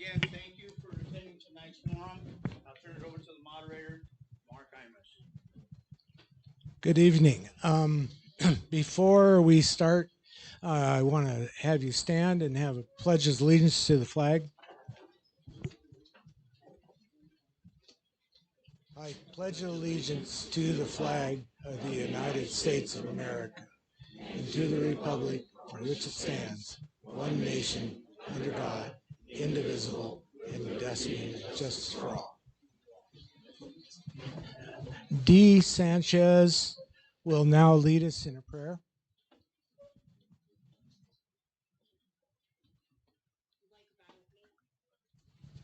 Again, thank you for attending tonight's forum. I'll turn it over to the moderator, Mark Imus. Good evening. Before we start, I want to have you stand and have a pledge of allegiance to the flag. I pledge allegiance to the flag of the United States of America and to the republic for which it stands, one nation, under God, indivisible, and with destiny and justice for all. Dee Sanchez will now lead us in a prayer.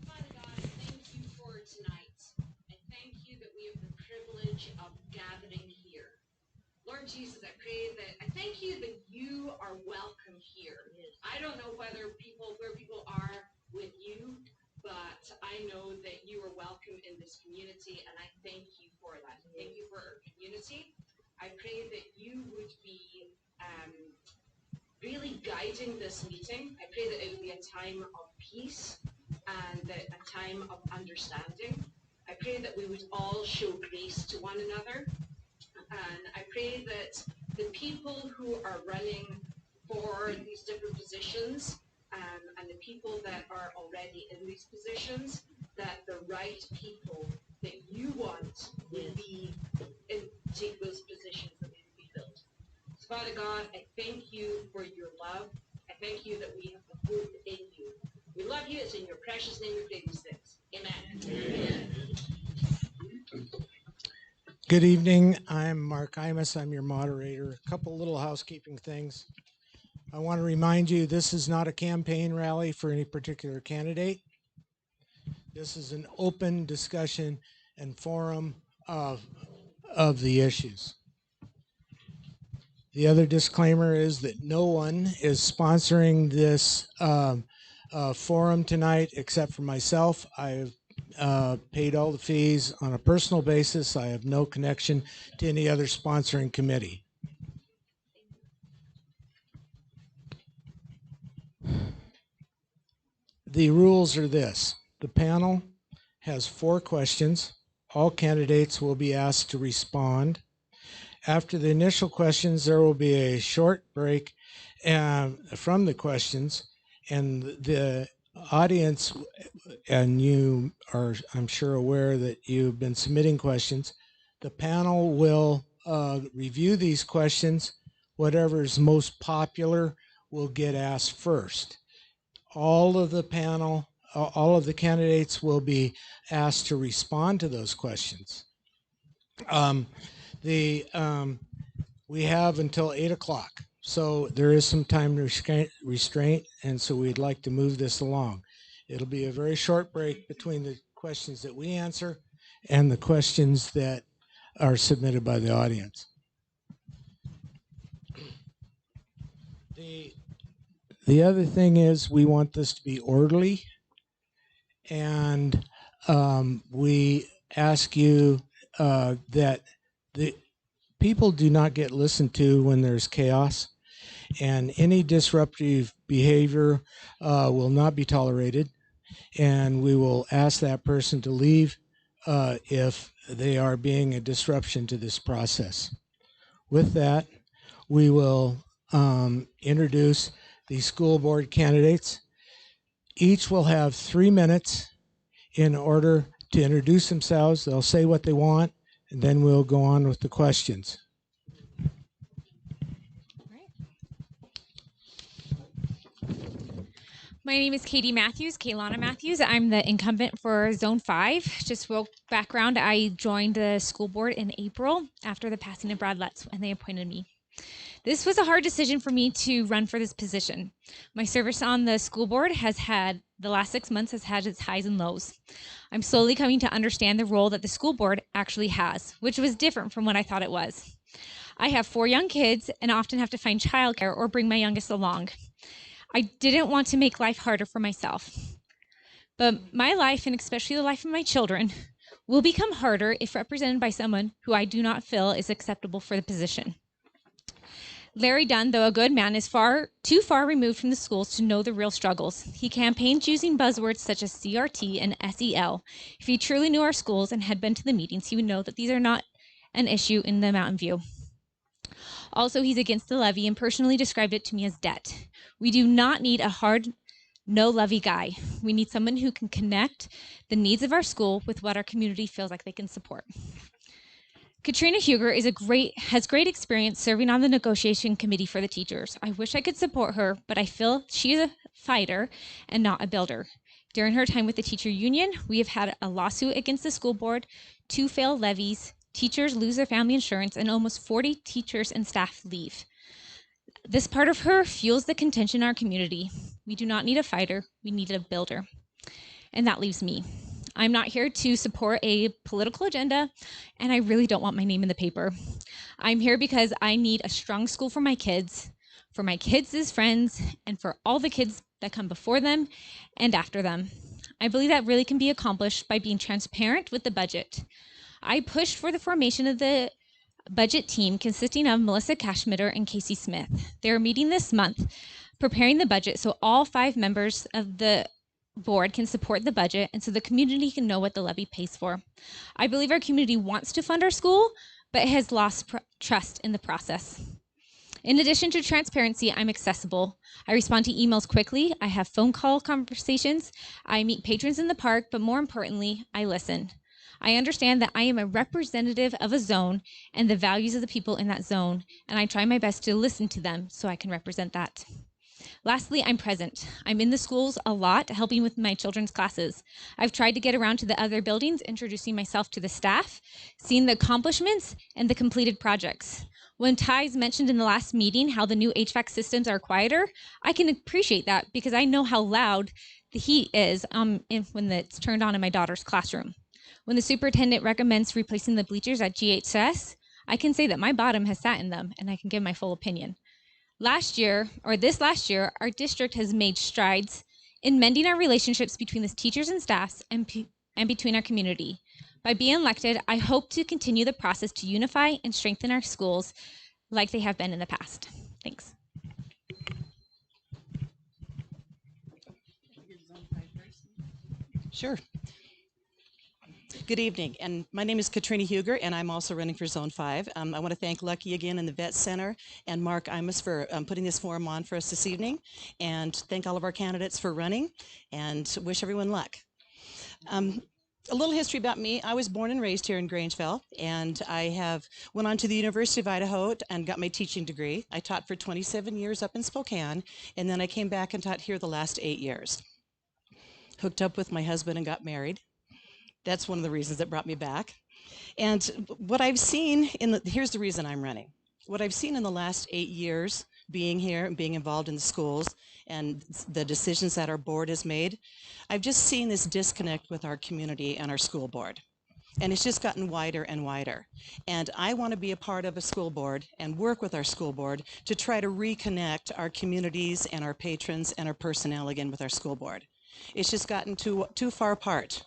Father God, thank you for tonight. I thank you that we have the privilege of gathering here. Lord Jesus, I thank you that you are welcome here. I don't know where people are with you, but I know that you are welcome in this community, and I thank you for that. Thank you for our community. I pray that you would be really guiding this meeting. I pray that it would be a time of peace and a time of understanding. I pray that we would all show grace to one another. And I pray that the people who are running for these different positions and the people that are already in these positions, that the right people that you want will be take those positions that need to be filled. So Father God, I thank you for your love. I thank you that we have the hope in you. We love you. It's in your precious name we pray these things. Amen. Amen. Good evening. I'm Mark Imus. I'm your moderator. A couple little housekeeping things. I want to remind you this is not a campaign rally for any particular candidate. This is an open discussion and forum of the issues. The other disclaimer is that no one is sponsoring this forum tonight except for myself. I have paid all the fees on a personal basis. I have no connection to any other sponsoring committee. The rules are this. The panel has 4 questions. All candidates will be asked to respond. After the initial questions, there will be a short break from the questions, and the audience, and you are, I'm sure, aware that you've been submitting questions. The panel will review these questions. Whatever is most popular will get asked first. All of the panel, all of the candidates will be asked to respond to those questions. We have until 8 o'clock, so there is some time restraint, and so we'd like to move this along. It'll be a very short break between the questions that we answer and the questions that are submitted by the audience. The other thing is we want this to be orderly, and we ask you that the people do not get listened to when there's chaos, and any disruptive behavior will not be tolerated, and we will ask that person to leave if they are being a disruption to this process. With that, we will introduce the school board candidates. Each will have 3 minutes in order to introduce themselves. They'll say what they want, and then we'll go on with the questions. My name is Kaylana Matthews. I'm the incumbent for Zone 5. Just real background, I joined the school board in April after the passing of Brad Letts, and they appointed me. This was a hard decision for me to run for this position. My service on the school board the last 6 months has had its highs and lows. I'm slowly coming to understand the role that the school board actually has, which was different from what I thought it was. I have 4 young kids and often have to find childcare or bring my youngest along. I didn't want to make life harder for myself. But my life, and especially the life of my children, will become harder if represented by someone who I do not feel is acceptable for the position. Larry Dunn, though a good man, is too far removed from the schools to know the real struggles. He campaigns using buzzwords such as CRT and SEL. If he truly knew our schools and had been to the meetings, he would know that these are not an issue in the Mountain View. Also, he's against the levy and personally described it to me as debt. We do not need a hard, no levy guy. We need someone who can connect the needs of our school with what our community feels like they can support. Katrina Huger has great experience serving on the negotiation committee for the teachers. I wish I could support her, but I feel she is a fighter and not a builder. During her time with the teacher union, we have had a lawsuit against the school board, 2 failed levies, teachers lose their family insurance, and almost 40 teachers and staff leave. This part of her fuels the contention in our community. We do not need a fighter, we need a builder. And that leaves me. I'm not here to support a political agenda, and I really don't want my name in the paper. I'm here because I need a strong school for my kids' friends, and for all the kids that come before them and after them. I believe that really can be accomplished by being transparent with the budget. I pushed for the formation of the budget team consisting of Melissa Cashmitter and Casey Smith. They are meeting this month, preparing the budget so all 5 members of the board can support the budget and so the community can know what the levy pays for. I believe our community wants to fund our school, but it has lost trust in the process. In addition to transparency, I'm accessible. I respond to emails quickly. I have phone call conversations. I meet patrons in the park, but more importantly, I listen. I understand that I am a representative of a zone and the values of the people in that zone, and I try my best to listen to them so I can represent that. Lastly, I'm present. I'm in the schools a lot, helping with my children's classes. I've tried to get around to the other buildings, introducing myself to the staff, seeing the accomplishments and the completed projects. When Ty's mentioned in the last meeting how the new HVAC systems are quieter, I can appreciate that because I know how loud the heat is when it's turned on in my daughter's classroom. When the superintendent recommends replacing the bleachers at GHS, I can say that my bottom has sat in them and I can give my full opinion. This last year, our district has made strides in mending our relationships between the teachers and staffs and between our community. By being elected, I hope to continue the process to unify and strengthen our schools like they have been in the past. Thanks. Sure. Good evening, and my name is Katrina Huger, and I'm also running for Zone 5. I want to thank Lucky again and the Vet Center and Mark Imus for putting this forum on for us this evening, and thank all of our candidates for running, and wish everyone luck. A little history about me. I was born and raised here in Grangeville, and I went on to the University of Idaho and got my teaching degree. I taught for 27 years up in Spokane, and then I came back and taught here the last 8 years. Hooked up with my husband and got married. That's one of the reasons that brought me back. And what I've seen here's the reason I'm running. What I've seen in the last 8 years being here and being involved in the schools and the decisions that our board has made, I've just seen this disconnect with our community and our school board. And it's just gotten wider and wider. And I want to be a part of a school board and work with our school board to try to reconnect our communities and our patrons and our personnel again with our school board. It's just gotten too far apart.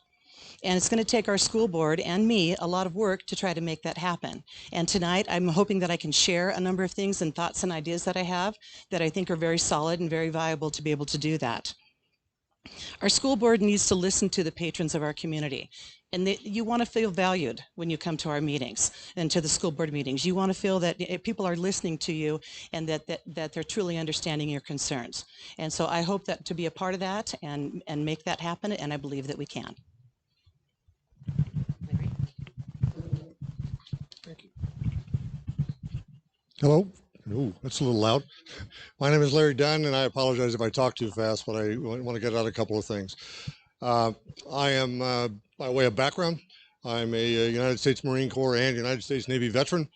And it's going to take our school board and me a lot of work to try to make that happen. And tonight, I'm hoping that I can share a number of things and thoughts and ideas that I have that I think are very solid and very viable to be able to do that. Our school board needs to listen to the patrons of our community. And you want to feel valued when you come to our meetings and to the school board meetings. You want to feel that people are listening to you and that they're truly understanding your concerns. And so I hope that to be a part of that and make that happen, and I believe that we can. Thank you. Hello. Oh, that's a little loud. My name is Larry Dunn, and I apologize if I talk too fast, but I want to get out a couple of things. I am, by way of background, I'm a United States Marine Corps and United States Navy veteran,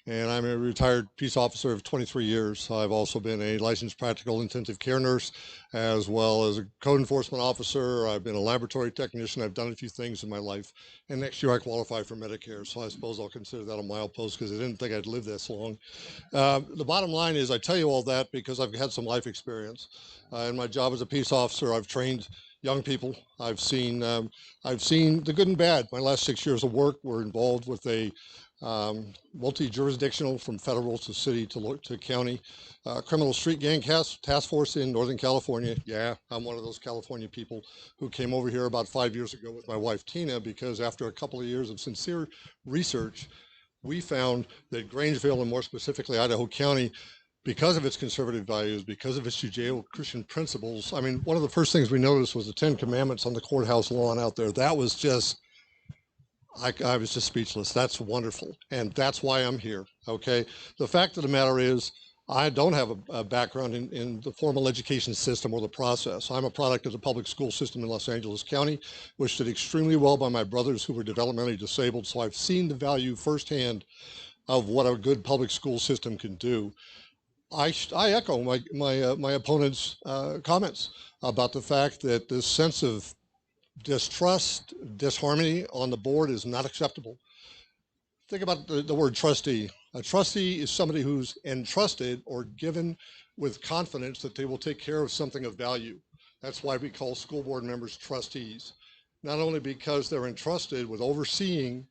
and I'm a retired peace officer of 23 years. I've also been a licensed practical intensive care nurse, as well as a code enforcement officer. I've been a laboratory technician. I've done a few things in my life, and next year I qualify for Medicare, so I suppose I'll consider that a milepost because I didn't think I'd live this long. The bottom line is I tell you all that because I've had some life experience. In my job as a peace officer, I've trained young people. I've seen the good and bad. My last 6 years of work were involved with a multi-jurisdictional, from federal to city to county, criminal street gang task force in Northern California. Yeah, I'm one of those California people who came over here about 5 years ago with my wife Tina, because after a couple of years of sincere research, we found that Grangeville, and more specifically Idaho County, because of its conservative values, because of its Judeo-Christian principles. I mean, one of the first things we noticed was the 10 Commandments on the courthouse lawn out there. That was just, I was just speechless. That's wonderful. And that's why I'm here, okay? The fact of the matter is, I don't have a background in the formal education system or the process. I'm a product of the public school system in Los Angeles County, which did extremely well by my brothers who were developmentally disabled. So I've seen the value firsthand of what a good public school system can do. I echo my opponent's comments about the fact that this sense of distrust, disharmony on the board is not acceptable. Think about the word trustee. A trustee is somebody who's entrusted or given with confidence that they will take care of something of value. That's why we call school board members trustees. Not only because they're entrusted with overseeing,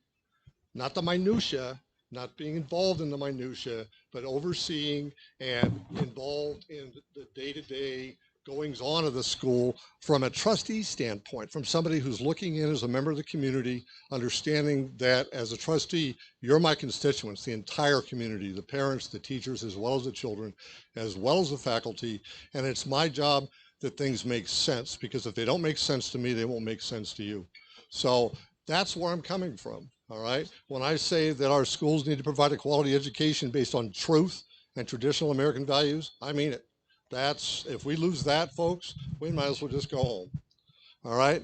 not the minutia, not being involved in the minutia, but overseeing and involved in the day-to-day goings on of the school from a trustee standpoint, from somebody who's looking in as a member of the community, understanding that as a trustee, you're my constituents, the entire community, the parents, the teachers, as well as the children, as well as the faculty. And it's my job that things make sense, because if they don't make sense to me, they won't make sense to you. So that's where I'm coming from. All right. When I say that our schools need to provide a quality education based on truth and traditional American values, I mean it. That's, if we lose that, folks, we might as well just go home. All right.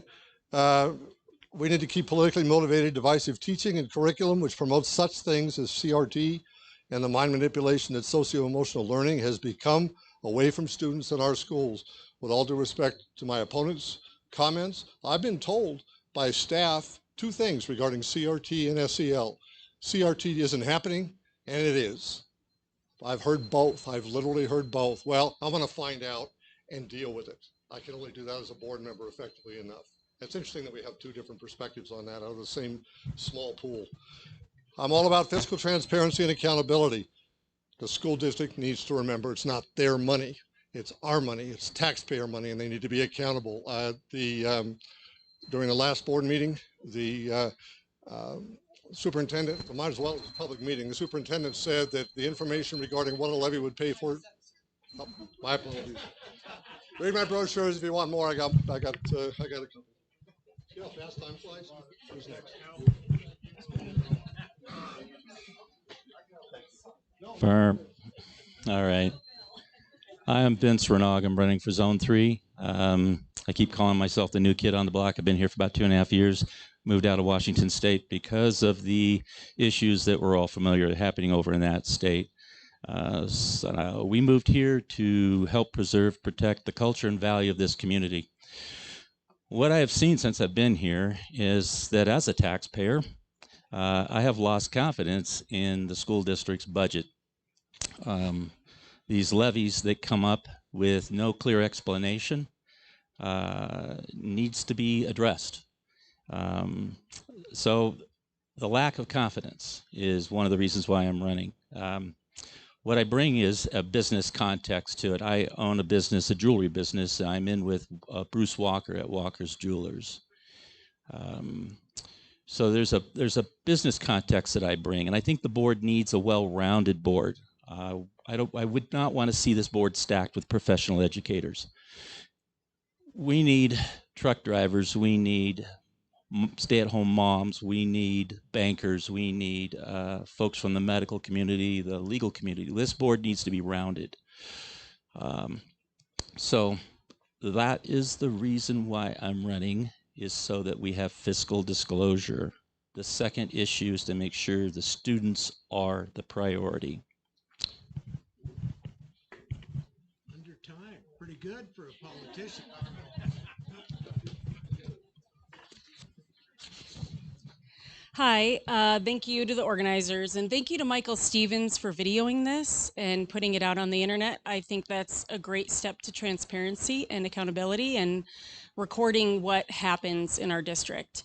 We need to keep politically motivated, divisive teaching and curriculum, which promotes such things as CRT and the mind manipulation that socio-emotional learning has become away from students in our schools. With all due respect to my opponent's comments, I've been told by staff two things regarding CRT and SEL. CRT isn't happening, and it is. I've heard both. I've literally heard both. Well, I'm going to find out and deal with it. I can only do that as a board member effectively enough. It's interesting that we have two different perspectives on that out of the same small pool. I'm all about fiscal transparency and accountability. The school district needs to remember it's not their money. It's our money. It's taxpayer money, and they need to be accountable. During the last board meeting, the superintendent, might as well as a public meeting, the superintendent said that the information regarding what a levy would pay for, oh, my apologies. Read my brochures if you want more. I got a couple. See how fast time flies? Who's next? Firm. All right. Hi, I'm Vince Renog. I'm running for Zone 3. I keep calling myself the new kid on the block. I've been here for about 2.5 years. Moved out of Washington State because of the issues that we're all familiar with happening over in that state. So we moved here to help preserve, protect the culture and value of this community. What I have seen since I've been here is that as a taxpayer, I have lost confidence in the school district's budget. These levies that come up with no clear explanation needs to be addressed. So the lack of confidence is one of the reasons why I'm running. What I bring is a business context to it. I own a business, a jewelry business. I'm in with Bruce Walker at Walker's Jewelers. So there's a business context that I bring, and I think the board needs a well-rounded board. I would not want to see this board stacked with professional educators. We need truck drivers. We need stay-at-home moms. We need bankers. We need folks from the medical community, the legal community. This board needs to be rounded. So that is the reason why I'm running, is so that we have fiscal disclosure. The second issue is to make sure the students are the priority. Under time, pretty good for a politician. Hi, thank you to the organizers, and thank you to Michael Stevens for videoing this and putting it out on the internet. I think that's a great step to transparency and accountability and recording what happens in our district.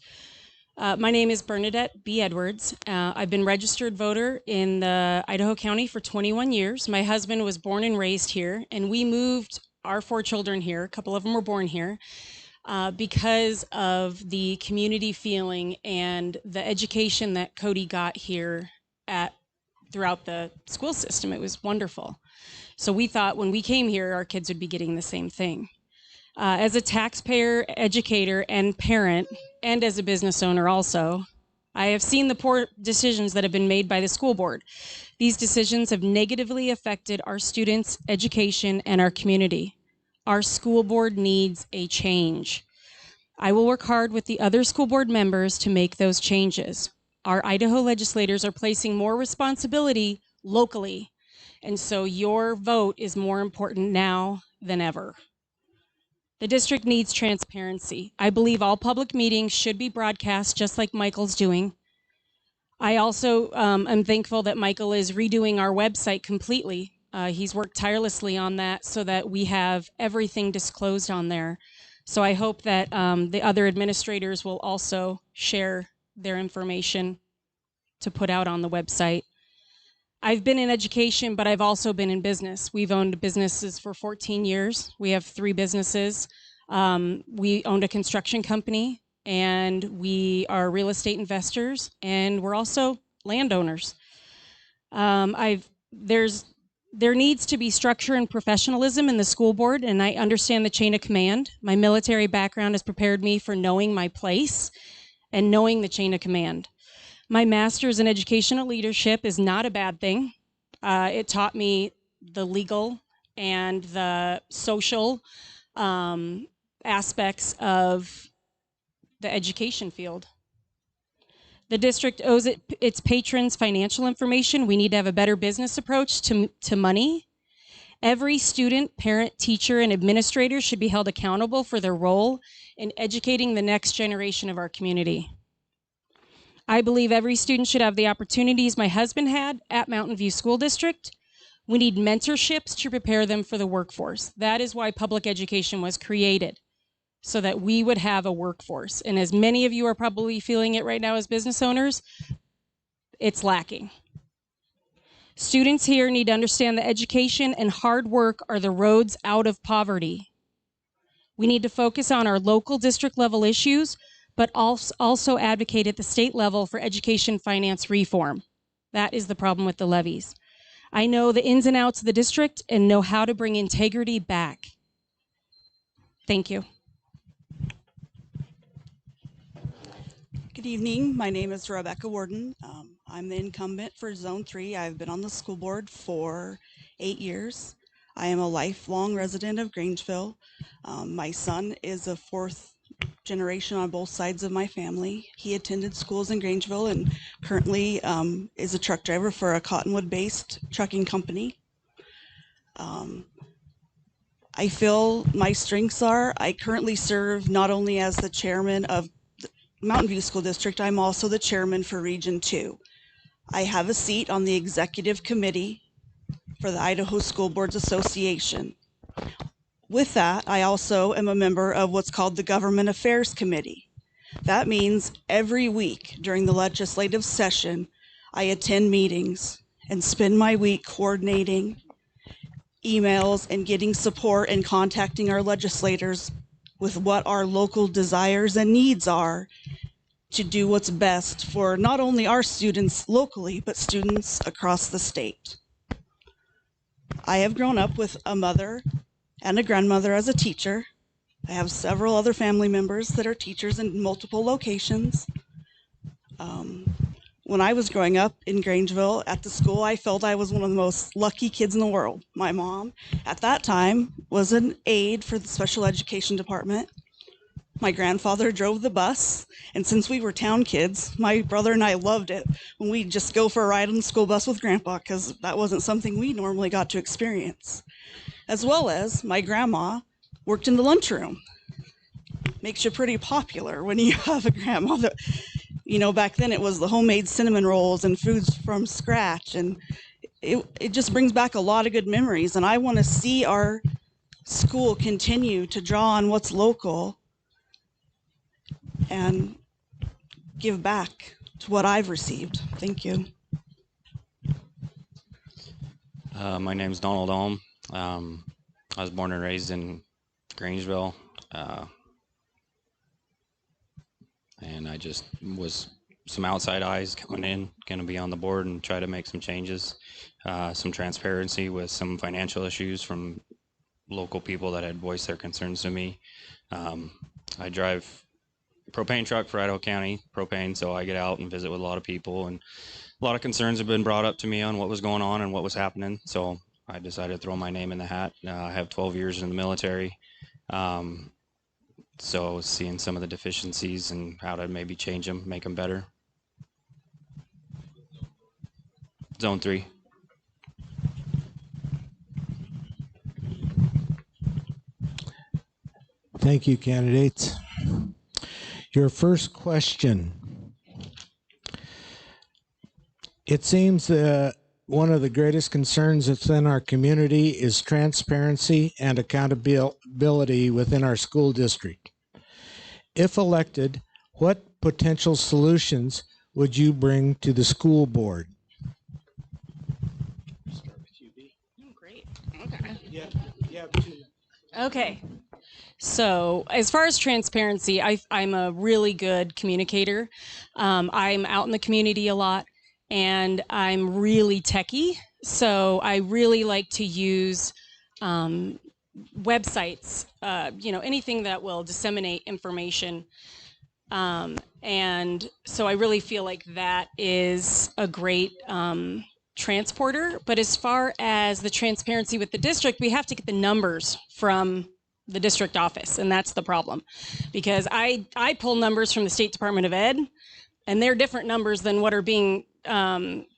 My name is Bernadette B Edwards. I've been registered voter in the Idaho County for 21 years. My husband was born and raised here, and we moved our 4 children here. A couple of them were born here. Because of the community feeling and the education that Cody got here throughout the school system. It was wonderful. So we thought when we came here, our kids would be getting the same thing. As a taxpayer, educator, and parent, and as a business owner also, I have seen the poor decisions that have been made by the school board. These decisions have negatively affected our students' education and our community. Our school board needs a change. I will work hard with the other school board members to make those changes. Our Idaho legislators are placing more responsibility locally, and so your vote is more important now than ever. The district needs transparency. I believe all public meetings should be broadcast just like Michael's doing. I also am thankful that Michael is redoing our website completely. He's worked tirelessly on that so that we have everything disclosed on there. So I hope that the other administrators will also share their information to put out on the website. I've been in education, but I've also been in business. We've owned businesses for 14 years. We have 3 businesses. We owned a construction company, and we are real estate investors, and we're also landowners. There needs to be structure and professionalism in the school board, and I understand the chain of command. My military background has prepared me for knowing my place and knowing the chain of command. My master's in educational leadership is not a bad thing. It taught me the legal and the social aspects of the education field. The district owes its patrons financial information. We need to have a better business approach to money. Every student, parent, teacher, and administrator should be held accountable for their role in educating the next generation of our community. I believe every student should have the opportunities my husband had at Mountain View School District. We need mentorships to prepare them for the workforce. That is why public education was created, so that we would have a workforce. And as many of you are probably feeling it right now as business owners, it's lacking. Students here need to understand that education and hard work are the roads out of poverty. We need to focus on our local district level issues, but also advocate at the state level for education finance reform. That is the problem with the levies. I know the ins and outs of the district and know how to bring integrity back. Thank you. Good evening. My name is Rebecca Warden. I'm the incumbent for Zone 3. I've been on the school board for 8 years. I am a lifelong resident of Grangeville. My son is a 4th generation on both sides of my family. He attended schools in Grangeville and currently is a truck driver for a Cottonwood-based trucking company. I feel my strengths are, I currently serve not only as the chairman of Mountain View School District, I'm also the chairman for Region 2. I have a seat on the executive committee for the Idaho School Boards Association. With that, I also am a member of what's called the Government Affairs Committee. That means every week during the legislative session, I attend meetings and spend my week coordinating emails and getting support and contacting our legislators with what our local desires and needs are to do what's best for not only our students locally, but students across the state. I have grown up with a mother and a grandmother as a teacher. I have several other family members that are teachers in multiple locations. When I was growing up in Grangeville at the school, I felt I was one of the most lucky kids in the world. My mom, at that time, was an aide for the special education department. My grandfather drove the bus, and since we were town kids, my brother and I loved it when we'd just go for a ride on the school bus with Grandpa, because that wasn't something we normally got to experience. As well as my grandma worked in the lunchroom. Makes you pretty popular when you have a grandma that You know, back then it was the homemade cinnamon rolls and foods from scratch, and it just brings back a lot of good memories. And I want to see our school continue to draw on what's local and give back to what I've received. Thank you. My name's Donald Holm. I was born and raised in Grangeville, and I just was some outside eyes coming in, going to be on the board and try to make some changes, some transparency with some financial issues from local people that had voiced their concerns to me. I drive a propane truck for Idaho County propane, so I get out and visit with a lot of people, and a lot of concerns have been brought up to me on what was going on and what was happening. So I decided to throw my name in the hat. I have 12 years in the military. So seeing some of the deficiencies and how to maybe change them, make them better. Zone 3. Thank you, candidates. Your first question. It seems that one of the greatest concerns within our community is transparency and accountability within our school district. If elected, what potential solutions would you bring to the school board? Start with you, B. Great. Okay. Yeah. Okay. So as far as transparency, I'm a really good communicator. I'm out in the community a lot, and I'm really techie. So I really like to use websites, anything that will disseminate information. And so I really feel like that is a great transporter. But as far as the transparency with the district, we have to get the numbers from the district office, and that's the problem. Because I pull numbers from the State Department of Ed, and they're different numbers than what are being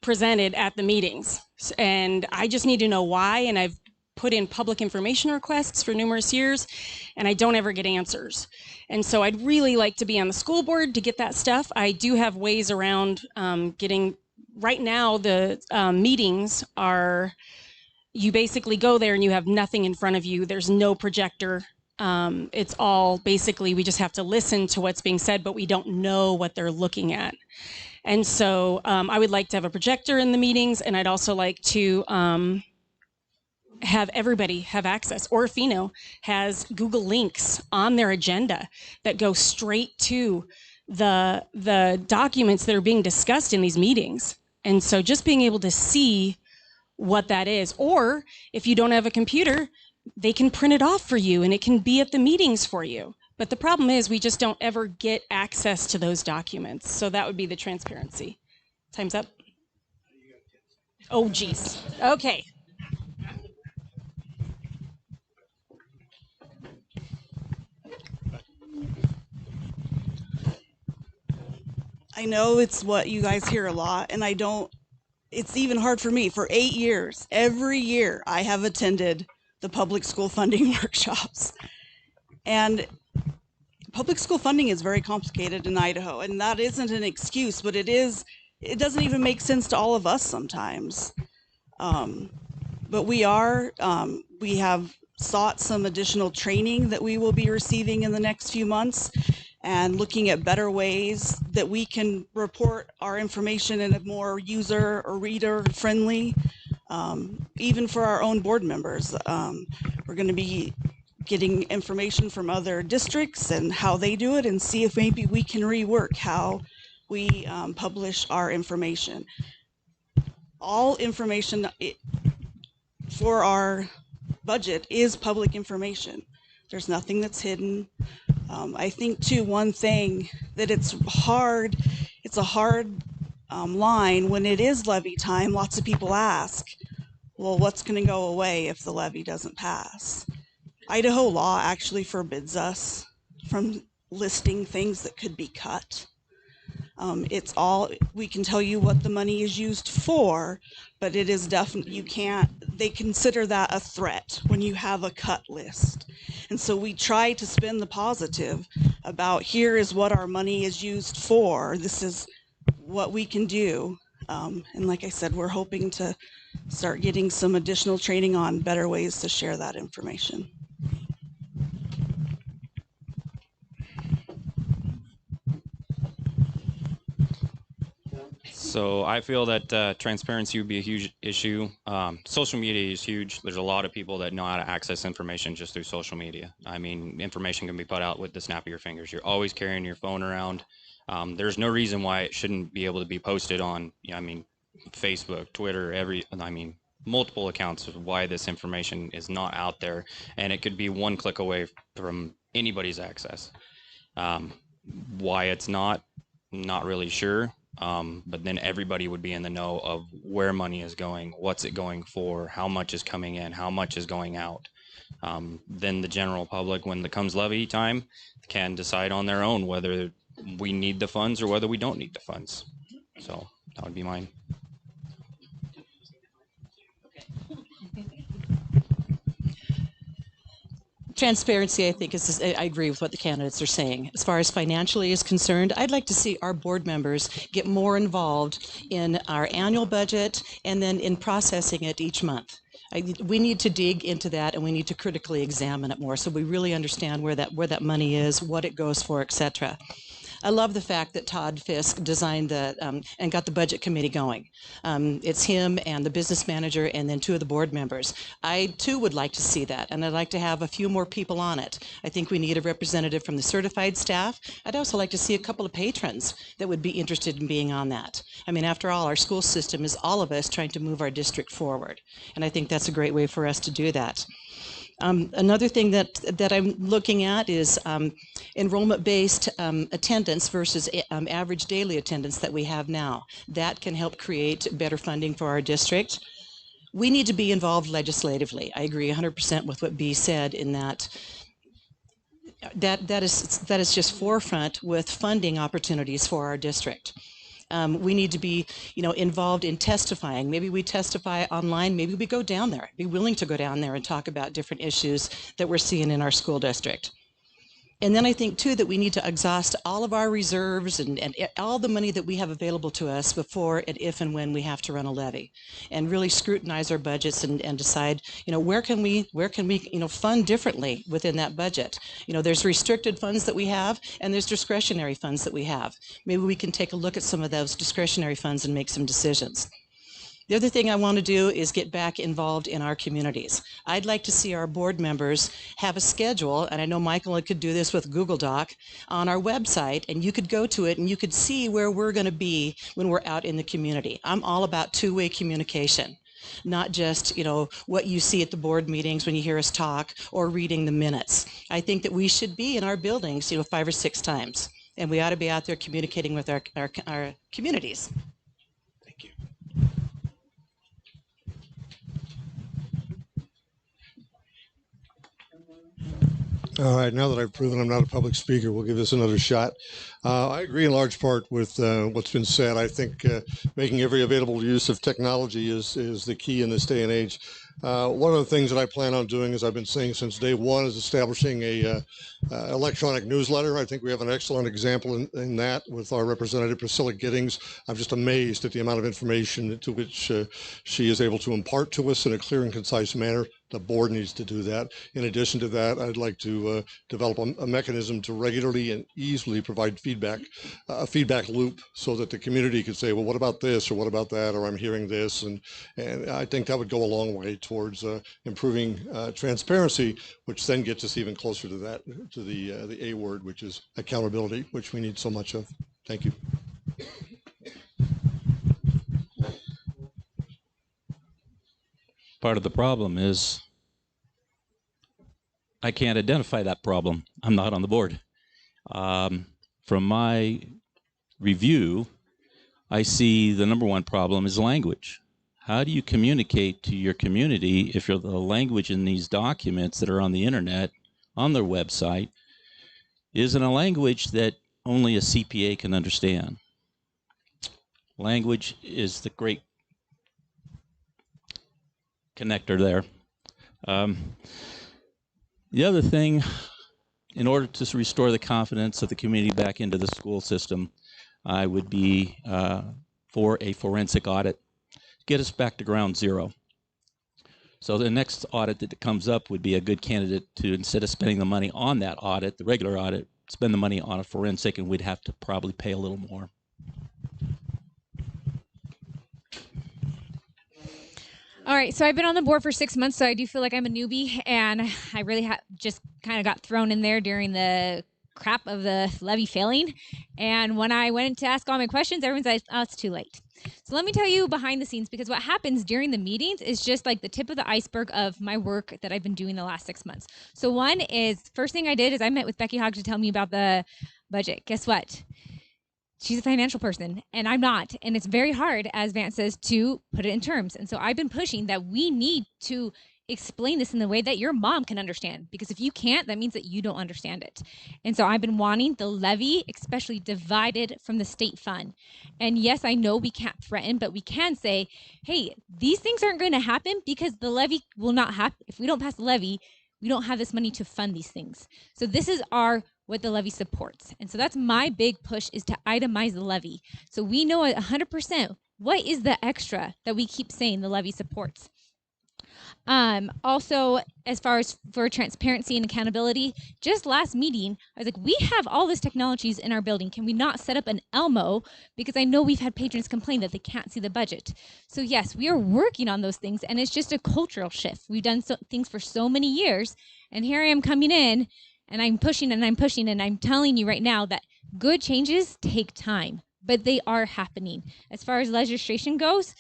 presented at the meetings. And I just need to know why, and I've put in public information requests for numerous years, and I don't ever get answers. And so I'd really like to be on the school board to get that stuff. I do have ways around getting, right now the meetings are, you basically go there and you have nothing in front of you. There's no projector. It's all basically, we just have to listen to what's being said, but we don't know what they're looking at. And so I would like to have a projector in the meetings, and I'd also like to have everybody have access, or Fino has Google links on their agenda that go straight to the documents that are being discussed in these meetings. And so just being able to see what that is, or if you don't have a computer, they can print it off for you and it can be at the meetings for you. But the problem is we just don't ever get access to those documents. So that would be the transparency. Time's up. Oh, geez. Okay. I know it's what you guys hear a lot, and it's even hard for me. For 8 years, every year I have attended the public school funding workshops. And public school funding is very complicated in Idaho, and that isn't an excuse, but it doesn't even make sense to all of us sometimes. But we have sought some additional training that we will be receiving in the next few months, and looking at better ways that we can report our information in a more user or reader friendly, even for our own board members. We're going to be getting information from other districts and how they do it, and see if maybe we can rework how we publish our information. All information for our budget is public information. There's nothing that's hidden. I think too, one thing that it's a hard line when it is levy time. Lots of people ask, well, what's going to go away if the levy doesn't pass? Idaho law actually forbids us from listing things that could be cut. We can tell you what the money is used for, but it is definitely, they consider that a threat when you have a cut list. And so we try to spin the positive about here is what our money is used for. This is what we can do. And like I said, we're hoping to start getting some additional training on better ways to share that information. So I feel that transparency would be a huge issue. Social media is huge. There's a lot of people that know how to access information just through social media. I mean, information can be put out with the snap of your fingers. You're always carrying your phone around. There's no reason why it shouldn't be able to be posted on, I mean, Facebook, Twitter, multiple accounts of why this information is not out there. And it could be one click away from anybody's access. Why it's not really sure. But then everybody would be in the know of where money is going, what's it going for, how much is coming in, how much is going out. Then the general public, when it comes levy time, can decide on their own whether we need the funds or whether we don't need the funds. So that would be mine. Transparency, I think, I agree with what the candidates are saying. As far as financially is concerned, I'd like to see our board members get more involved in our annual budget and then in processing it each month. We need to dig into that, and we need to critically examine it more so we really understand where that money is, what it goes for, etc. I love the fact that Todd Fisk designed the and got the budget committee going. It's him and the business manager and then 2 of the board members. I too would like to see that, and I'd like to have a few more people on it. I think we need a representative from the certified staff. I'd also like to see a couple of patrons that would be interested in being on that. I mean, after all, our school system is all of us trying to move our district forward, and I think that's a great way for us to do that. Another thing that I'm looking at is enrollment-based attendance versus average daily attendance that we have now. That can help create better funding for our district. We need to be involved legislatively. I agree 100% with what B said in that is just forefront with funding opportunities for our district. We need to be, involved in testifying. Maybe we testify online. Maybe we go down there, be willing to go down there and talk about different issues that we're seeing in our school district. And then I think, too, that we need to exhaust all of our reserves and all the money that we have available to us before and if and when we have to run a levy, and really scrutinize our budgets and decide, where can we fund differently within that budget. There's restricted funds that we have, and there's discretionary funds that we have. Maybe we can take a look at some of those discretionary funds and make some decisions. The other thing I want to do is get back involved in our communities. I'd like to see our board members have a schedule, and I know Michael could do this with Google Doc, on our website, and you could go to it and you could see where we're going to be when we're out in the community. I'm all about two-way communication, not just, what you see at the board meetings when you hear us talk or reading the minutes. I think that we should be in our buildings, 5 or 6 times, and we ought to be out there communicating with our communities. All right, now that I've proven I'm not a public speaker, we'll give this another shot. I agree in large part with what's been said. I think making every available use of technology is the key in this day and age. One of the things that I plan on doing, as I've been saying since day one, is establishing a electronic newsletter. I think we have an excellent example in that with our representative Priscilla Giddings. I'm just amazed at the amount of information to which she is able to impart to us in a clear and concise manner. The board needs to do that. In addition to that, I'd like to develop a mechanism to regularly and easily provide feedback, a feedback loop, so that the community can say, well, what about this, or what about that, or I'm hearing this, and I think that would go a long way towards improving transparency, which then gets us even closer to that, to the A word, which is accountability, which we need so much of. Thank you. Part of the problem is I can't identify that problem. I'm not on the board. From my review, I see the number one problem is language. How do you communicate to your community if the language in these documents that are on the internet, on their website, is in a language that only a CPA can understand? Language is the great connector there. The other thing in order to restore the confidence of the community back into the school system, I would be for a forensic audit, get us back to ground zero. So the next audit that comes up would be a good candidate to, instead of spending the money on that audit, the regular audit, spend the money on a forensic, and we'd have to probably pay a little more. All right, so I've been on the board for 6 months, so I do feel like I'm a newbie, and I really just kind of got thrown in there during the crap of the levy failing. And when I went to ask all my questions, everyone's like, oh, it's too late. So let me tell you behind the scenes, because what happens during the meetings is just like the tip of the iceberg of my work that I've been doing the last 6 months. So one is, first thing I did is I met with Becky Hogg to tell me about the budget. Guess what? She's a financial person and I'm not. And it's very hard, as Vance says, to put it in terms. And so I've been pushing that we need to explain this in the way that your mom can understand, because if you can't, that means that you don't understand it. And so I've been wanting the levy, especially divided from the state fund. And yes, I know we can't threaten, but we can say, hey, these things aren't going to happen because the levy will not happen. If we don't pass the levy, we don't have this money to fund these things. So this is what the levy supports. And so that's my big push, is to itemize the levy. So we know 100% what is the extra that we keep saying the levy supports. Also, as far as for transparency and accountability, just last meeting, I was like, we have all this technologies in our building. Can we not set up an Elmo? Because I know we've had patrons complain that they can't see the budget. So yes, we are working on those things, and it's just a cultural shift. We've done things for so many years, and here I am coming in, and I'm pushing and I'm pushing, and I'm telling you right now that good changes take time, but they are happening. As far as legislation goes,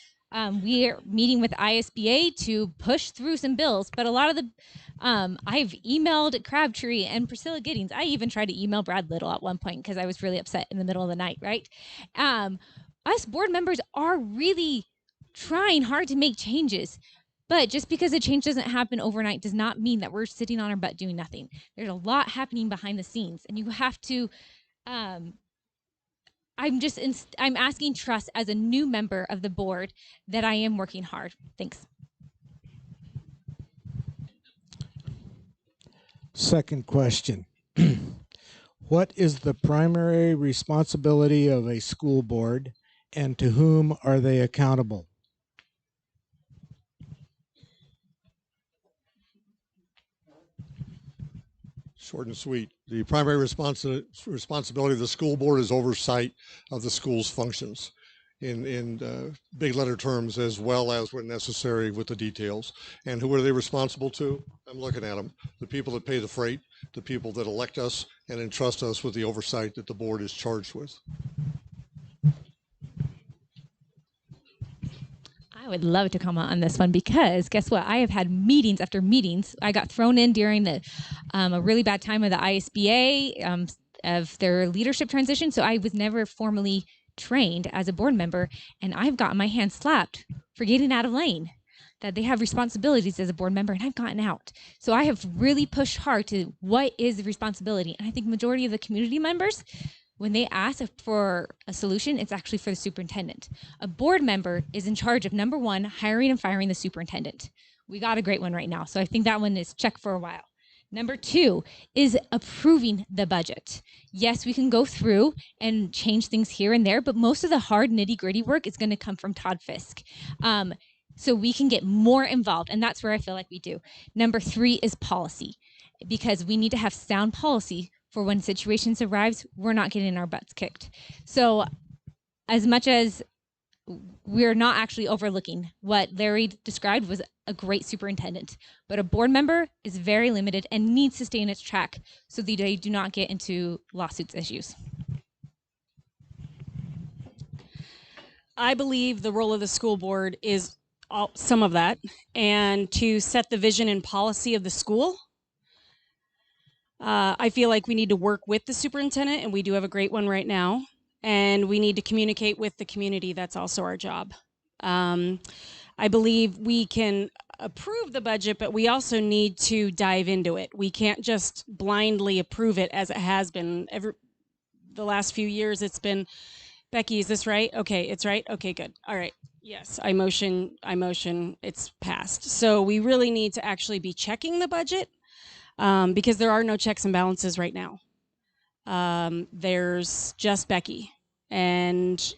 we are meeting with ISBA to push through some bills, but a lot of the, I've emailed Crabtree and Priscilla Giddings. I even tried to email Brad Little at one point because I was really upset in the middle of the night, right? Us board members are really trying hard to make changes, but just because a change doesn't happen overnight does not mean that we're sitting on our butt doing nothing. There's a lot happening behind the scenes, and you have to, I'm asking trust as a new member of the board that I am working hard. Thanks. Second question. What is the primary responsibility of a school board, and to whom are they accountable? Short and sweet. The primary responsibility of the school board is oversight of the school's functions in big letter terms, as well as when necessary with the details. And who are they responsible to? I'm looking at them. The people that pay the freight, the people that elect us and entrust us with the oversight that the board is charged with. I would love to comment on this one, because guess what? I have had meetings after meetings. I got thrown in during the a really bad time of the ISBA of their leadership transition. So I was never formally trained as a board member, and I've gotten my hand slapped for getting out of lane, that they have responsibilities as a board member, and I've gotten out. So I have really pushed hard to what is the responsibility. And I think majority of the community members, when they ask for a solution, it's actually for the superintendent. A board member is in charge of, number one, hiring and firing the superintendent. We got a great one right now. So I think that one is checked for a while. Number two is approving the budget. Yes, we can go through and change things here and there, but most of the hard nitty-gritty work is going to come from Todd Fisk. So we can get more involved, and that's where I feel like we do. Number three is policy, because we need to have sound policy for when situations arrives, we're not getting our butts kicked. So as much as we're not actually overlooking what Larry described was a great superintendent, but a board member is very limited and needs to stay in its track so that they do not get into lawsuits issues. I believe the role of the school board is some of that, and to set the vision and policy of the school. I feel like we need to work with the superintendent, and we do have a great one right now. And we need to communicate with the community. That's also our job. I believe we can approve the budget, but we also need to dive into it. We can't just blindly approve it as it has been. The last few years, it's been, Becky, is this right? Okay, it's right. Okay, good. All right. Yes, I motion, it's passed. So we really need to actually be checking the budget. because there are no checks and balances right now. There's just Becky, and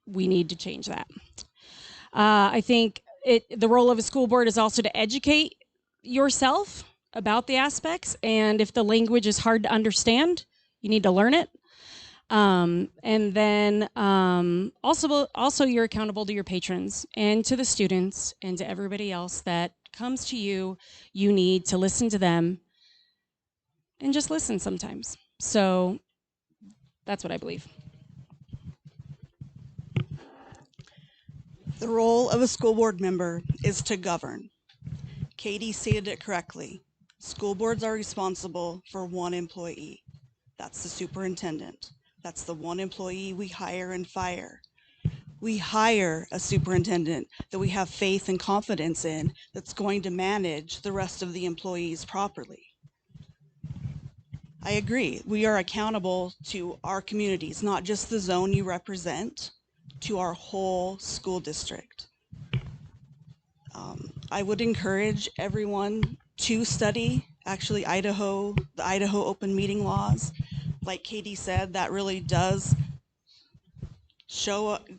we need to change that. I think the role of a school board is also to educate yourself about the aspects, and if the language is hard to understand, you need to learn it. And then also you're accountable to your patrons and to the students and to everybody else that comes to you. You need to listen to them and just listen sometimes. So that's what I believe. The role of a school board member is to govern. Katie stated it correctly. School boards are responsible for one employee. That's the superintendent. That's the one employee we hire and fire. We hire a superintendent that we have faith and confidence in that's going to manage the rest of the employees properly. I agree. We are accountable to our communities, not just the zone you represent, to our whole school district. I would encourage everyone to study actually the Idaho open meeting laws. Like Katie said, that really does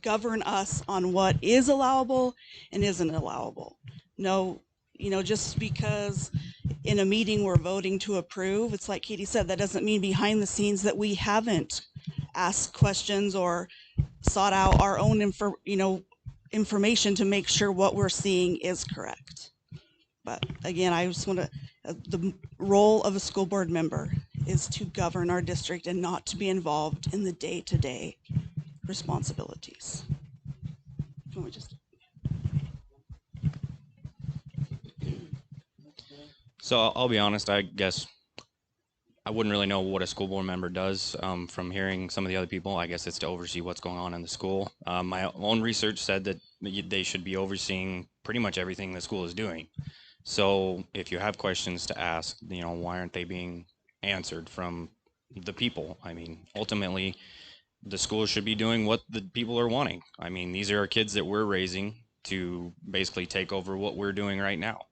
govern us on what is allowable and isn't allowable. No, just because in a meeting we're voting to approve, it's like Katie said, that doesn't mean behind the scenes that we haven't asked questions or sought out our own information to make sure what we're seeing is correct. But again, I just want to, the role of a school board member is to govern our district and not to be involved in the day-to-day responsibilities. Can we just... So I'll be honest, I guess I wouldn't really know what a school board member does from hearing some of the other people. I guess it's to oversee what's going on in the school. My own research said that they should be overseeing pretty much everything the school is doing. So if you have questions to ask, why aren't they being answered from the people? I mean, ultimately, the school should be doing what the people are wanting. I mean, these are our kids that we're raising to basically take over what we're doing right now.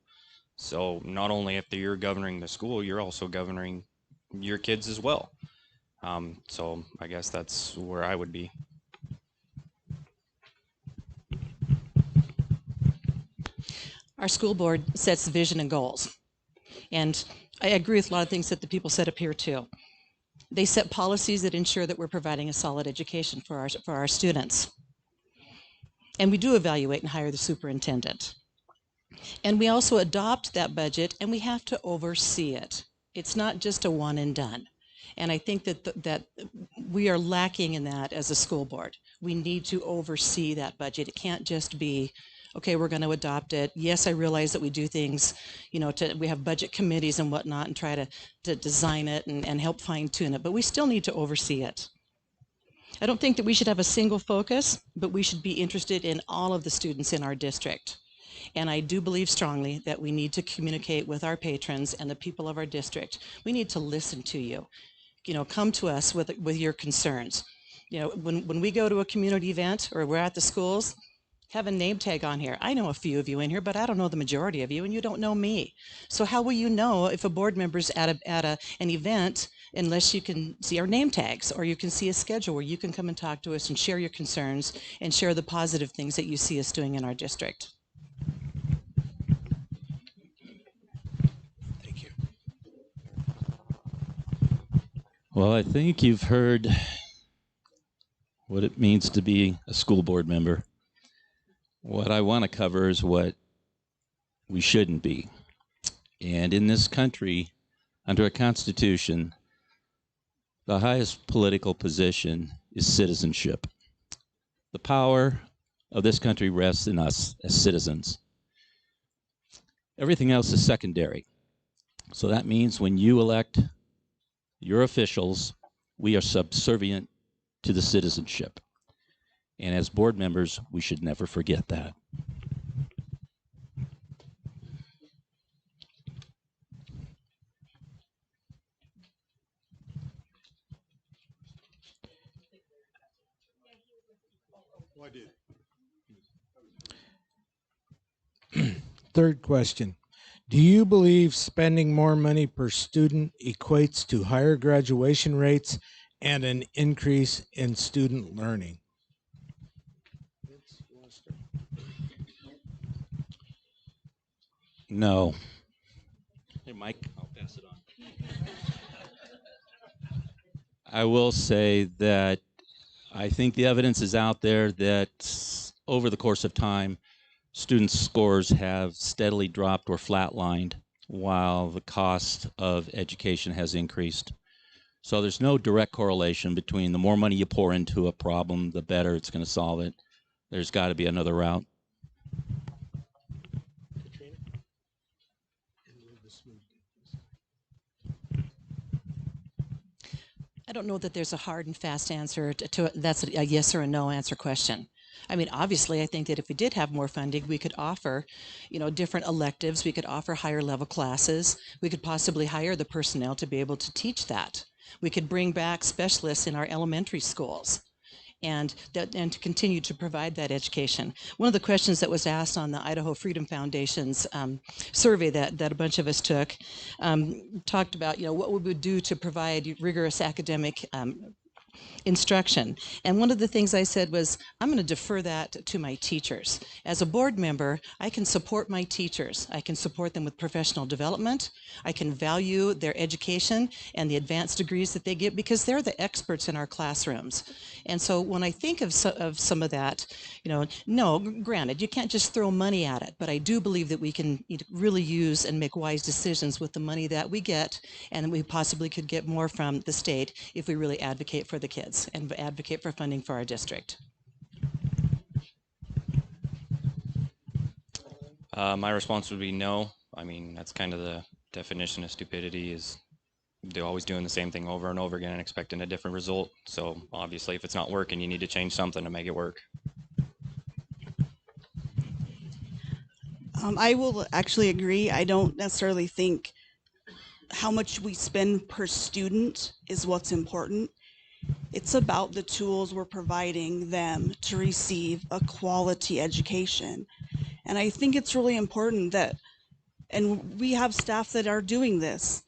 So not only if you're governing the school, you're also governing your kids as well. So I guess that's where I would be. Our school board sets the vision and goals. And I agree with a lot of things that the people said up here too. They set policies that ensure that we're providing a solid education for our students. And we do evaluate and hire the superintendent. And we also adopt that budget, and we have to oversee it. It's not just a one and done. And I think that we are lacking in that as a school board. We need to oversee that budget. It can't just be, okay, we're going to adopt it. Yes, I realize that we do things, we have budget committees and whatnot and try to design it and help fine tune it, but we still need to oversee it. I don't think that we should have a single focus, but we should be interested in all of the students in our district. And I do believe strongly that we need to communicate with our patrons and the people of our district. We need to listen to you. Come to us with your concerns. When we go to a community event or we're at the schools, have a name tag on here. I know a few of you in here, but I don't know the majority of you, and you don't know me. So how will you know if a board member's at an event unless you can see our name tags, or you can see a schedule where you can come and talk to us and share your concerns and share the positive things that you see us doing in our district? Thank you. Well, I think you've heard what it means to be a school board member. What I want to cover is what we shouldn't be. And in this country, under a constitution, the highest political position is citizenship. The power of this country rests in us as citizens. Everything else is secondary. So that means when you elect your officials, we are subservient to the citizenship. And as board members, we should never forget that. Oh, I did. Third question. Do you believe spending more money per student equates to higher graduation rates and an increase in student learning? No. Hey, Mike, I'll pass it on. I will say that I think the evidence is out there that over the course of time, students' scores have steadily dropped or flatlined while the cost of education has increased. So there's no direct correlation between the more money you pour into a problem, the better it's going to solve it. There's got to be another route. I don't know that there's a hard and fast answer to that's a yes or a no answer question. I mean, obviously, I think that if we did have more funding, we could offer, different electives. We could offer higher level classes. We could possibly hire the personnel to be able to teach that. We could bring back specialists in our elementary schools and to continue to provide that education. One of the questions that was asked on the Idaho Freedom Foundation's survey that a bunch of us took talked about, what we would do to provide rigorous academic instruction. And one of the things I said was, I'm going to defer that to my teachers. As a board member, I can support my teachers. I can support them with professional development. I can value their education and the advanced degrees that they get because they're the experts in our classrooms. And so when I think of some of that, no, granted, you can't just throw money at it, but I do believe that we can really use and make wise decisions with the money that we get, and we possibly could get more from the state if we really advocate for the kids and advocate for funding for our district. My response would be no. I mean, that's kind of the definition of stupidity, is they're always doing the same thing over and over again and expecting a different result. So obviously, if it's not working, you need to change something to make it work. I will actually agree. I don't necessarily think how much we spend per student is what's important. It's about the tools we're providing them to receive a quality education. And I think it's really important that, and we have staff that are doing this,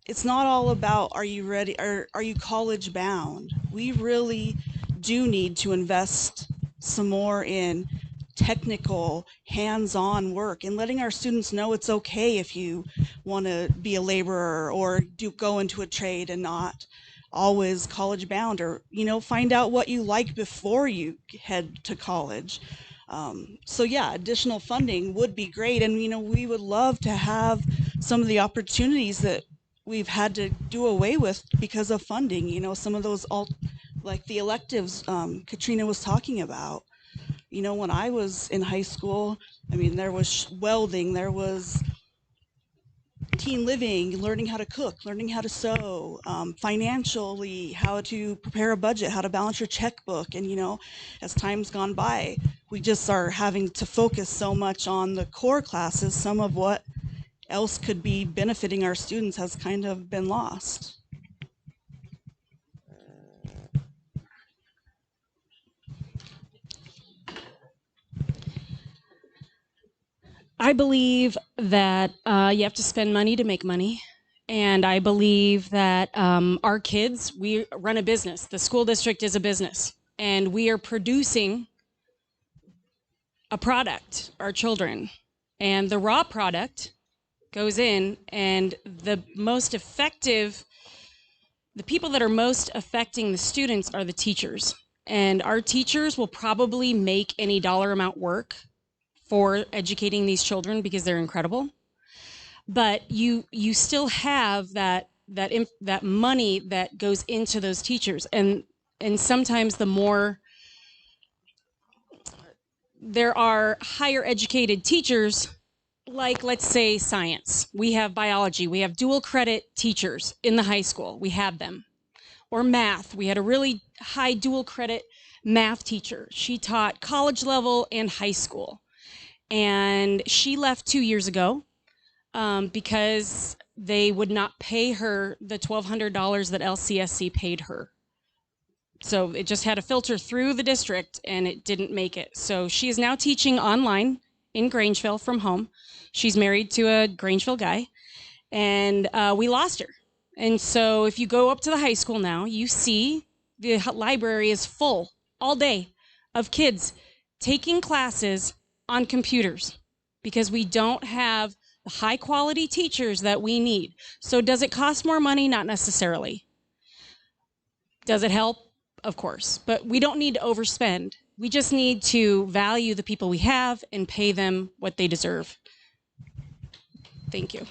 it's not all about, are you ready, or are you college bound? We really do need to invest some more in technical, hands-on work and letting our students know it's okay if you want to be a laborer or go into a trade and not always college bound, or find out what you like before you head to college. So yeah, additional funding would be great, and we would love to have some of the opportunities that we've had to do away with because of funding. Some of those like the electives Katrina was talking about. When I was in high school, I mean, there was welding, there was teen living, learning how to cook, learning how to sew, financially, how to prepare a budget, how to balance your checkbook. And, as time's gone by, we just are having to focus so much on the core classes. Some of what else could be benefiting our students has kind of been lost. I believe that you have to spend money to make money. And I believe that our kids, we run a business. The school district is a business. And we are producing a product, our children. And the raw product goes in, and the people that are most affecting the students are the teachers. And our teachers will probably make any dollar amount work for educating these children because they're incredible. But you still have that money that goes into those teachers, and sometimes the more there are higher educated teachers, like let's say science, we have biology, we have dual credit teachers in the high school, we have them, or math, we had a really high dual credit math teacher. She taught college level and high school. And she left 2 years ago because they would not pay her the $1,200 that LCSC paid her. So it just had to filter through the district and it didn't make it. So she is now teaching online in Grangeville from Holm. She's married to a Grangeville guy, and we lost her. And so if you go up to the high school now, you see the library is full all day of kids taking classes on computers because we don't have the high quality teachers that we need. So does it cost more money? Not necessarily. Does it help? Of course, but we don't need to overspend. We just need to value the people we have and pay them what they deserve. Thank you.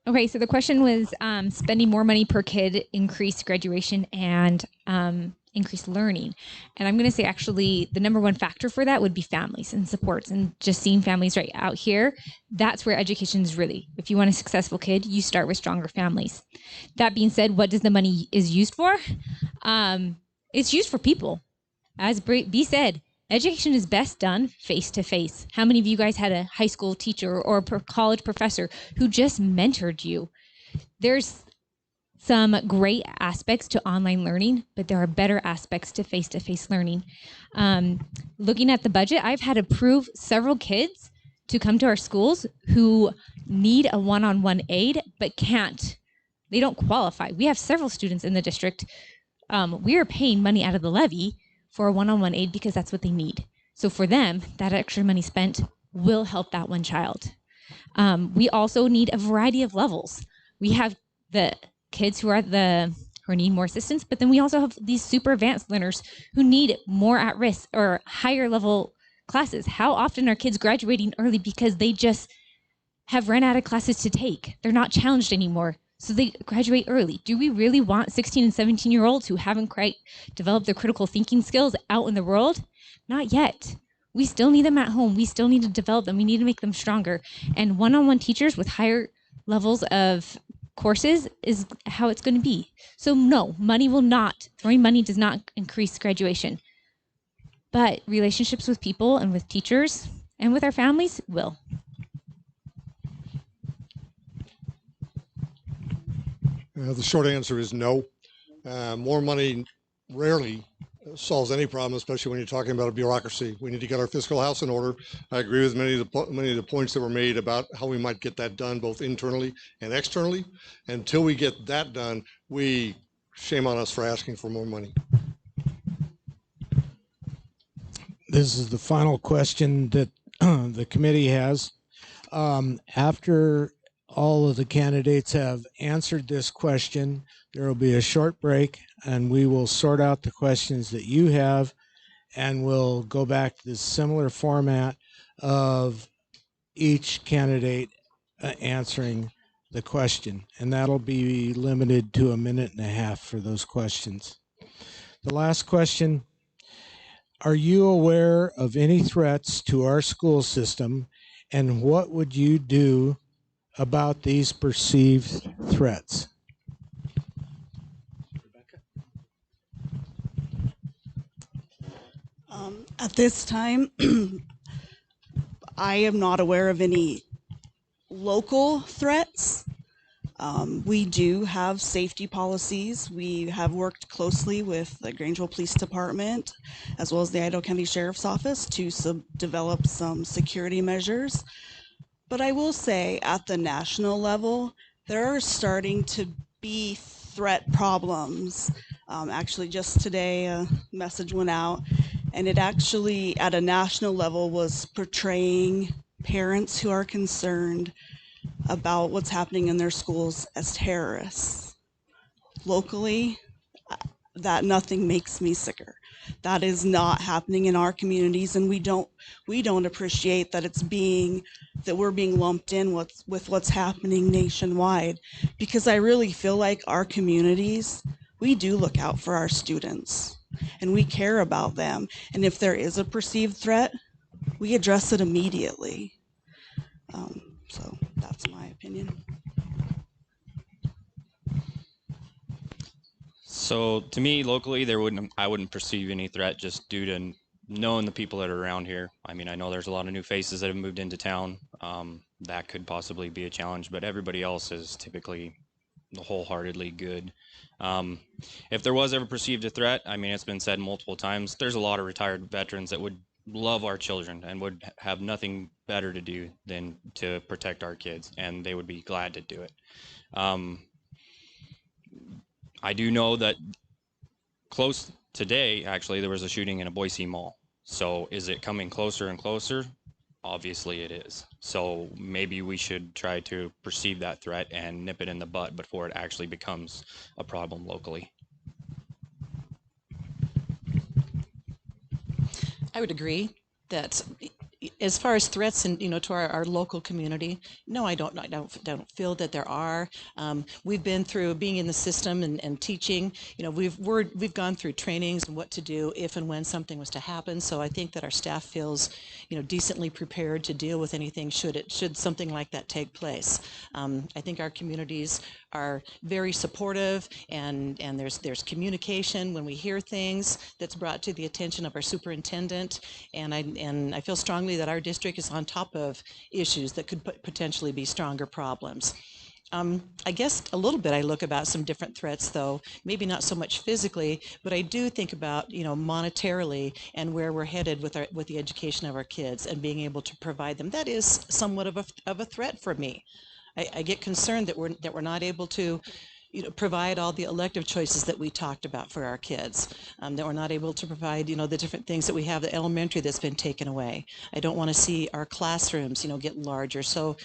Okay, so the question was spending more money per kid, increased graduation, and increased learning. And I'm going to say actually the number one factor for that would be families and supports, and just seeing families right out here. That's where education is really, if you want a successful kid, you start with stronger families. That being said, what does the money is used for? It's used for people. As B said, education is best done face to face. How many of you guys had a high school teacher or a college professor who just mentored you? There's some great aspects to online learning, but there are better aspects to face-to-face learning. Looking at the budget, I've had approved several kids to come to our schools who need a one-on-one aid, but can't. They don't qualify. We have several students in the district. We are paying money out of the levy for a one-on-one aid because that's what they need. So for them, that extra money spent will help that one child. We also need a variety of levels. We have the kids who need more assistance, but then we also have these super advanced learners who need more at risk or higher level classes. How often are kids graduating early because they just have run out of classes to take? They're not challenged anymore, so they graduate early. Do we really want 16 and 17-year-olds who haven't quite developed their critical thinking skills out in the world? Not yet. We still need them at home. We still need to develop them. We need to make them stronger. And one-on-one teachers with higher levels of courses is how it's going to be. So no, throwing money does not increase graduation. But relationships with people and with teachers and with our families will. The short answer is no. More money rarely solves any problem, especially when you're talking about a bureaucracy. We need to get our fiscal house in order. I agree with many of the points that were made about how we might get that done, both internally and externally. Until we get that done, shame on us for asking for more money. This is the final question that the committee has. After all of the candidates have answered this question, there will be a short break and we will sort out the questions that you have, and we'll go back to the similar format of each candidate answering the question, and that'll be limited to 1.5 minutes for those questions. The last question: are you aware of any threats to our school system, and what would you do about these perceived threats? At this time, I am not aware of any local threats. We do have safety policies. We have worked closely with the Grangeville Police Department as well as the Idaho County Sheriff's Office to develop some security measures. But I will say at the national level, there are starting to be threat problems. Actually, just today, a message went out, and it actually, at a national level, was portraying parents who are concerned about what's happening in their schools as terrorists. Locally, nothing makes me sicker. That is not happening in our communities, and we don't appreciate that we're being lumped in with what's happening nationwide, because I really feel like our communities, we do look out for our students and we care about them, and if there is a perceived threat, we address it immediately. So that's my opinion. So to me, locally, I wouldn't perceive any threat just due to knowing the people that are around here. I mean, I know there's a lot of new faces that have moved into town. That could possibly be a challenge, but everybody else is typically wholeheartedly good. If there was ever perceived a threat, I mean, it's been said multiple times, there's a lot of retired veterans that would love our children and would have nothing better to do than to protect our kids, and they would be glad to do it. I do know that close today, actually, there was a shooting in a Boise mall. So is it coming closer and closer? Obviously it is. So maybe we should try to perceive that threat and nip it in the butt before it actually becomes a problem locally. I would agree that as far as threats and to our local community, no, I don't feel that there are. We've been through being in the system and teaching. We've gone through trainings and what to do if and when something was to happen. So I think that our staff feels decently prepared to deal with anything should something like that take place. I think our communities are very supportive, and there's communication when we hear things that's brought to the attention of our superintendent, and I feel strongly that our district is on top of issues that could potentially be stronger problems. I guess a little bit I look about some different threats, though, maybe not so much physically, but I do think about, monetarily and where we're headed with the education of our kids and being able to provide them. That is somewhat of a threat for me. I get concerned that we're not able to provide all the elective choices that we talked about for our kids, that we're not able to provide, the different things that we have, the elementary that's been taken away. I don't want to see our classrooms, get larger. So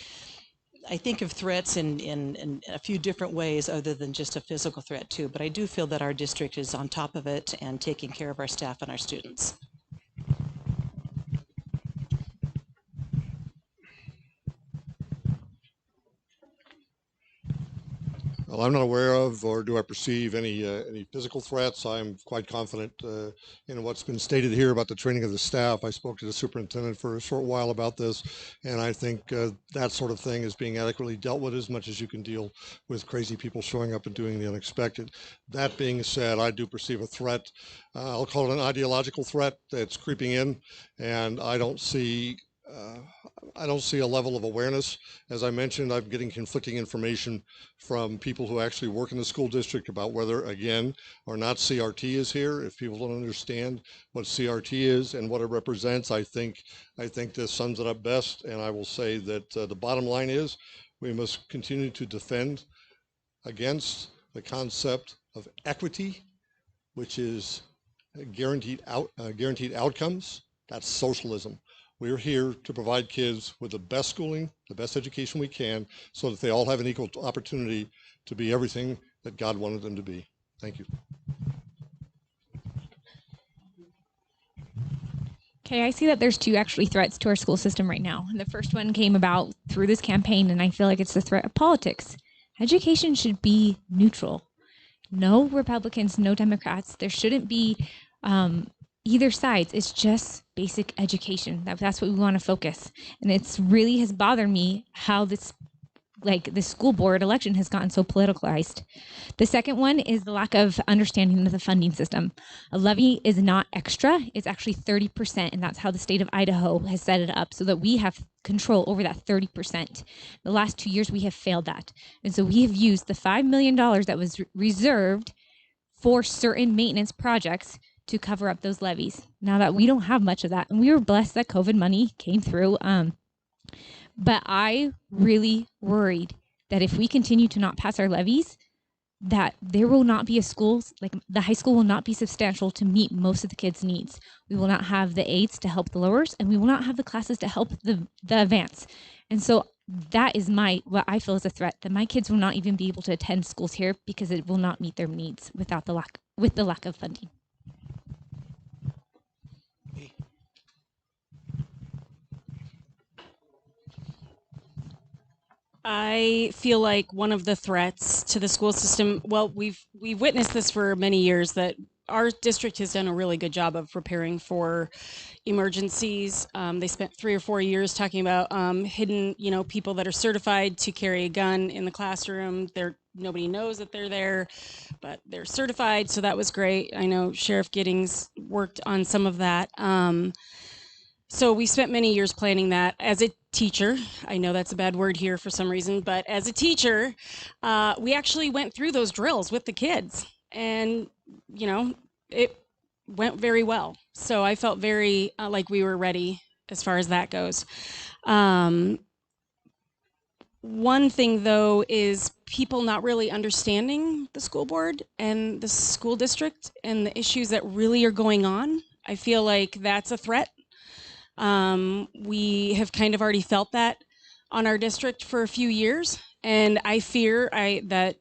I think of threats in a few different ways other than just a physical threat too, but I do feel that our district is on top of it and taking care of our staff and our students. Well, I'm not aware of, or do I perceive any physical threats. I'm quite confident in what's been stated here about the training of the staff. I spoke to the superintendent for a short while about this, and I think that sort of thing is being adequately dealt with, as much as you can deal with crazy people showing up and doing the unexpected. That being said, I do perceive a threat. I'll call it an ideological threat that's creeping in, and I don't see a level of awareness. As I mentioned, I'm getting conflicting information from people who actually work in the school district about whether, again, or not CRT is here. If people don't understand what CRT is and what it represents, I think this sums it up best. And I will say that the bottom line is we must continue to defend against the concept of equity, which is guaranteed outcomes. That's socialism. We're here to provide kids with the best schooling, the best education we can, so that they all have an equal opportunity to be everything that God wanted them to be. Thank you. Okay, I see that there's two actually threats to our school system right now. And the first one came about through this campaign, and I feel like it's the threat of politics. Education should be neutral. No Republicans, no Democrats. There shouldn't be either sides. It's just basic education. That's what we want to focus. And it's really has bothered me how this school board election has gotten so politicalized. The second one is the lack of understanding of the funding system. A levy is not extra. It's actually 30%, and that's how the state of Idaho has set it up so that we have control over that 30%. The last 2 years, we have failed that. And so we have used the $5 million that was reserved for certain maintenance projects to cover up those levies. Now that we don't have much of that, and we were blessed that COVID money came through, but I really worried that if we continue to not pass our levies, that there will not be a school, like the high school will not be substantial to meet most of the kids' needs. We will not have the aides to help the lowers, and we will not have the classes to help the advance. And so that is what I feel is a threat, that my kids will not even be able to attend schools here because it will not meet their needs with the lack of funding. I feel like one of the threats to the school system, well, we've witnessed this for many years, that our district has done a really good job of preparing for emergencies. They spent 3 or 4 years talking about hidden, people that are certified to carry a gun in the classroom. Nobody knows that they're there, but they're certified, so that was great. I know Sheriff Giddings worked on some of that. So we spent many years planning that. As a teacher, I know that's a bad word here for some reason, but as a teacher, we actually went through those drills with the kids, and it went very well. So I felt very like we were ready as far as that goes. One thing, though, is people not really understanding the school board and the school district and the issues that really are going on. I feel like that's a threat. We have kind of already felt that on our district for a few years, and I fear that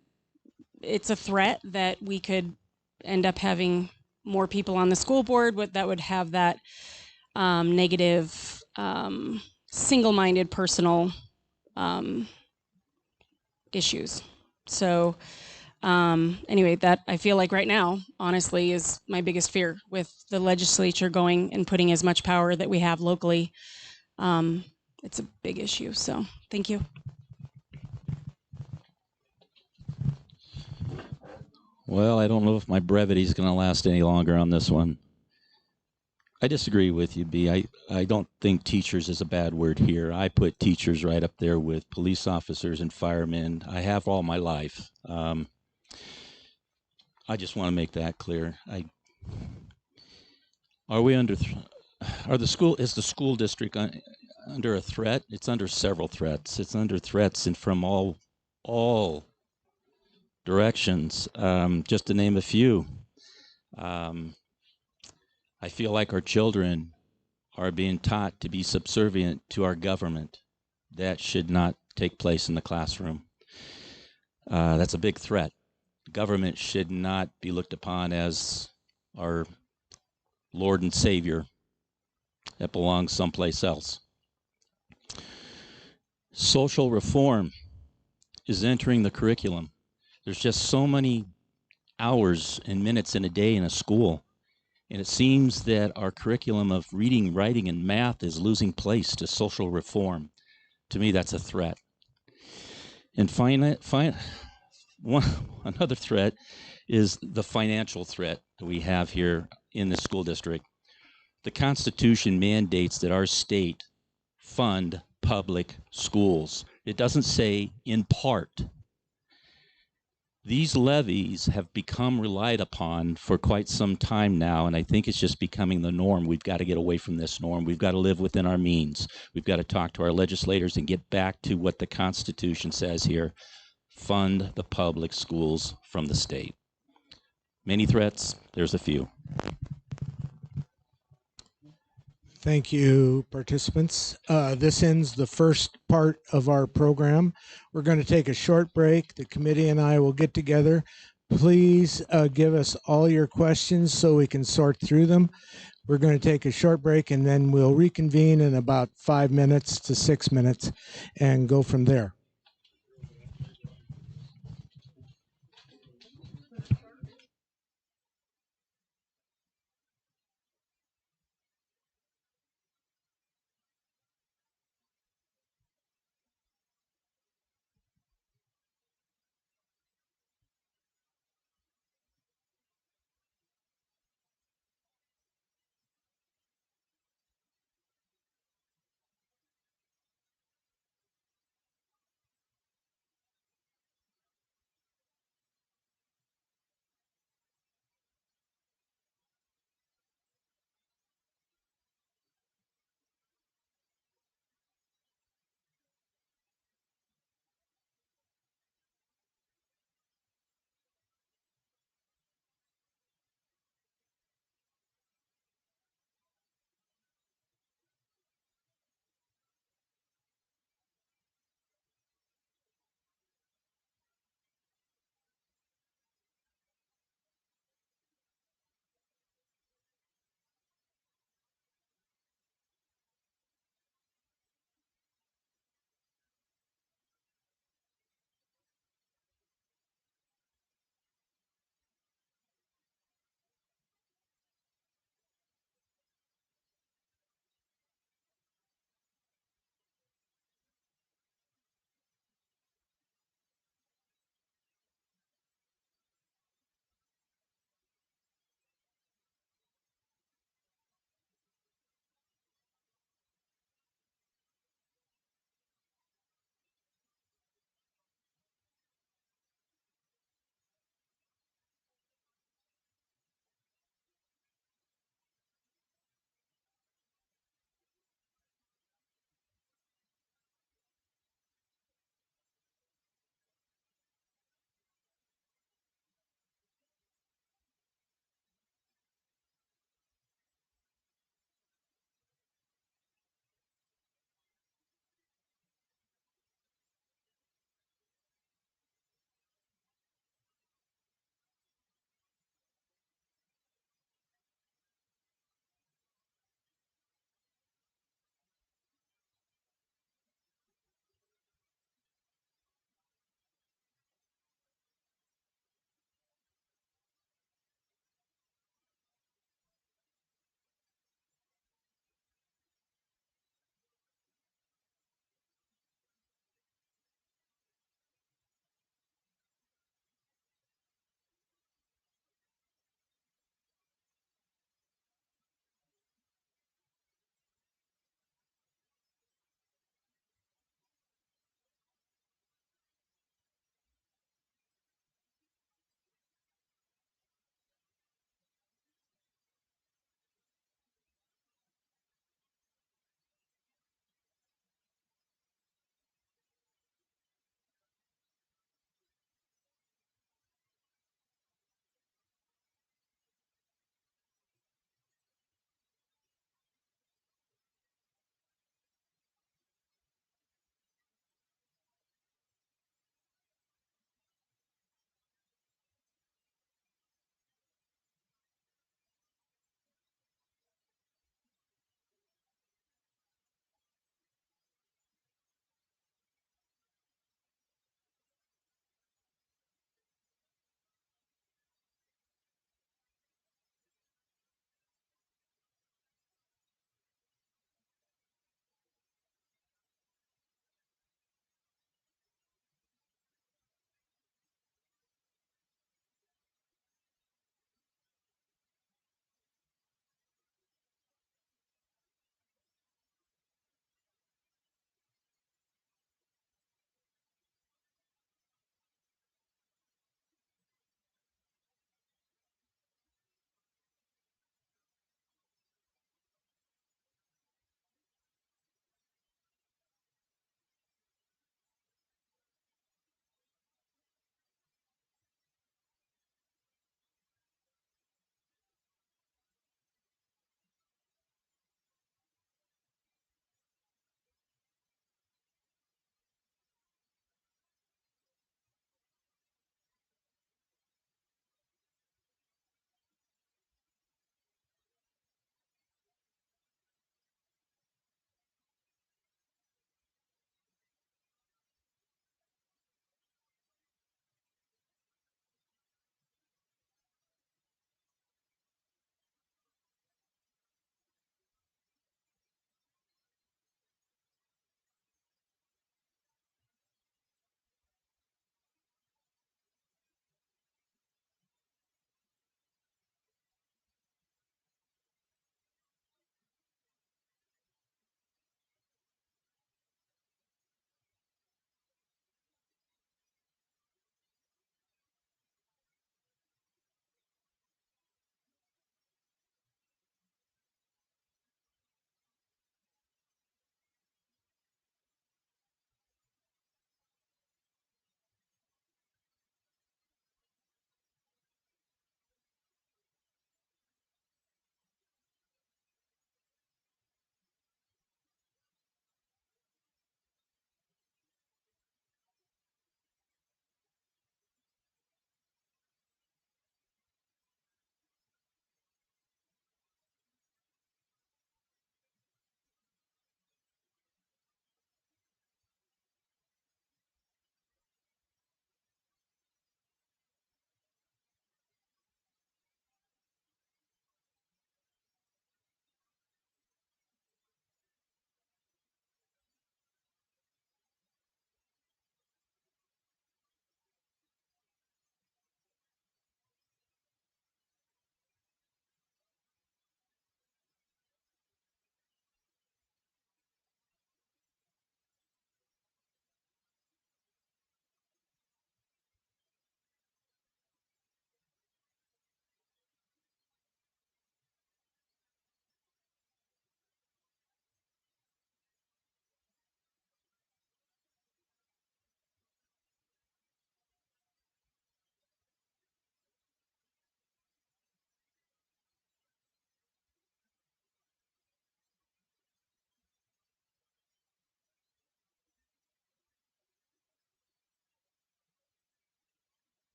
it's a threat that we could end up having more people on the school board that would have that negative, single-minded personal issues. So anyway, that I feel like right now, honestly, is my biggest fear with the legislature going and putting as much power that we have locally. It's a big issue. So thank you. Well, I don't know if my brevity is going to last any longer on this one. I disagree with you, B. I don't think teachers is a bad word here. I put teachers right up there with police officers and firemen. I have all my life. I just want to make that clear. Is the school district under a threat? It's under several threats. It's under threats and from all directions. Just to name a few. I feel like our children are being taught to be subservient to our government. That should not take place in the classroom. That's a big threat. Government should not be looked upon as our Lord and Savior. That belongs someplace else. Social reform is entering the curriculum. There's just so many hours and minutes in a day in a school. And it seems that our curriculum of reading, writing, and math is losing place to social reform. To me, that's a threat. And another threat is the financial threat that we have here in the school district. The Constitution mandates that our state fund public schools. It doesn't say in part. These levies have become relied upon for quite some time now, and I think it's just becoming the norm. We've got to get away from this norm. We've got to live within our means. We've got to talk to our legislators and get back to what the Constitution says here. Fund the public schools from the state. Many threats, there's a few. Thank you, participants. This ends the first part of our program. We're going to take a short break. The committee and I will get together. Please give us all your questions so we can sort through them. We're going to take a short break and then we'll reconvene in about 5 minutes to 6 minutes and go from there.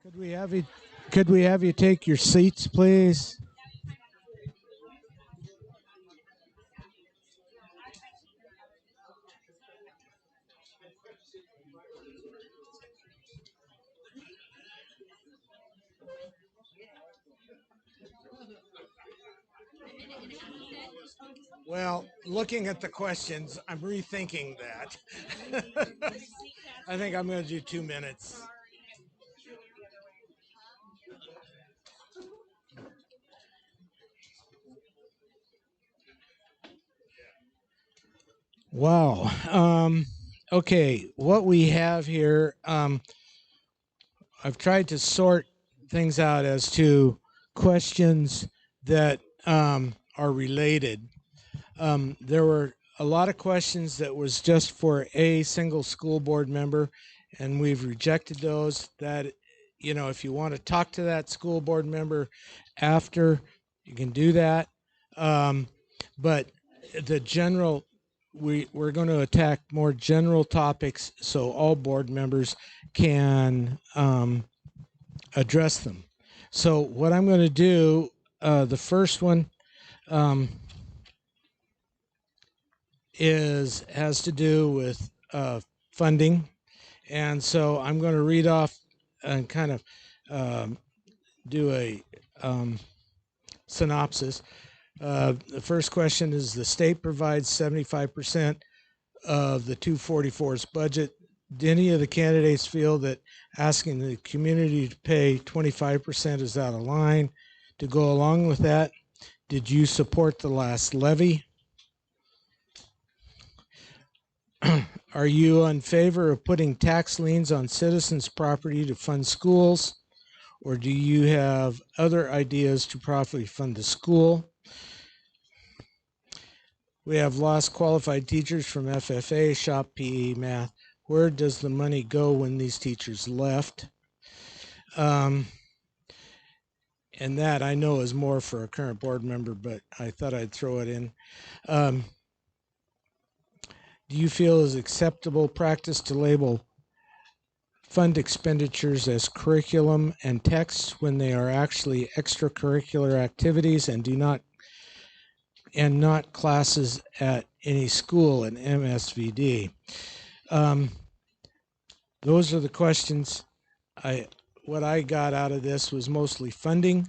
Could we have you take your seats, please? Well, looking at the questions, I'm rethinking that. I think I'm going to do 2 minutes. Wow. Okay, what we have here, I've tried to sort things out as to questions that are related. There were a lot of questions that was just for a single school board member, and we've rejected those. That, you know, if you want to talk to that school board member after, you can do that. But the general, we're going to attack more general topics so all board members can address them. So what I'm going to do, the first one has to do with funding. And so I'm going to read off and kind of do a synopsis. The first question is: the state provides 75% of the 244's budget. Do any of the candidates feel that asking the community to pay 25% is out of line? To go along with that, did you support the last levy? Are you in favor of putting tax liens on citizens' property to fund schools? Or do you have other ideas to properly fund the school? We have lost qualified teachers from FFA, shop, PE, math. Where does the money go when these teachers left? And that I know is more for a current board member, but I thought I'd throw it in. Do you feel it is acceptable practice to label fund expenditures as curriculum and texts when they are actually extracurricular activities and not classes at any school in MSVD? Those are the questions. What I got out of this was mostly funding.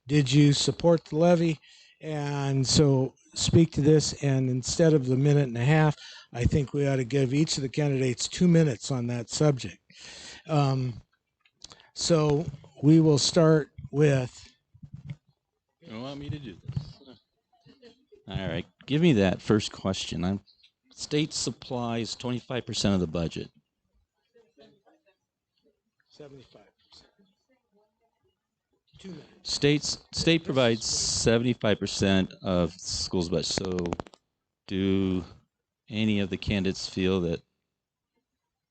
Did you support the levy? And so speak to this, and instead of the minute and a half, I think we ought to give each of the candidates 2 minutes on that subject. So we will start with. You want me to do this? All right, give me that first question. State supplies 25% of the budget. 75%. 2 minutes. State provides 75% of schools' budget. So, do any of the candidates feel that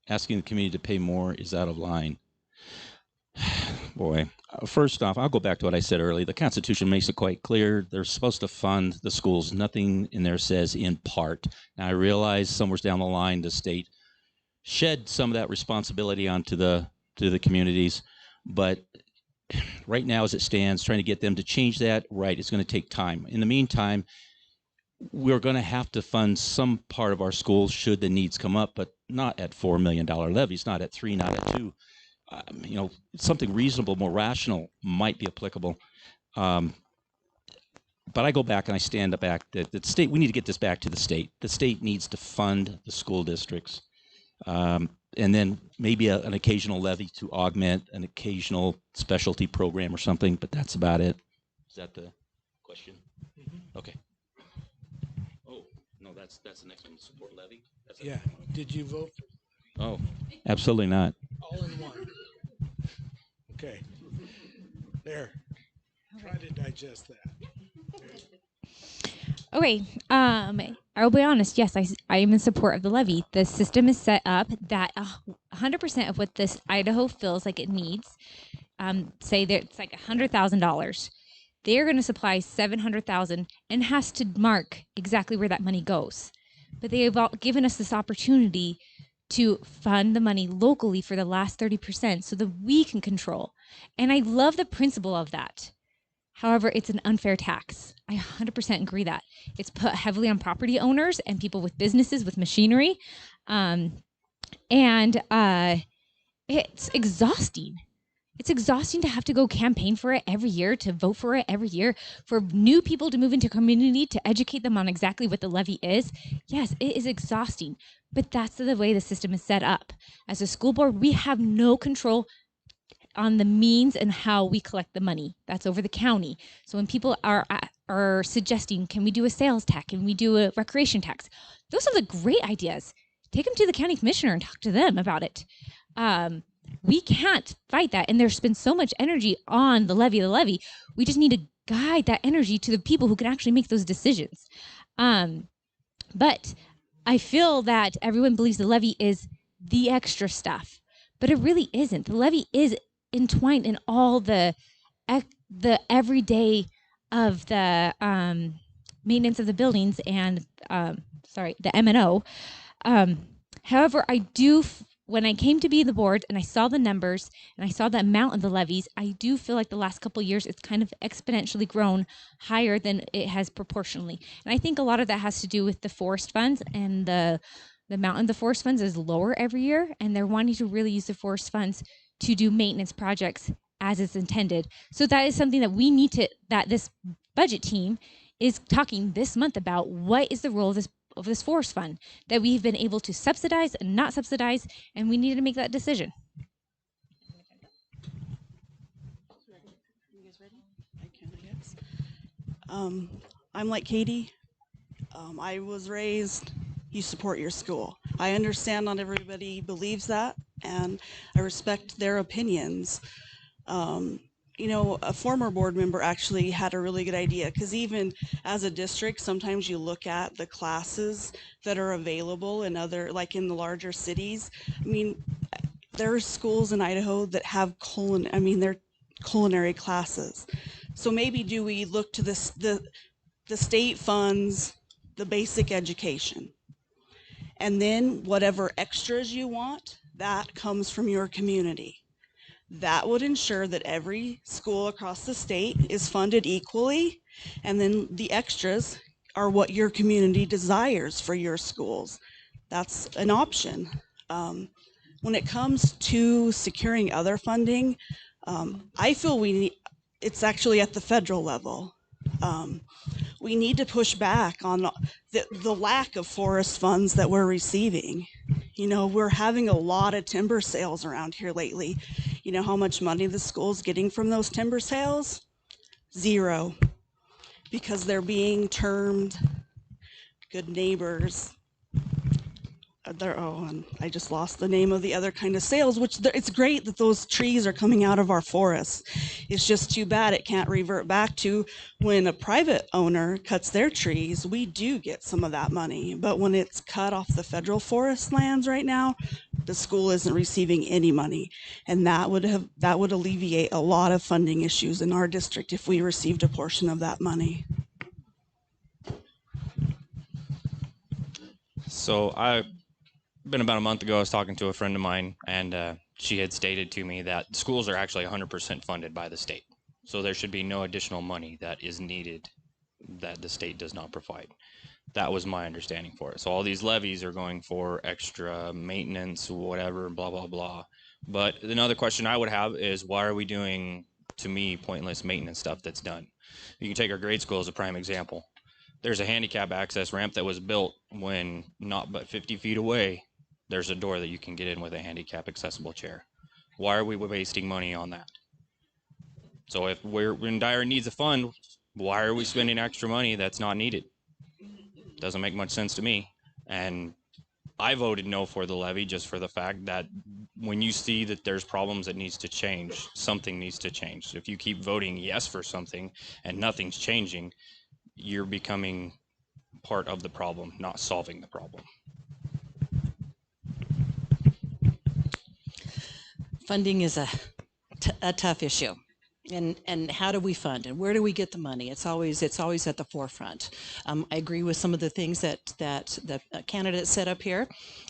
asking the community to pay more is out of line? Boy, first off, I'll go back to what I said earlier. The Constitution makes it quite clear they're supposed to fund the schools. Nothing in there says in part. Now, I realize somewhere down the line the state shed some of that responsibility onto the communities, but right now, as it stands, trying to get them to change that, right, it's going to take time. In the meantime, we're going to have to fund some part of our schools should the needs come up, but not at $4 million levies, not at 3, not at 2. You know, something reasonable, more rational might be applicable. But I go back and I stand back that the state, we need to get this back to the state. The state needs to fund the school districts. And then maybe an occasional levy to augment an occasional specialty program or something, but that's about it. Is that the question? Mm-hmm. Okay. Oh, no, that's the next one, support levy? Yeah. Did you vote for? Oh, absolutely not. All in one. Okay. There. Try to digest that. Okay, I'll be honest. Yes, I am in support of the levy. The system is set up that 100% of what this Idaho feels like it needs, say that it's like $100,000, they're going to supply $700,000 and has to mark exactly where that money goes. But they have given us this opportunity to fund the money locally for the last 30% so that we can control. And I love the principle of that. However, it's an unfair tax. I 100% agree that. It's put heavily on property owners and people with businesses, with machinery. It's exhausting. It's exhausting to have to go campaign for it every year, to vote for it every year, for new people to move into community, to educate them on exactly what the levy is. Yes, it is exhausting, but that's the way the system is set up. As a school board, we have no control on the means and how we collect the money. That's over the county. So when people are suggesting, can we do a sales tax? Can we do a recreation tax? Those are the great ideas. Take them to the county commissioner and talk to them about it. We can't fight that. And there's been so much energy on the levy. We just need to guide that energy to the people who can actually make those decisions. But I feel that everyone believes the levy is the extra stuff, but it really isn't. The levy is entwined in all the everyday of the maintenance of the buildings and the M&O. However, when I came to be the board and I saw the numbers and I saw the amount of the levies, I do feel like the last couple of years it's kind of exponentially grown higher than it has proportionally. And I think a lot of that has to do with the forest funds, and the amount of the forest funds is lower every year, and they're wanting to really use the forest funds to do maintenance projects as it's intended. So that is something that that this budget team is talking this month about. What is the role of this forest fund that we've been able to subsidize and not subsidize, and we need to make that decision. I'm like Katie. I was raised, you support your school. I understand not everybody believes that, and I respect their opinions. You know, a former board member actually had a really good idea, because even as a district, sometimes you look at the classes that are available in like in the larger cities. I mean, there are schools in Idaho that have they're culinary classes. So maybe do we look to the state funds, the basic education, and then whatever extras you want, that comes from your community. That would ensure that every school across the state is funded equally, and then the extras are what your community desires for your schools. That's an option. When it comes to securing other funding, I feel it's actually at the federal level. We need to push back on the lack of forest funds that we're receiving. You know, we're having a lot of timber sales around here lately. You know how much money the school's getting from those timber sales? Zero. Because they're being termed good neighbors. And I just lost the name of the other kind of sales, which it's great that those trees are coming out of our forests. It's just too bad it can't revert back to when a private owner cuts their trees, we do get some of that money. But when it's cut off the federal forest lands right now, the school isn't receiving any money. And that would alleviate a lot of funding issues in our district if we received a portion of that money. So been about a month ago, I was talking to a friend of mine, and she had stated to me that schools are actually 100% funded by the state. So there should be no additional money that is needed that the state does not provide. That was my understanding for it. So all these levies are going for extra maintenance, whatever, blah, blah, blah. But another question I would have is, why are we doing, to me, pointless maintenance stuff that's done? You can take our grade school as a prime example. There's a handicap access ramp that was built when not but 50 feet away, there's a door that you can get in with a handicap accessible chair. Why are we wasting money on that? So if we're in dire needs of fund, why are we spending extra money that's not needed? Doesn't make much sense to me. And I voted no for the levy just for the fact that when you see that there's problems that needs to change, something needs to change. If you keep voting yes for something and nothing's changing, you're becoming part of the problem, not solving the problem. Funding is a tough issue. And how do we fund and where do we get the money? It's always at the forefront. I agree with some of the things that the candidate set up here.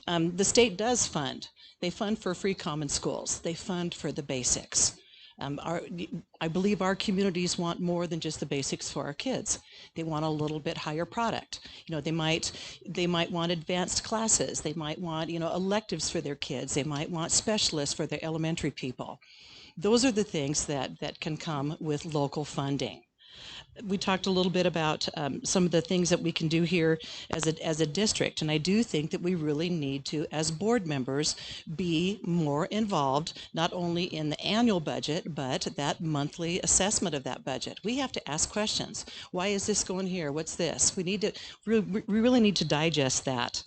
The state does fund. They fund for free common schools. They fund for the basics. I believe our communities want more than just the basics for our kids. They want a little bit higher product. You know, they might want advanced classes. They might want, you know, electives for their kids. They might want specialists for their elementary people. Those are the things that can come with local funding. We talked a little bit about some of the things that we can do here as a district, and I do think that we really need to, as board members, be more involved, not only in the annual budget, but that monthly assessment of that budget. We have to ask questions. Why is this going here? What's this? We really need to digest that.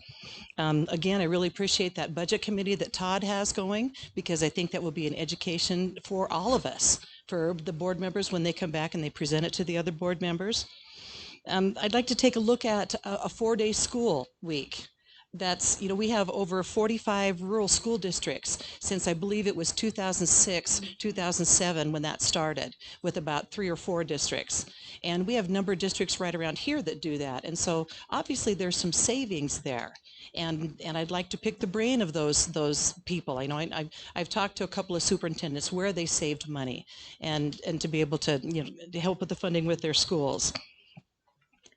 Again, I really appreciate that budget committee that Todd has going, because I think that will be an education for all of us, for the board members when they come back and they present it to the other board members. I'd like to take a look at a 4-day school week. That's, you know, we have over 45 rural school districts since I believe it was 2006, 2007 when that started, with about 3 or 4 districts. And we have a number of districts right around here that do that. And so obviously there's some savings there. And I'd like to pick the brain of those people. I know I've talked to a couple of superintendents where they saved money and to be able to, you know, to help with the funding with their schools.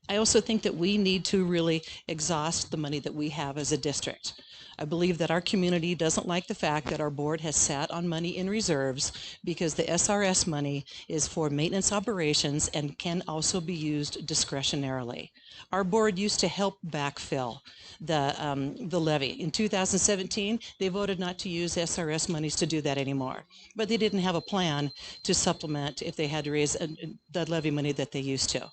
I also think that we need to really exhaust the money that we have as a district. I believe that our community doesn't like the fact that our board has sat on money in reserves, because the SRS money is for maintenance operations and can also be used discretionarily. Our board used to help backfill the levy. In 2017, they voted not to use SRS monies to do that anymore, but they didn't have a plan to supplement if they had to raise the levy money that they used to.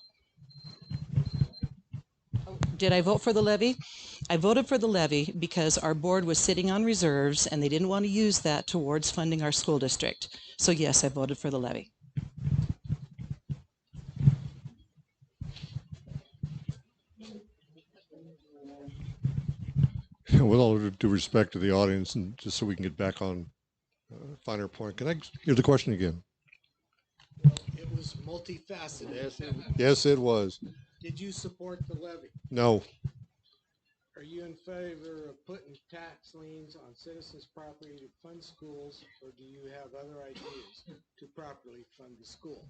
Did I vote for the levy? I voted for the levy because our board was sitting on reserves and they didn't want to use that towards funding our school district. So yes, I voted for the levy. With all due respect to the audience, and just so we can get back on a finer point, can I hear the question again? It was multifaceted. Yes, it was. Did you support the levy? No. Are you in favor of putting tax liens on citizens' property to fund schools, or do you have other ideas to properly fund the school?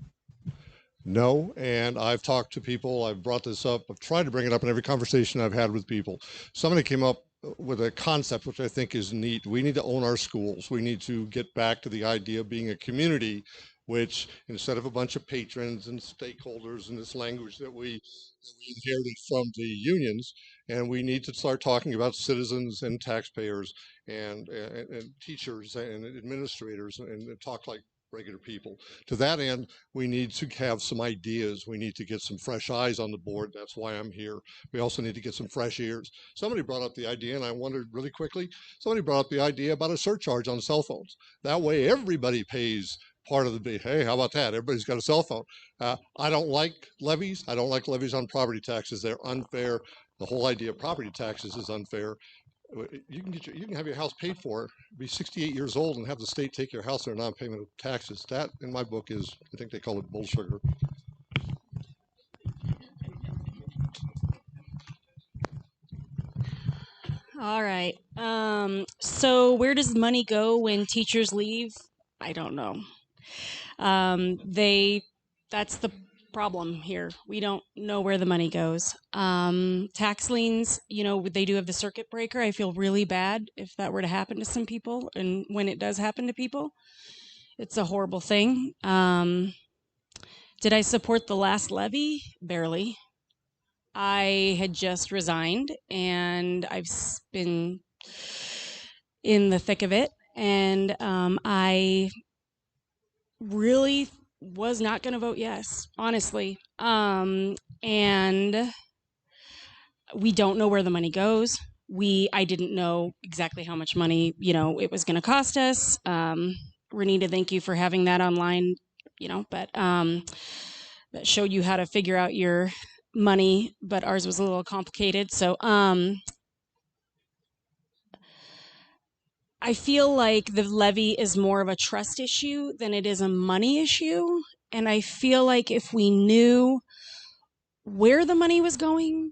No, and I've talked to people, I've brought this up, I've tried to bring it up in every conversation I've had with people. Somebody came up with a concept which I think is neat. We need to own our schools. We need to get back to the idea of being a community, which instead of a bunch of patrons and stakeholders and this language that we inherited from the unions, and we need to start talking about citizens and taxpayers and teachers and administrators and talk like regular people. To that end, we need to have some ideas. We need to get some fresh eyes on the board. That's why I'm here. We also need to get some fresh ears. Somebody brought up the idea, and I wondered really quickly, somebody brought up the idea about a surcharge on cell phones. That way everybody pays part of the, hey, how about that? Everybody's got a cell phone. I don't like levies. I don't like levies on property taxes. They're unfair. The whole idea of property taxes is unfair. You can have your house paid for, be 68 years old, and have the state take your house for non-payment of taxes. That, in my book, is, I think they call it bull sugar. All right. So where does money go when teachers leave? I don't know. That's the problem here. We don't know where the money goes. Tax liens, you know, they do have the circuit breaker. I feel really bad if that were to happen to some people. And when it does happen to people, it's a horrible thing. Did I support the last levy? Barely. I had just resigned and I've been in the thick of it. And I really was not going to vote yes, honestly. And we don't know where the money goes. I didn't know exactly how much money, you know, it was going to cost us. Renita, thank you for having that online, you know, but that showed you how to figure out your money, but ours was a little complicated. So I feel like the levy is more of a trust issue than it is a money issue. And I feel like if we knew where the money was going,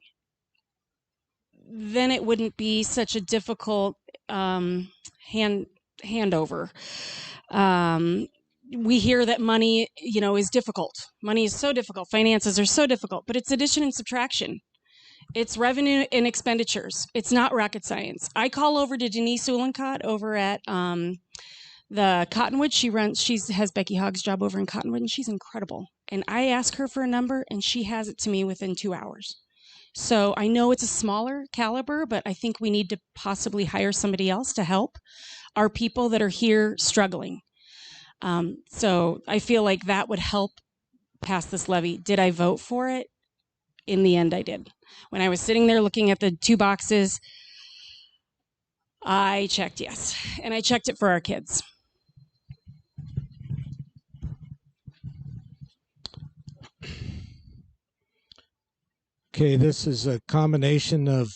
then it wouldn't be such a difficult handover. We hear that money, is difficult. Money is so difficult. Finances are so difficult, but it's addition and subtraction. It's revenue and expenditures. It's not rocket science. I call over to Denise Uhlencott over at the Cottonwood. She has Becky Hogg's job over in Cottonwood, and she's incredible. And I ask her for a number, and she has it to me within 2 hours. So I know it's a smaller caliber, but I think we need to possibly hire somebody else to help our people that are here struggling. So I feel like that would help pass this levy. Did I vote for it? In the end, I did. When I was sitting there looking at the 2 boxes, I checked yes. And I checked it for our kids. Okay, this is a combination of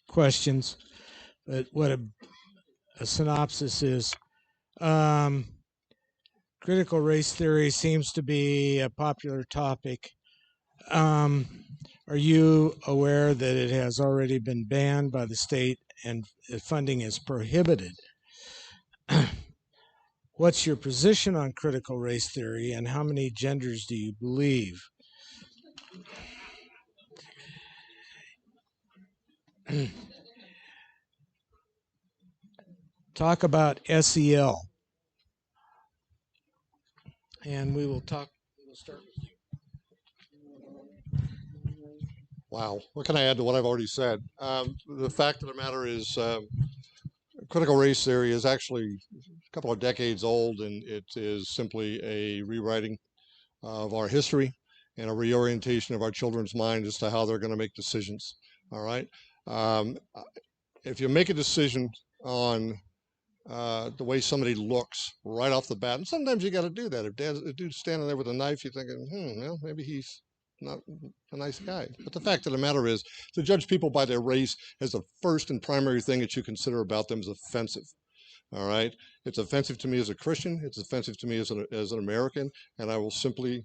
questions, but what a synopsis is. Critical race theory seems to be a popular topic. Are you aware that it has already been banned by the state and funding is prohibited? What's your position on critical race theory and how many genders do you believe? Talk about SEL. And we'll start with you. Wow. What can I add to what I've already said? The fact of the matter is critical race theory is actually a couple of decades old, and it is simply a rewriting of our history and a reorientation of our children's mind as to how they're going to make decisions. All right. If you make a decision on the way somebody looks right off the bat, and sometimes you got to do that. If a dude's standing there with a knife, you're thinking, well, maybe he's not a nice guy. But the fact of the matter is, to judge people by their race as the first and primary thing that you consider about them is offensive. All right, it's offensive to me as a Christian. It's offensive to me as an American, and I will simply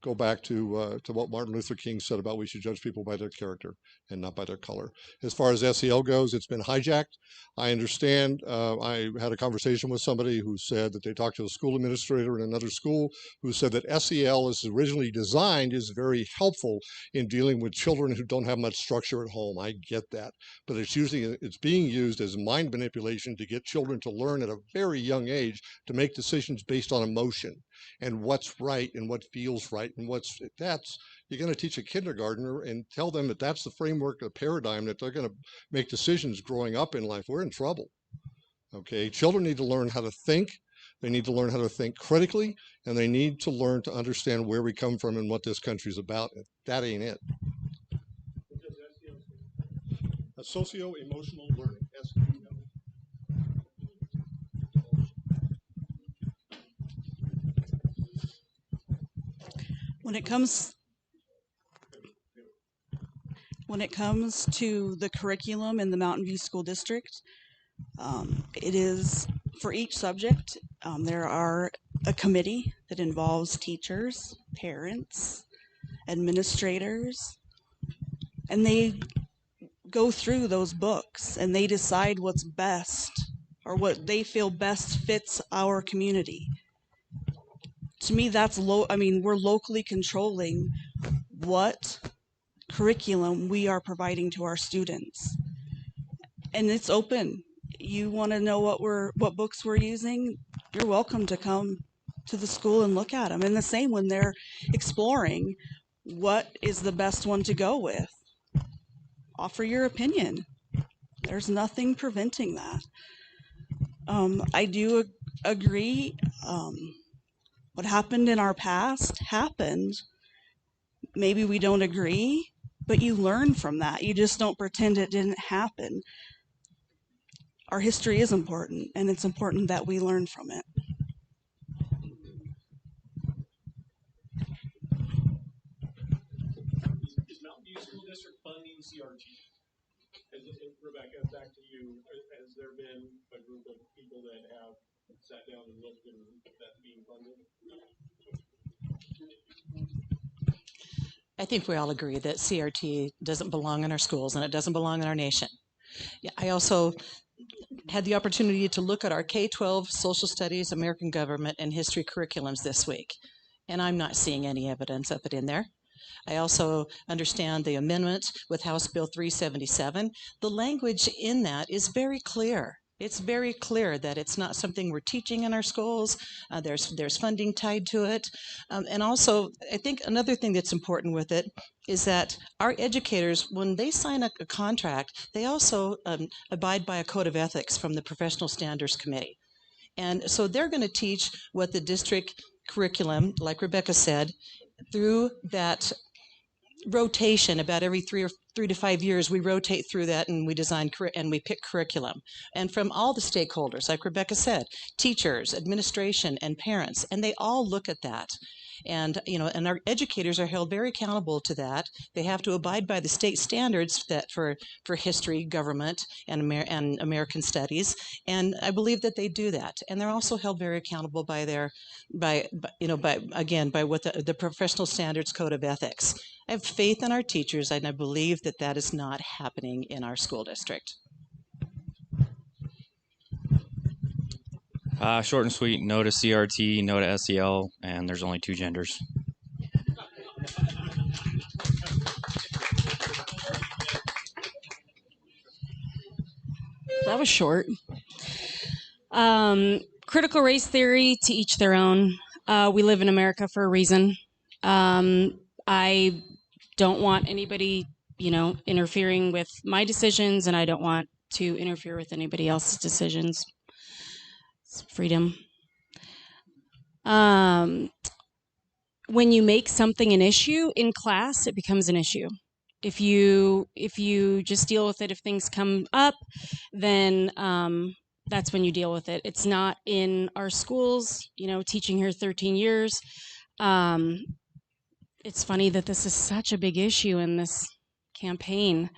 go back to what Martin Luther King said about we should judge people by their character and not by their color. As far as SEL goes, it's been hijacked. I understand. I had a conversation with somebody who said that they talked to a school administrator in another school who said that SEL, as originally designed, is very helpful in dealing with children who don't have much structure at home. I get that, but it's being used as mind manipulation to get children to learn at a very young age to make decisions based on emotion and what's right and what feels right and you're going to teach a kindergartner and tell them that that's the framework, the paradigm that they're going to make decisions growing up in life. We're in trouble. Okay, children need to learn how to think. They need to learn how to think critically, and they need to learn to understand where we come from and what this country's about. That ain't it. A socio-emotional learning. When it comes to the curriculum in the Mountain View School District, it is for each subject. There are a committee that involves teachers, parents, administrators, and they go through those books and they decide what's best or what they feel best fits our community. To me, that's we're locally controlling what curriculum we are providing to our students, and it's open. You want to know what books we're using, you're welcome to come to the school and look at them. And the same when they're exploring what is the best one to go with. Offer your opinion. There's nothing preventing that. I do agree. What happened in our past happened. Maybe we don't agree, but you learn from that. You just don't pretend it didn't happen. Our history is important, and it's important that we learn from it. Is Mountain View School District funding CRT? Rebecca, back to you. has there been a group of people that have sat down and looked and that being funded? I think we all agree that CRT doesn't belong in our schools and it doesn't belong in our nation. Yeah, I also had the opportunity to look at our K-12 social studies, American government, and history curriculums this week, and I'm not seeing any evidence of it in there. I also understand the amendment with House Bill 377. The language in that is very clear. It's very clear that it's not something we're teaching in our schools. There's funding tied to it. And also, I think another thing that's important with it is that our educators, when they sign a contract, they also abide by a code of ethics from the Professional Standards Committee. And so they're going to teach what the district curriculum, like Rebecca said, through that rotation. About every 3 to 5 years, we rotate through that and we design and we pick curriculum. And from all the stakeholders, like Rebecca said, teachers, administration, and parents, and they all look at that. And, you know, and our educators are held very accountable to that. They have to abide by the state standards that for history, government, and American studies. And I believe that they do that. And they're also held very accountable by what the Professional Standards Code of Ethics. I have faith in our teachers, and I believe that that is not happening in our school district. Short and sweet, no to CRT, no to SEL, and there's only 2 genders. That was short. Critical race theory, to each their own. We live in America for a reason. I don't want anybody, interfering with my decisions, and I don't want to interfere with anybody else's decisions. It's freedom. When you make something an issue in class, it becomes an issue. If you just deal with it, if things come up, then that's when you deal with it. It's not in our schools, teaching here 13 years. It's funny that this is such a big issue in this campaign.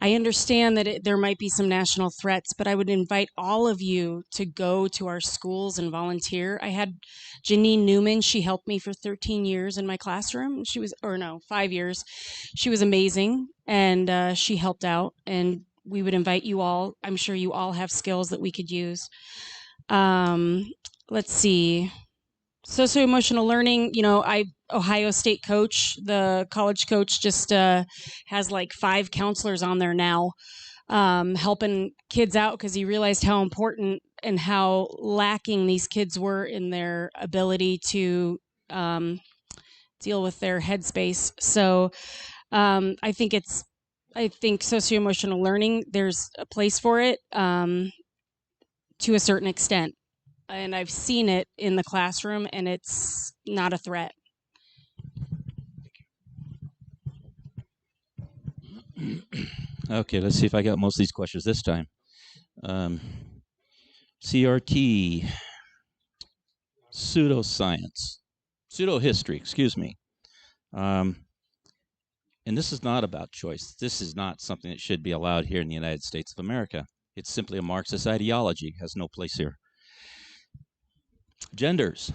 I understand that there might be some national threats, but I would invite all of you to go to our schools and volunteer. I had Janine Newman. She helped me for 13 years in my classroom. 5 years. She was amazing, and she helped out, and we would invite you all. I'm sure you all have skills that we could use. Let's see. Socio-emotional learning, Ohio State coach, the college coach just has like 5 counselors on there now helping kids out because he realized how important and how lacking these kids were in their ability to deal with their headspace. So I think socio-emotional learning, there's a place for it to a certain extent. And I've seen it in the classroom, and it's not a threat. Okay, let's see if I got most of these questions this time. CRT, pseudo-history, excuse me. And this is not about choice. This is not something that should be allowed here in the United States of America. It's simply a Marxist ideology, has no place here. Genders.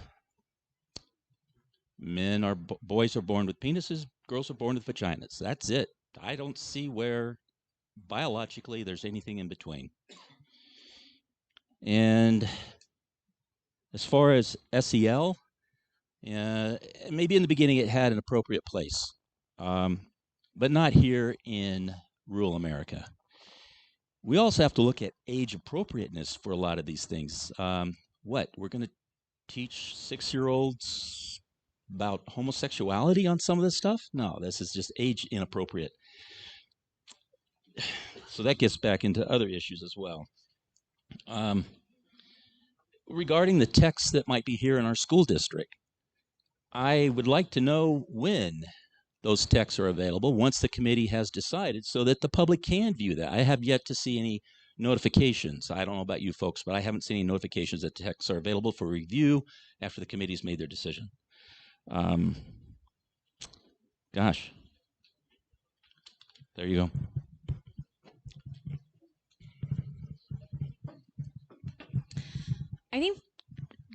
Boys are born with penises, girls are born with vaginas. That's it. I don't see where biologically there's anything in between. And as far as SEL, maybe in the beginning it had an appropriate place, but not here in rural America. We also have to look at age appropriateness for a lot of these things. We're going to teach 6-year-olds about homosexuality on some of this stuff? No, this is just age inappropriate. So that gets back into other issues as well. Regarding the texts that might be here in our school district, I would like to know when those texts are available once the committee has decided so that the public can view that. I have yet to see any notifications. I don't know about you folks, but I haven't seen any notifications that texts are available for review after the committee's made their decision. Gosh. There you go. I think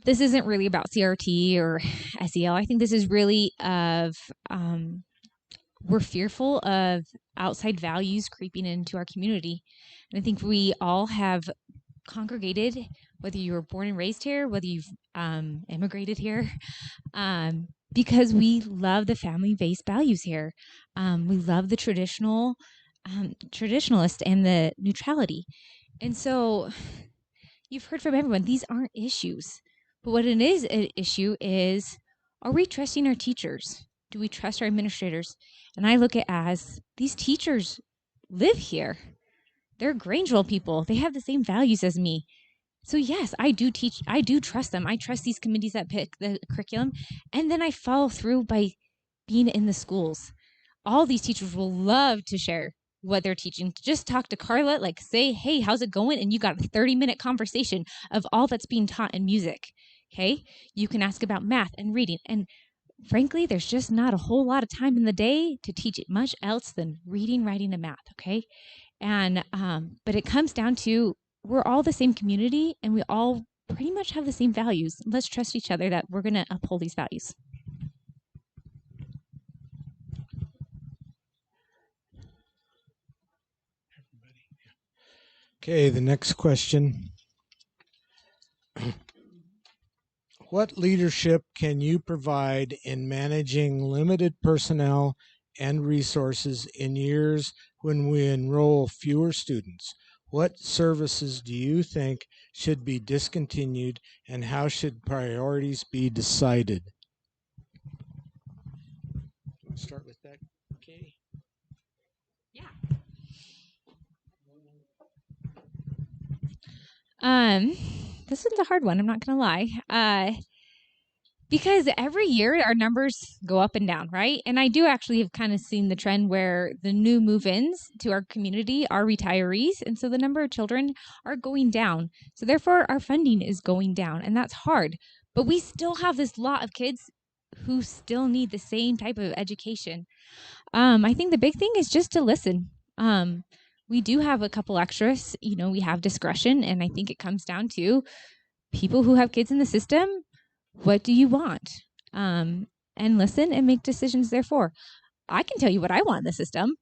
this isn't really about CRT or SEL. I think this is really of we're fearful of outside values creeping into our community. And I think we all have congregated, whether you were born and raised here, whether you've immigrated here, because we love the family-based values here. We love the traditionalist and the neutrality. And so you've heard from everyone, these aren't issues. But what it is an issue is, are we trusting our teachers? Do we trust our administrators? And I look at as these teachers live here. They're Grangeville people. They have the same values as me. So yes, I do trust them. I trust these committees that pick the curriculum. And then I follow through by being in the schools. All these teachers will love to share what they're teaching. Just talk to Carla, like say, hey, how's it going? And you got a 30-minute conversation of all that's being taught in music. Okay. You can ask about math and reading. And frankly, there's just not a whole lot of time in the day to teach it much else than reading, writing, and math. Okay. And, but it comes down to, we're all the same community and we all pretty much have the same values. Let's trust each other that we're going to uphold these values. Okay, the next question. What leadership can you provide in managing limited personnel and resources in years when we enroll fewer students? What services do you think should be discontinued, and how should priorities be decided? Want to start with that, Katie? Yeah. This one's a hard one. I'm not going to lie. Because every year our numbers go up and down, right? And I do actually have kind of seen the trend where the new move-ins to our community are retirees. And so the number of children are going down. So therefore our funding is going down, and that's hard. But we still have this lot of kids who still need the same type of education. I think the big thing is just to listen. We do have a couple extras, we have discretion, and I think it comes down to people who have kids in the system. What do you want? And listen and make decisions therefore. I can tell you what I want in the system,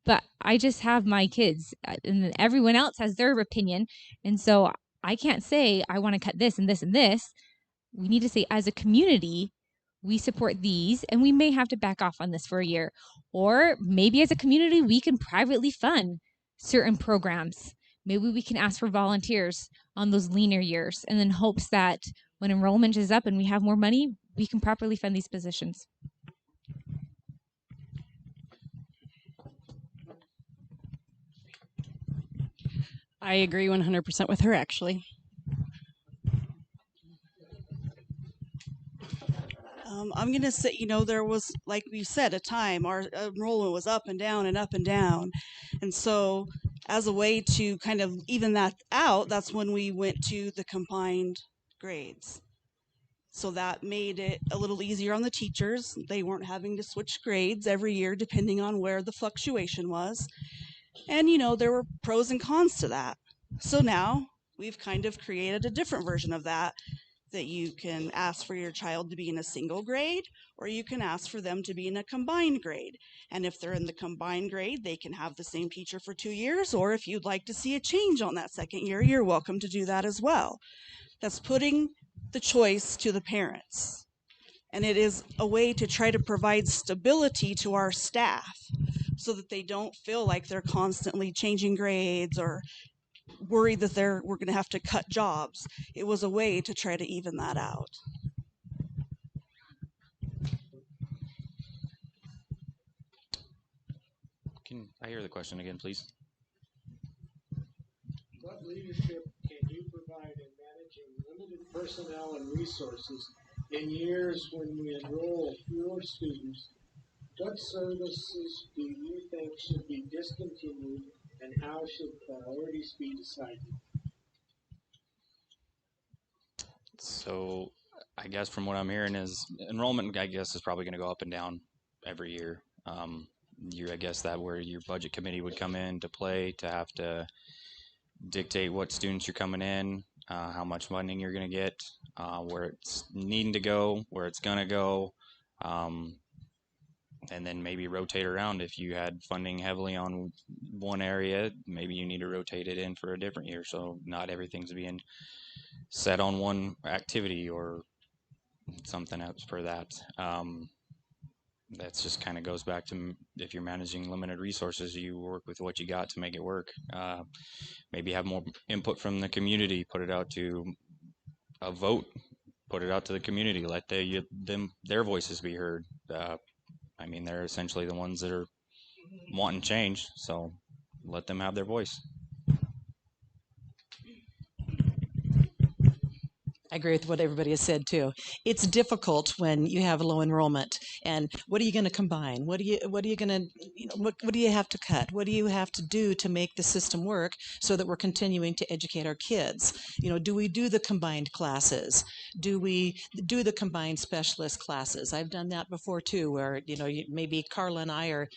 but I just have my kids, and everyone else has their opinion. And so I can't say I want to cut this and this and this. We need to say, as a community, we support these, and we may have to back off on this for a year. Or maybe as a community, we can privately fund certain programs. Maybe we can ask for volunteers on those leaner years, and then hopes that when enrollment is up and we have more money, we can properly fund these positions. I agree 100% with her, actually. I'm going to say, there was, like we said, a time our enrollment was up and down and up and down. And so as a way to kind of even that out, that's when we went to the combined grades. So that made it a little easier on the teachers. They weren't having to switch grades every year depending on where the fluctuation was. And, there were pros and cons to that. So now we've kind of created a different version of that you can ask for your child to be in a single grade, or you can ask for them to be in a combined grade. And if they're in the combined grade, they can have the same teacher for 2 years, or if you'd like to see a change on that second year, you're welcome to do that as well. That's putting the choice to the parents. And it is a way to try to provide stability to our staff so that they don't feel like they're constantly changing grades or worried that we're going to have to cut jobs. It was a way to try to even that out. Can I hear the question again, please? What leadership can you provide in managing limited personnel and resources in years when we enroll fewer students? What services do you think should be discontinued, and how should priorities be decided? So I guess from what I'm hearing is enrollment, I guess, is probably going to go up and down every year. I guess that where your budget committee would come in to play to have to dictate what students you're coming in. how much funding you're going to get, where it's needing to go, where it's going to go, and then maybe rotate around. If you had funding heavily on one area, maybe you need to rotate it in for a different year. So not everything's being set on one activity or something else for that. That's just kind of goes back to, if you're managing limited resources, you work with what you got to make it work. Maybe have more input from the community, put it out to a vote, put it out to the community, let their voices be heard. I mean, they're essentially the ones that are wanting change, so let them have their voice. I agree with what everybody has said too. It's difficult when you have low enrollment, and what are you going to combine? What are you going to, what do you have to cut? What do you have to do to make the system work so that we're continuing to educate our kids? Do we do the combined classes? Do we do the combined specialist classes? I've done that before too, where maybe Carla and I are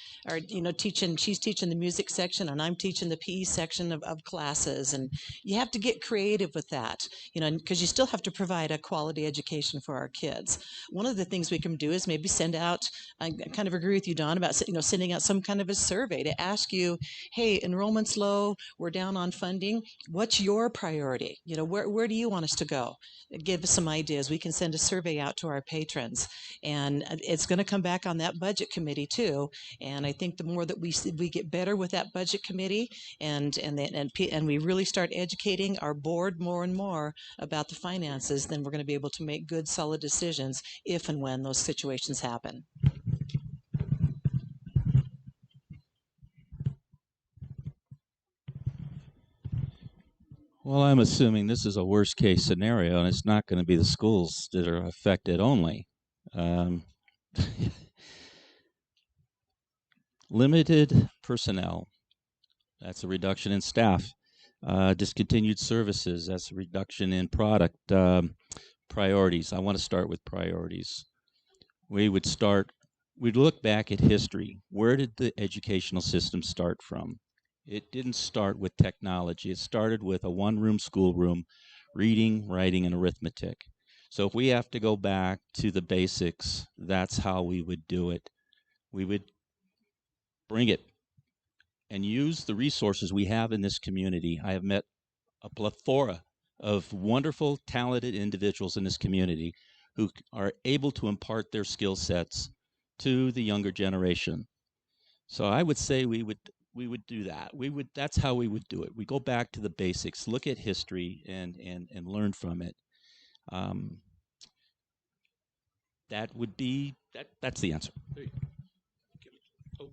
teaching. She's teaching the music section, and I'm teaching the PE section of classes, and you have to get creative with that, because you still have to provide a quality education for our kids. One of the things we can do is maybe send out, I kind of agree with you, Don, about sending out some kind of a survey to ask you, hey, enrollment's low, we're down on funding, what's your priority? Where do you want us to go? Give us some ideas. We can send a survey out to our patrons, and it's going to come back on that budget committee too. And I think the more that we get better with that budget committee, and we really start educating our board more and more about the finances, then we're going to be able to make good, solid decisions if and when those situations happen. Well, I'm assuming this is a worst case scenario, and it's not going to be the schools that are affected only. Limited personnel, that's a reduction in staff. Discontinued services, that's a reduction in product. Priorities, I want to start with priorities. We'd look back at history. Where did the educational system start from? It didn't start with technology. It started with a one-room schoolroom, reading, writing, and arithmetic. So if we have to go back to the basics, that's how we would do it. We would bring it and use the resources we have in this community. I have met a plethora of wonderful, talented individuals in this community who are able to impart their skill sets to the younger generation. So I would say we would do that. That's how we would do it. We go back to the basics, look at history, and learn from it. That would be that's the answer. There you go.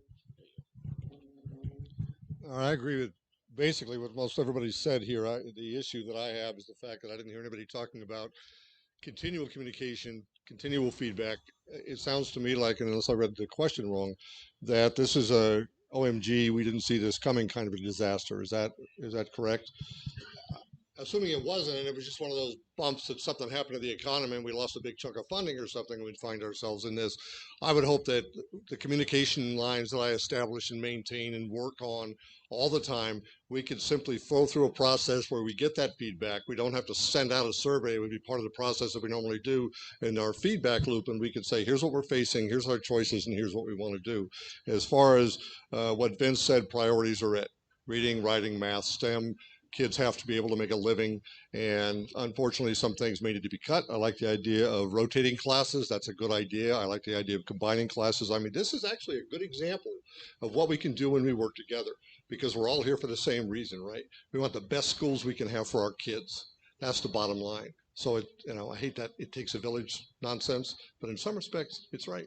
I agree with basically what most everybody said here. The issue that I have is the fact that I didn't hear anybody talking about continual communication, continual feedback. It sounds to me like, and unless I read the question wrong, that this is a OMG, we didn't see this coming kind of a disaster. Is that correct? Assuming it wasn't, and it was just one of those bumps that something happened to the economy and we lost a big chunk of funding or something, and we'd find ourselves in this. I would hope that the communication lines that I establish and maintain and work on all the time, we could simply flow through a process where we get that feedback. We don't have to send out a survey. It would be part of the process that we normally do in our feedback loop, and we could say, here's what we're facing, here's our choices, and here's what we want to do. As far as what Vince said, priorities are it. Reading, writing, math, STEM. Kids have to be able to make a living, and unfortunately some things may need to be cut. I like the idea of rotating classes. That's a good idea. I like the idea of combining classes. I mean, this is actually a good example of what we can do when we work together, because we're all here for the same reason, right? We want the best schools we can have for our kids. That's the bottom line. So I hate that it takes a village nonsense, but in some respects it's right.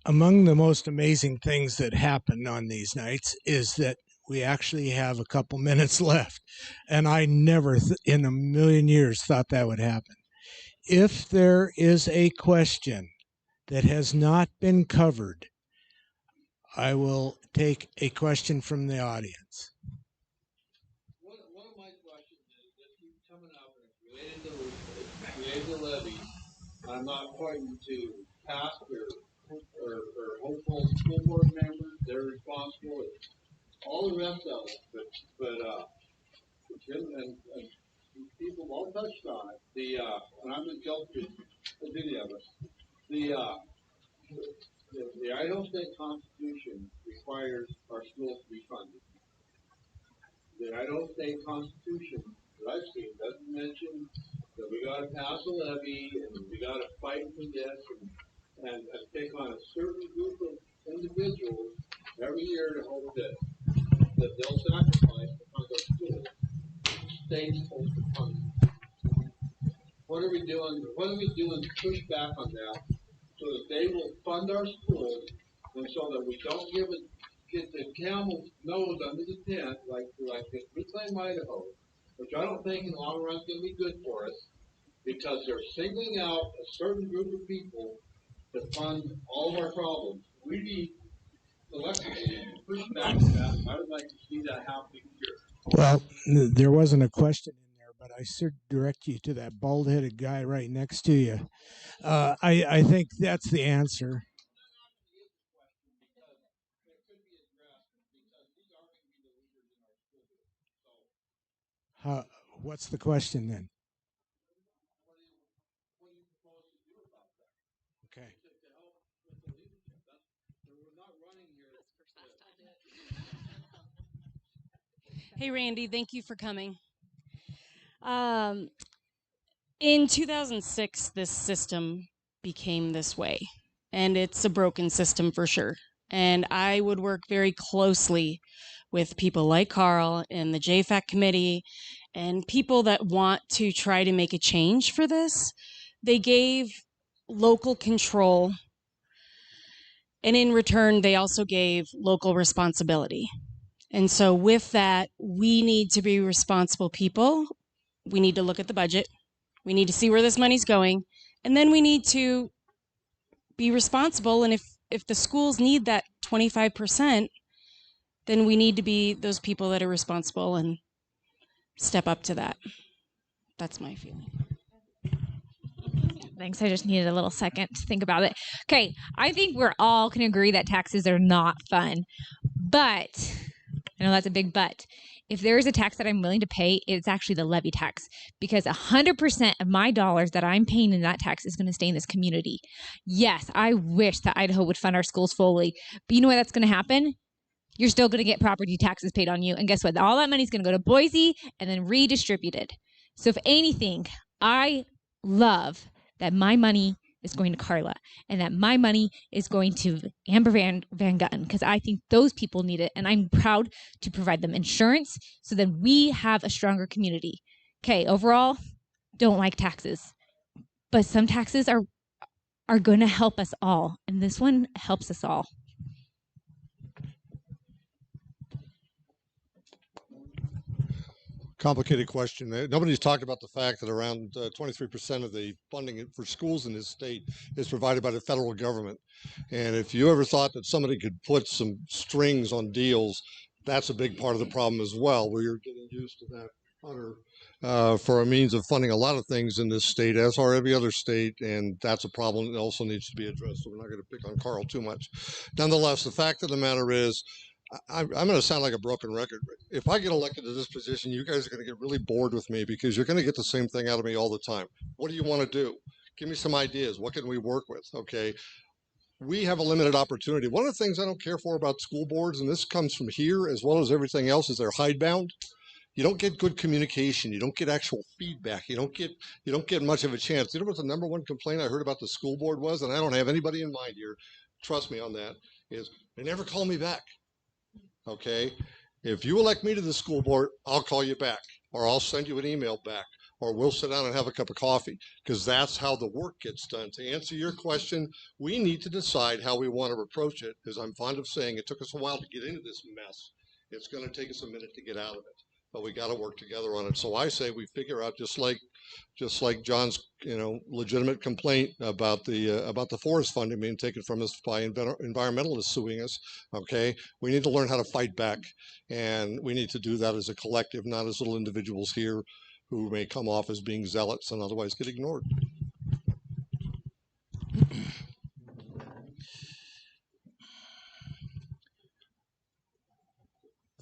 Among the most amazing things that happen on these nights is that we actually have a couple minutes left. And I never in a million years thought that would happen. If there is a question that has not been covered, I will take a question from the audience. One of my questions is that keeps coming up and it's related to Levy. I'm not pointing to past or hopeful school board members. They're responsible. all the rest of it, but Jim and people all touched on it. And I'm going to jump to any of it. The Idaho State Constitution requires our schools to be funded. The Idaho State Constitution that I've seen doesn't mention that we got to pass a levy and we got to fight for this and take on a certain group of individuals every year to hope that they'll sacrifice to fund our schools. State's supposed to fund it. What are we doing? What are we doing to push back on that so that they will fund our schools and so that we don't get the camel's nose under the tent like this Reclaim Idaho, which I don't think in the long run is going to be good for us because they're singling out a certain group of people to fund all of our problems. We need collectively to push back on that. I would like to see that happening here. Well, there wasn't a question in there, but I should direct you to that bald-headed guy right next to you. I think that's the answer. What's the question then? Okay. Hey, Randy, thank you for coming. In 2006, this system became this way, and it's a broken system for sure. And I would work very closely with people like Carl and the JFAC committee and people that want to try to make a change for this. They gave local control, and in return, they also gave local responsibility. And so with that, we need to be responsible people. We need to look at the budget. We need to see where this money's going. And then we need to be responsible. And if the schools need that 25%, then we need to be those people that are responsible and step up to that. That's my feeling. Thanks. I just needed a little second to think about it. Okay. I think we're all can agree that taxes are not fun. But I know that's a big but. If there is a tax that I'm willing to pay, it's actually the levy tax, because 100% of my dollars that I'm paying in that tax is going to stay in this community. Yes, I wish that Idaho would fund our schools fully, but you know what that's going to happen? You're still going to get property taxes paid on you. And guess what? All that money is going to go to Boise and then redistributed. So if anything, I love that my money is going to Carla and that my money is going to Amber Van Gutten, because I think those people need it. And I'm proud to provide them insurance so that we have a stronger community. Okay, overall, don't like taxes, but some taxes are going to help us all. And this one helps us all. Complicated question. Nobody's talked about the fact that around 23% of the funding for schools in this state is provided by the federal government. And if you ever thought that somebody could put some strings on deals, that's a big part of the problem as well, where you're getting used to that for a means of funding a lot of things in this state, as are every other state, and that's a problem that also needs to be addressed. So we're not going to pick on Carl too much. Nonetheless, the fact of the matter is, I'm going to sound like a broken record. If I get elected to this position, you guys are going to get really bored with me because you're going to get the same thing out of me all the time. What do you want to do? Give me some ideas. What can we work with? Okay. We have a limited opportunity. One of the things I don't care for about school boards, and this comes from here as well as everything else, is they're hidebound. You don't get good communication. You don't get actual feedback. You don't get much of a chance. You know what the number one complaint I heard about the school board was, and I don't have anybody in mind here, trust me on that, is they never call me back. Okay, if you elect me to the school board, I'll call you back, or I'll send you an email back, or we'll sit down and have a cup of coffee, because that's how the work gets done. To answer your question, we need to decide how we want to approach it. As I'm fond of saying, it took us a while to get into this mess. It's going to take us a minute to get out of it, but we got to work together on it. So I say we figure out, just like John's, legitimate complaint about the forest funding being taken from us by environmentalists suing us. Okay, we need to learn how to fight back, and we need to do that as a collective, not as little individuals here who may come off as being zealots and otherwise get ignored.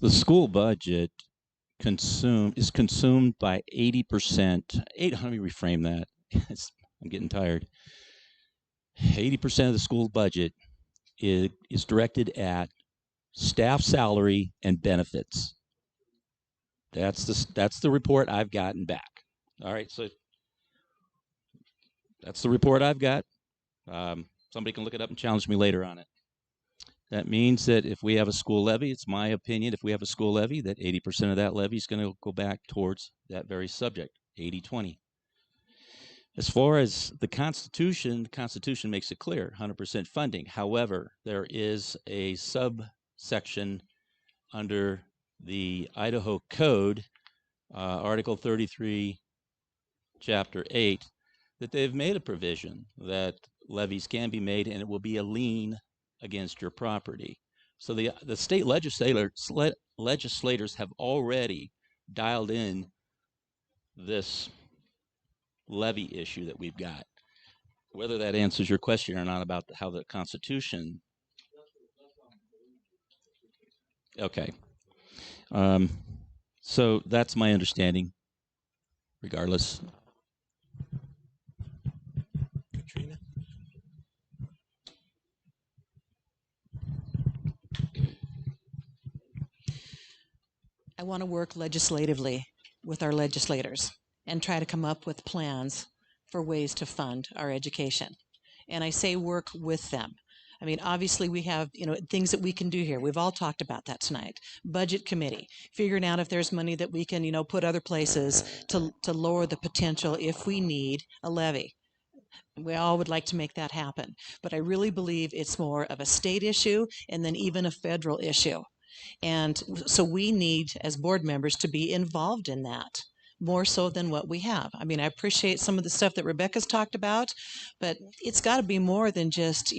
The school budget is consumed by 80%. Let me reframe that. I'm getting tired. 80% of the school budget is directed at staff salary and benefits. That's the report I've gotten back. All right, so that's the report I've got. Somebody can look it up and challenge me later on it. That means that if we have a school levy, it's my opinion, if we have a school levy, that 80% of that levy is going to go back towards that very subject, 80-20. As far as the Constitution makes it clear, 100% funding. However, there is a subsection under the Idaho Code, Article 33, Chapter 8, that they've made a provision that levies can be made and it will be a lien against your property. So the state legislators have already dialed in this levy issue that we've got. Whether that answers your question or not about how the Constitution. Okay. So that's my understanding, regardless. Katrina? I want to work legislatively with our legislators and try to come up with plans for ways to fund our education. And I say work with them. I mean, obviously we have, things that we can do here. We've all talked about that tonight. Budget committee, figuring out if there's money that we can, put other places to lower the potential if we need a levy. We all would like to make that happen. But I really believe it's more of a state issue and then even a federal issue. And so we need, as board members, to be involved in that more so than what we have. I mean, I appreciate some of the stuff that Rebecca's talked about, but it's got to be more than just,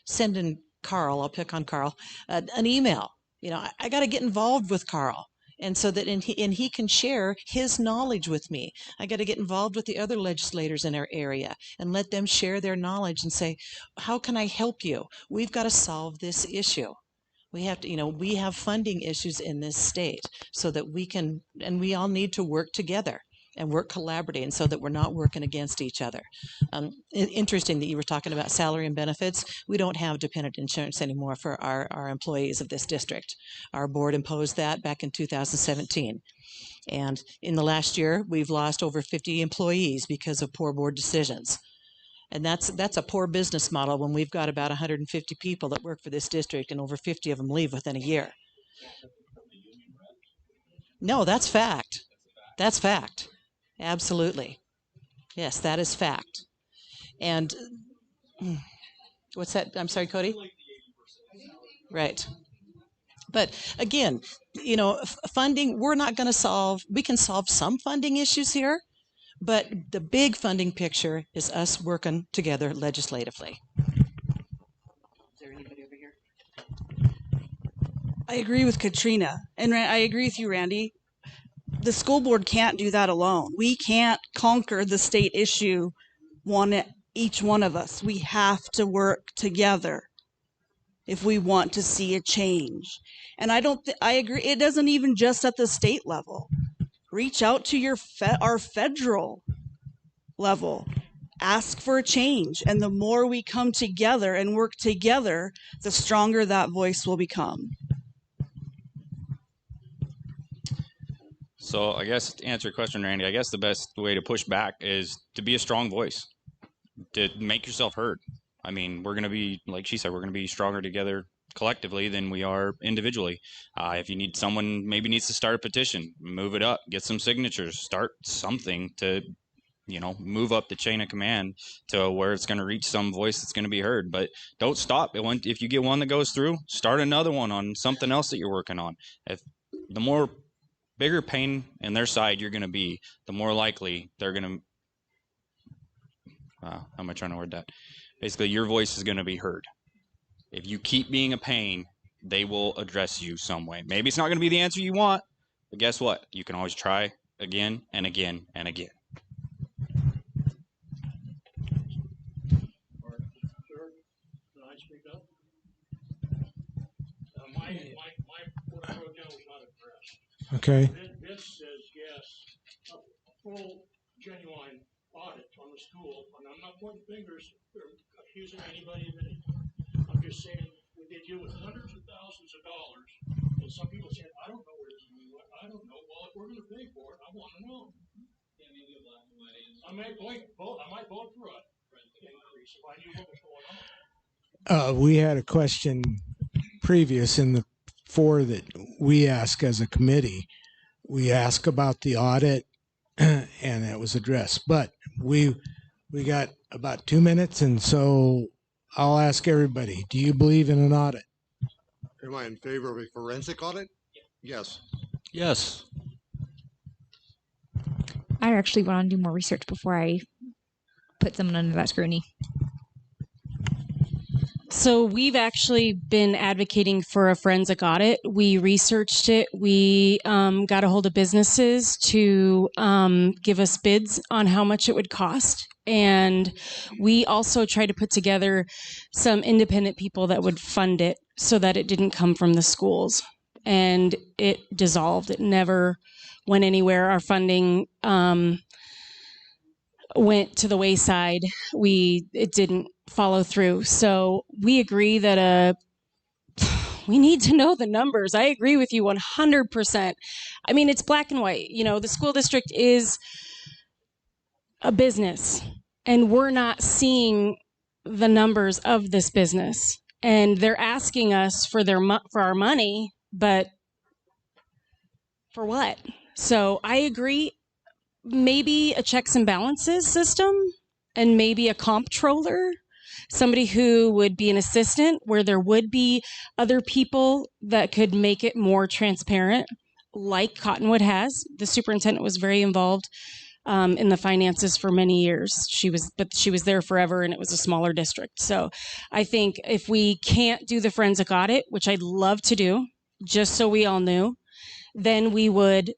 sending Carl, I'll pick on Carl, an email. I got to get involved with Carl. And so that he can share his knowledge with me. I got to get involved with the other legislators in our area and let them share their knowledge and say, how can I help you? We've got to solve this issue. We have to, we have funding issues in this state so that we can, and we all need to work together and work collaborating so that we're not working against each other. Interesting that you were talking about salary and benefits. We don't have dependent insurance anymore for our employees of this district. Our board imposed that back in 2017. And in the last year, we've lost over 50 employees because of poor board decisions. And that's a poor business model when we've got about 150 people that work for this district and over 50 of them leave within a year. No, that's fact. That's fact. Absolutely. Yes, that is fact. And what's that? I'm sorry, Cody? Right. But again, funding, we're not going to solve, we can solve some funding issues here. But the big funding picture is us working together legislatively. Is there anybody over here? I agree with Katrina, and I agree with you, Randy. The school board can't do that alone. We can't conquer the state issue, each one of us. We have to work together if we want to see a change. And I agree. It doesn't even just at the state level. Reach out to our federal level. Ask for a change. And the more we come together and work together, the stronger that voice will become. So I guess to answer your question, Randy, I guess the best way to push back is to be a strong voice, to make yourself heard. I mean, we're going to be, like she said, we're going to be stronger together collectively than we are individually. If you need someone maybe needs to start a petition, move it up, get some signatures, start something to, move up the chain of command to where it's going to reach some voice that's going to be heard. But don't stop. If you get one that goes through, start another one on something else that you're working on. If the more bigger pain in their side you're going to be, the more likely they're going to, how am I trying to word that? Basically, your voice is going to be heard. If you keep being a pain, they will address you some way. Maybe it's not going to be the answer you want, but guess what? You can always try again and again and again. Sir, can I speak up? My what I wrote down was not a Okay. Vince says yes, a full, genuine audit on the school, and I'm not pointing fingers or accusing anybody of anything. I'm just saying they deal with hundreds of thousands of dollars, and some people say, I don't know where this money went. I don't know. Well, if we're going to pay for it, I want to know. Yeah, maybe a black and white answer. I might vote for it. Increase if I knew what was going on. We had a question previous in the 4 that we asked as a committee. We asked about the audit, and it was addressed. But we got about 2 minutes, and so I'll ask everybody: do you believe in an audit? Am I in favor of a forensic audit? Yes. Yes. I actually want to do more research before I put someone under that scrutiny. So we've actually been advocating for a forensic audit. We researched it. We got a hold of businesses to give us bids on how much it would cost. And we also tried to put together some independent people that would fund it so that it didn't come from the schools. And it dissolved. It never went anywhere. Our funding went to the wayside. It didn't follow through. So we agree that we need to know the numbers. I agree with you 100%. I mean, it's black and white. You know, the school district is a business, and we're not seeing the numbers of this business. And they're asking us for our money, but for what? So I agree. Maybe a checks and balances system, and maybe a comptroller, somebody who would be an assistant, where there would be other people that could make it more transparent, like Cottonwood has. The superintendent was very involved in the finances for many years. She was there forever, and it was a smaller district. So I think if we can't do the forensic audit, which I'd love to do, just so we all knew, then we would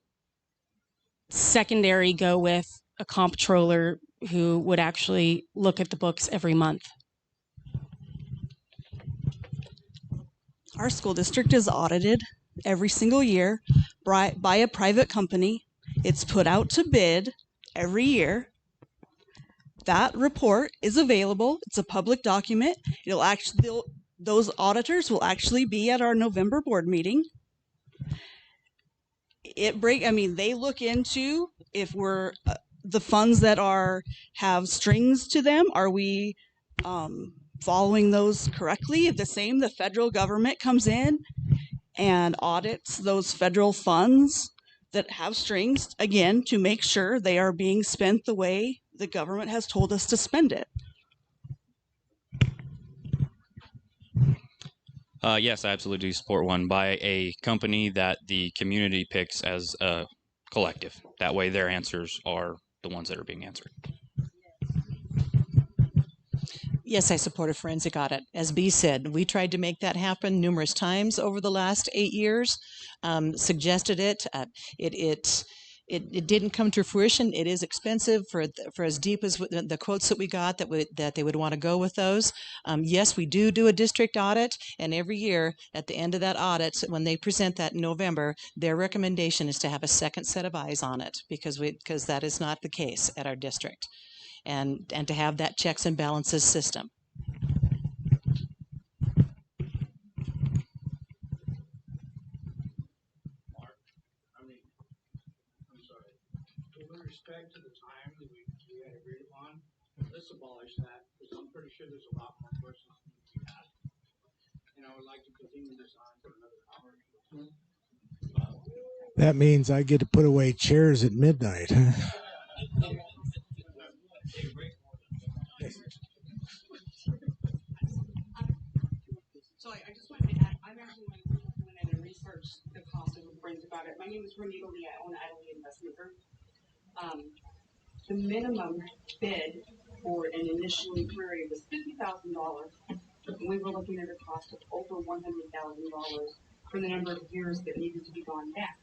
secondary go with a comptroller who would actually look at the books every month. Our school district is audited every single year by a private company. It's put out to bid every year. That report is available. It's a public document. Those auditors will actually be at our November board meeting. They look into if we're the funds that have strings to them. Are we following those correctly? The federal government comes in and audits those federal funds that have strings, again, to make sure they are being spent the way the government has told us to spend it. Yes, I absolutely do support one by a company that the community picks as a collective. That way their answers are the ones that are being answered. Yes, I support a forensic audit. As B said, we tried to make that happen numerous times over the last 8 years, suggested it. It didn't come to fruition. It is expensive for as deep as the quotes that we got that they would want to go with those. Yes, we do a district audit, and every year at the end of that audit, when they present that in November, their recommendation is to have a second set of eyes on it because that is not the case at our district, and to have that checks and balances system. With respect to the time that we had agreed upon, let's abolish that, because I'm pretty sure there's a lot more questions that need to be asked. And I would like to continue this on for another hour. That means I get to put away chairs at midnight. Huh? So I just wanted to add, I'm actually going to research the cost of a forensic audit. My name is Renita Lee. I own Idaho Investment Group. The minimum bid for an initial inquiry was $50,000, and we were looking at a cost of over $100,000 for the number of years that needed to be gone back.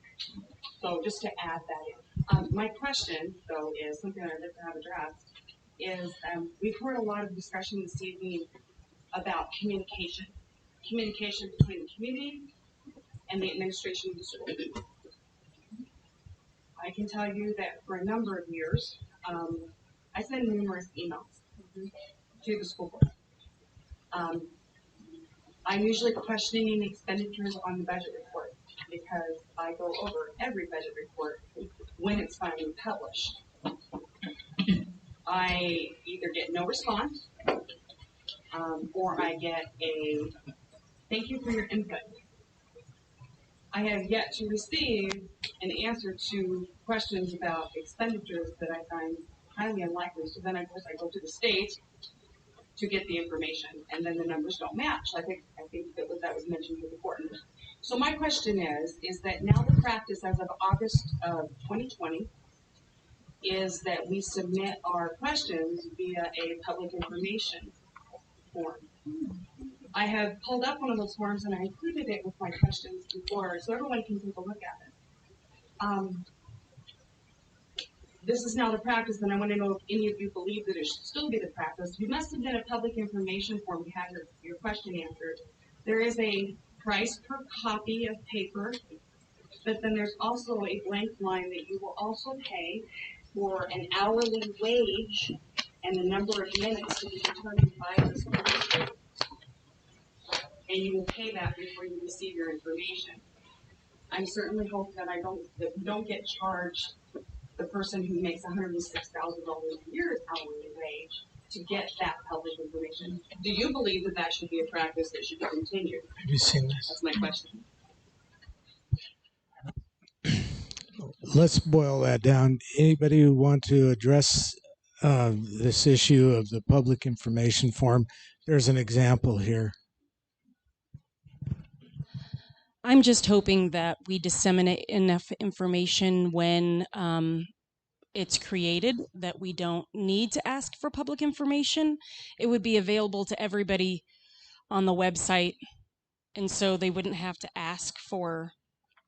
So just to add that in. My question, though, is something I'd like to have addressed, is we've heard a lot of discussion this evening about communication between the community and the administration of the school. I can tell you that for a number of years, I send numerous emails to the school board. I'm usually questioning expenditures on the budget report because I go over every budget report when it's finally published. I either get no response or I get a thank you for your input. I have yet to receive an answer to questions about expenditures that I find highly unlikely. So then, of course, I go to the state to get the information, and then the numbers don't match. I think that was mentioned before. So my question is that now the practice as of August of 2020 is that we submit our questions via a public information form. I have pulled up one of those forms and I included it with my questions before so everyone can take a look at it. This is now the practice, and I want to know if any of you believe that it should still be the practice. You must submit a public information form to have your question answered. There is a price per copy of paper, but then there's also a blank line that you will also pay for an hourly wage and the number of minutes to be determined by the school district. And you will pay that before you receive your information. I'm certainly hoping that we don't get charged the person who makes $106,000 a year hourly wage to get that public information. Do you believe that that should be a practice that should be continued? Have you seen this? That's my question. Let's boil that down. Anybody who want to address this issue of the public information form? There's an example here. I'm just hoping that we disseminate enough information when it's created that we don't need to ask for public information. It would be available to everybody on the website, and so they wouldn't have to ask for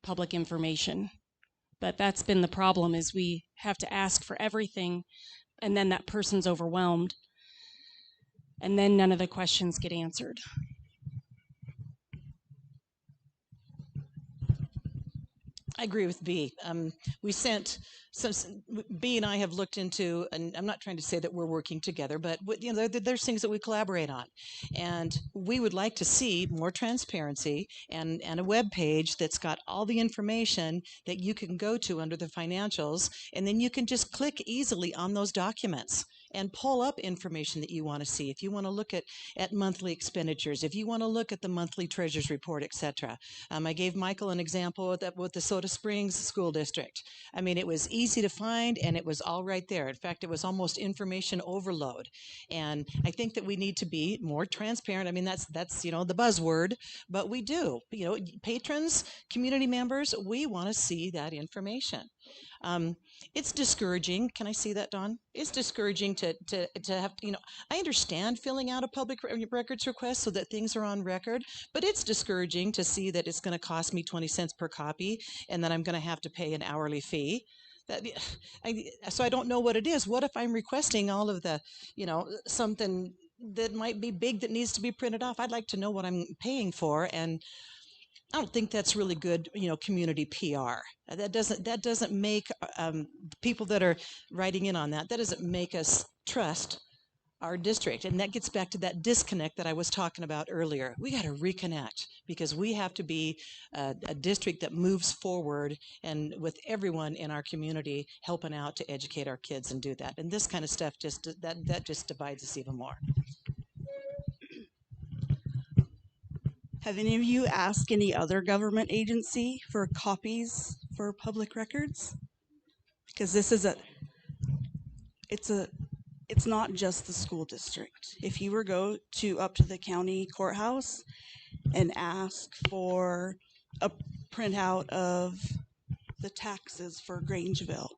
public information. But that's been the problem, is we have to ask for everything, and then that person's overwhelmed, and then none of the questions get answered. I agree with B. We sent B and I have looked into, and I'm not trying to say that we're working together, but there's things that we collaborate on, and we would like to see more transparency and a web page that's got all the information that you can go to under the financials, and then you can just click easily on those documents and pull up information that you want to see. If you want to look at monthly expenditures, if you want to look at the monthly treasurer's report, etc. I gave Michael an example with the Soda Springs School District. I mean, it was easy to find and it was all right there. In fact, it was almost information overload. And I think that we need to be more transparent. I mean, that's the buzzword, but we do. Patrons, community members, we want to see that information. It's discouraging. Can I see that, Dawn? It's discouraging to have, I understand filling out a public records request so that things are on record, but it's discouraging to see that it's going to cost me 20 cents per copy and that I'm going to have to pay an hourly fee. So I don't know what it is. What if I'm requesting all of the, something that might be big that needs to be printed off? I'd like to know what I'm paying for, and I don't think that's really good, community PR. That doesn't make people that are writing in on that doesn't make us trust our district. And that gets back to that disconnect that I was talking about earlier. We got to reconnect because we have to be a district that moves forward and with everyone in our community helping out to educate our kids and do that. And this kind of stuff that just divides us even more. Have any of you asked any other government agency for copies for public records? Because this is it's not just the school district. If you were go up to the county courthouse and ask for a printout of the taxes for Grangeville,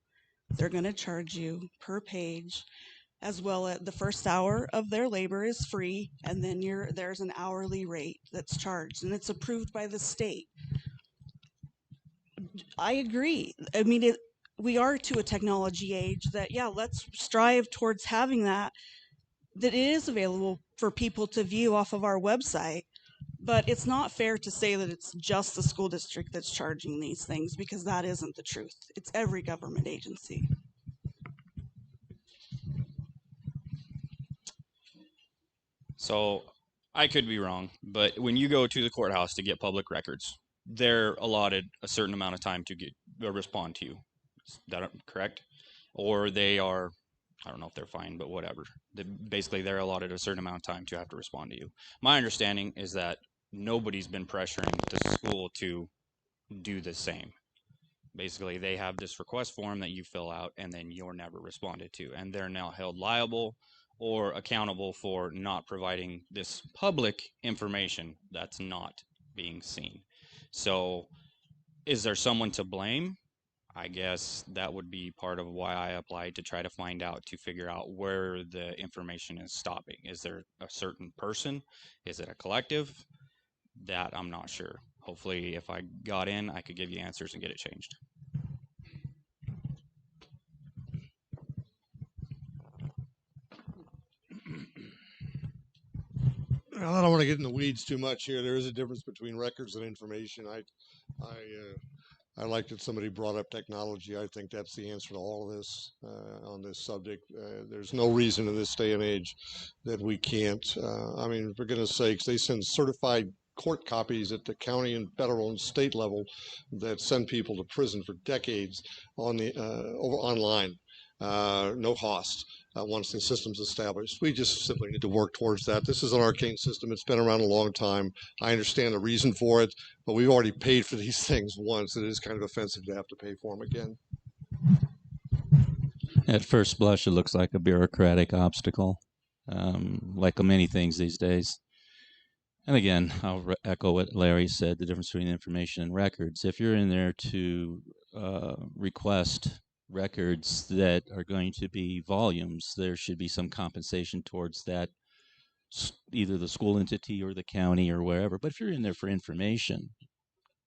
they're going to charge you per page, as well as the first hour of their labor is free, and then there's an hourly rate that's charged, and it's approved by the state. I agree. I mean, we are to a technology age that, let's strive towards having that it is available for people to view off of our website. But it's not fair to say that it's just the school district that's charging these things, because that isn't the truth. It's every government agency. So I could be wrong, but when you go to the courthouse to get public records, they're allotted a certain amount of time to respond to you. Is that correct? Or they are, I don't know if they're fine, but whatever. Basically, they're allotted a certain amount of time to have to respond to you. My understanding is that nobody's been pressuring the school to do the same. Basically, they have this request form that you fill out, and then you're never responded to, and they're now held liable or accountable for not providing this public information that's not being seen. So is there someone to blame? I guess that would be part of why I applied, to try to find out, to figure out where the information is stopping. Is there a certain person? Is it a collective? That I'm not sure. Hopefully, if I got in, I could give you answers and get it changed. Well, I don't want to get in the weeds too much here. There is a difference between records and information. I like that somebody brought up technology. I think that's the answer to all of this on this subject. There's no reason in this day and age that we can't. I mean, for goodness sakes, they send certified court copies at the county and federal and state level that send people to prison for decades on the online, no cost. Once the system's established, we just simply need to work towards that. This is an arcane system. It's been around a long time. I understand the reason for it, but we've already paid for these things once. It is kind of offensive to have to pay for them again. At first blush, it looks like a bureaucratic obstacle, like many things these days. And again, I'll echo what Larry said, the difference between information and records. If you're in there to request records that are going to be volumes, there should be some compensation towards that, either the school entity or the county or wherever. But if you're in there for information,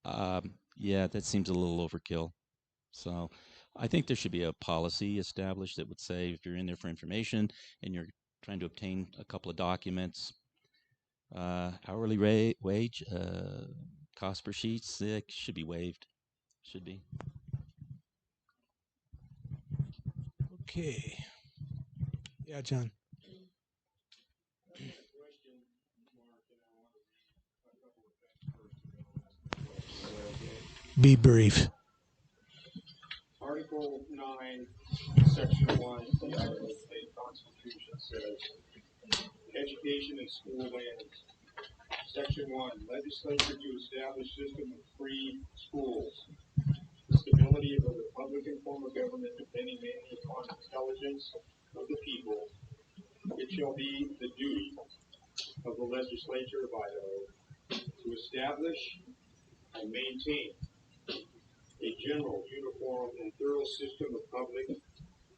yeah, that seems a little overkill. So I think there should be a policy established that would say, if you're in there for information and you're trying to obtain a couple of documents, hourly rate, wage, cost per sheets, it should be waived. Should be. Okay. Yeah, John. Be brief. Article 9, Section 1 of the Idaho State Constitution says, education and school lands. Section 1, legislature to establish system of free schools. The stability of a Republican form of government depending mainly upon intelligence of the people. It shall be the duty of the legislature of Idaho to establish and maintain a general, uniform, and thorough system of public,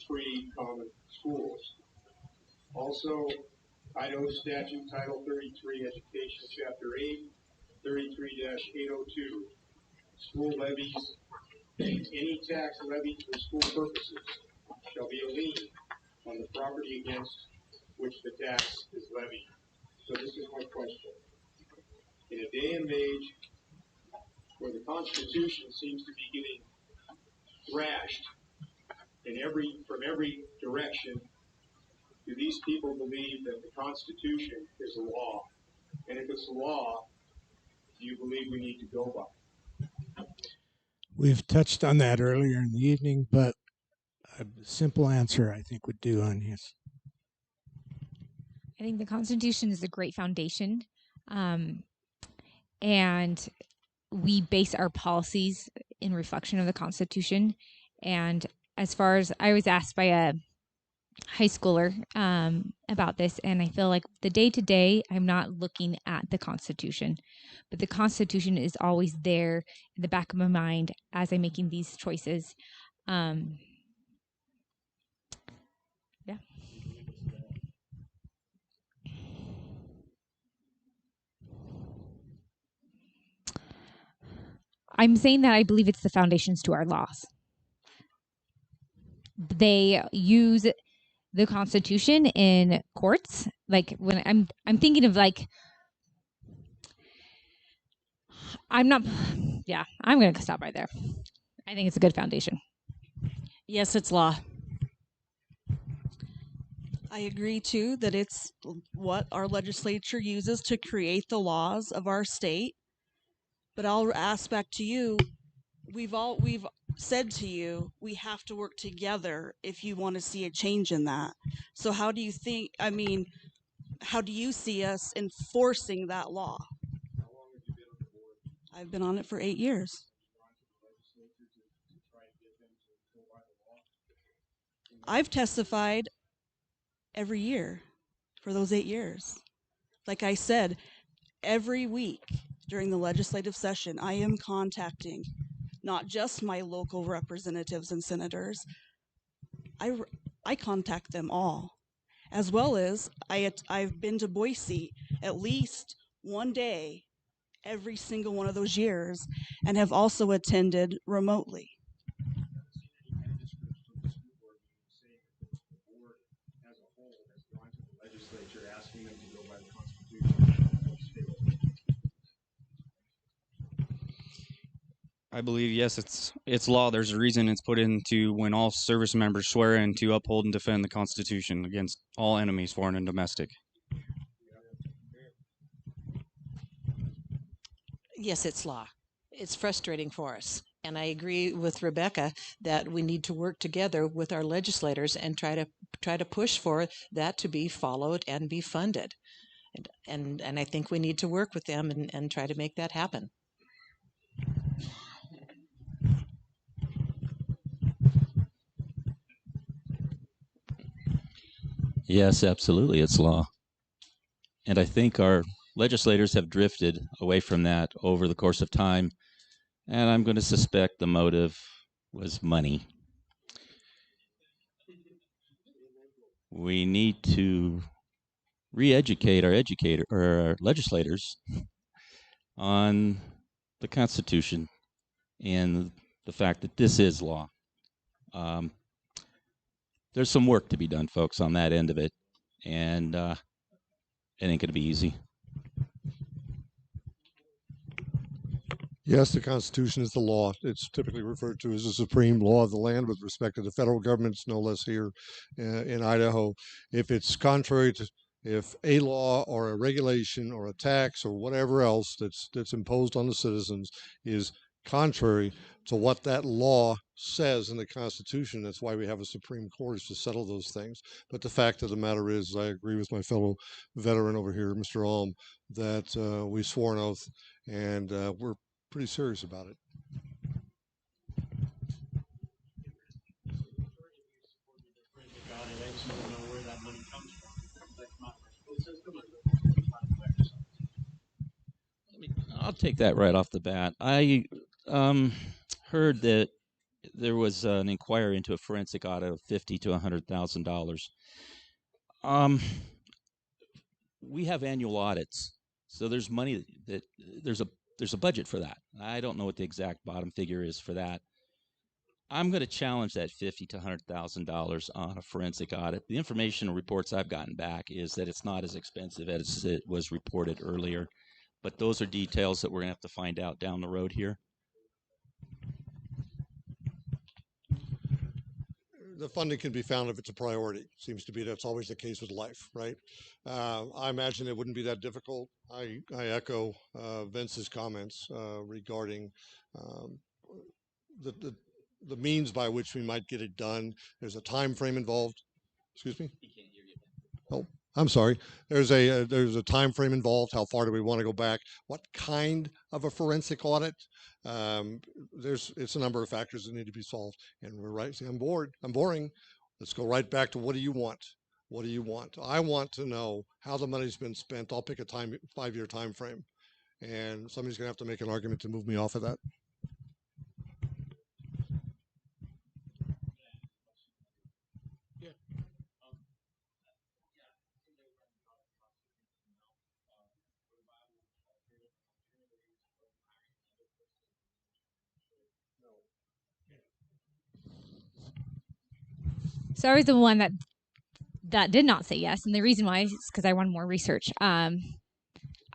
free, common schools. Also, Idaho Statute Title 33, Education, Chapter 8, 33-802, school levies. Any tax levied for school purposes shall be a lien on the property against which the tax is levied. So this is my question. In a day and age where the Constitution seems to be getting thrashed from every direction, do these people believe that the Constitution is a law? And if it's a law, do you believe we need to go by? We've touched on that earlier in the evening, but a simple answer I think would do on his. I think the Constitution is a great foundation, and we base our policies in reflection of the Constitution. And as far as I was asked by a high schooler about this, and I feel like the day-to-day, I'm not looking at the Constitution, but the Constitution is always there in the back of my mind as I'm making these choices. Yeah. I'm saying that I believe it's the foundations to our laws. They use the Constitution in courts. Like when I'm thinking of like I'm not, yeah, I'm going to stop right there. I think it's a good foundation. Yes, it's law. I agree too that it's what our legislature uses to create the laws of our state. But I'll ask back to you, we've said to you, we have to work together if you want to see a change in that. So how do you think, I mean, how do you see us enforcing that law? I've been on it for 8 years. I've testified every year for those 8 years. Like I said, every week during the legislative session, I am contacting not just my local representatives and senators. I contact them all, as well as I've been to Boise at least one day every single one of those years, and have also attended remotely. I believe, yes, it's law. There's a reason it's put into when all service members swear in to uphold and defend the Constitution against all enemies, foreign and domestic. Yes, it's law. It's frustrating for us. And I agree with Rebecca that we need to work together with our legislators and try to push for that to be followed and be funded. And I think we need to work with them and try to make that happen. Yes, absolutely, it's law. And I think our legislators have drifted away from that over the course of time. And I'm going to suspect the motive was money. We need to re-educate our legislators on the Constitution and the fact that this is law. There's some work to be done, folks, on that end of it, and it ain't going to be easy. Yes, the Constitution is the law. It's typically referred to as the supreme law of the land with respect to the federal government. It's no less here in Idaho. If it's contrary to, if a law or a regulation or a tax or whatever else that's imposed on the citizens is contrary to what that law says in the Constitution, that's why we have a Supreme Court, is to settle those things. But the fact of the matter is, I agree with my fellow veteran over here, Mr. Holm, that we swore an oath, and we're pretty serious about it. I'll take that right off the bat. I heard that there was an inquiry into a forensic audit of $50,000 to $100,000. We have annual audits, so there's money that there's a budget for that. I don't know what the exact bottom figure is for that. I'm going to challenge that $50,000 to $100,000 on a forensic audit. The information and reports I've gotten back is that it's not as expensive as it was reported earlier, but those are details that we're going to have to find out down the road here. The funding can be found if it's a priority. Seems to be that's always the case with life, right? I imagine it wouldn't be that difficult. I echo Vince's comments regarding the means by which we might get it done. There's a time frame involved. Excuse me? He can't hear you. Oh, I'm sorry. There's a time frame involved. How far do we want to go back? What kind of a forensic audit? It's a number of factors that need to be solved. And we're right. See, I'm bored. I'm boring. Let's go right back to what do you want? What do you want? I want to know how the money's been spent. I'll pick a 5-year time frame, and somebody's gonna have to make an argument to move me off of that. So I was the one that did not say yes, and the reason why is because I wanted more research. I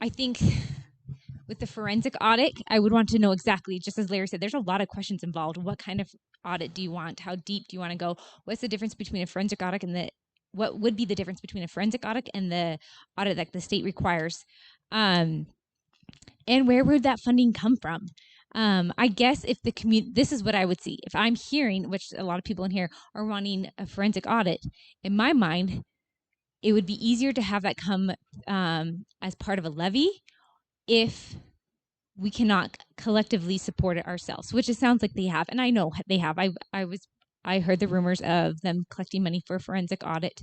think with the forensic audit, I would want to know exactly, just as Larry said, there's a lot of questions involved. What kind of audit do you want? How deep do you want to go? What's the difference between a forensic audit and what would be the difference between a forensic audit and the audit that the state requires? And where would that funding come from? I guess if the community, this is what I would see. If I'm hearing, which a lot of people in here are wanting a forensic audit, in my mind, it would be easier to have that come as part of a levy if we cannot collectively support it ourselves, which it sounds like they have. And I know they have. I heard the rumors of them collecting money for a forensic audit.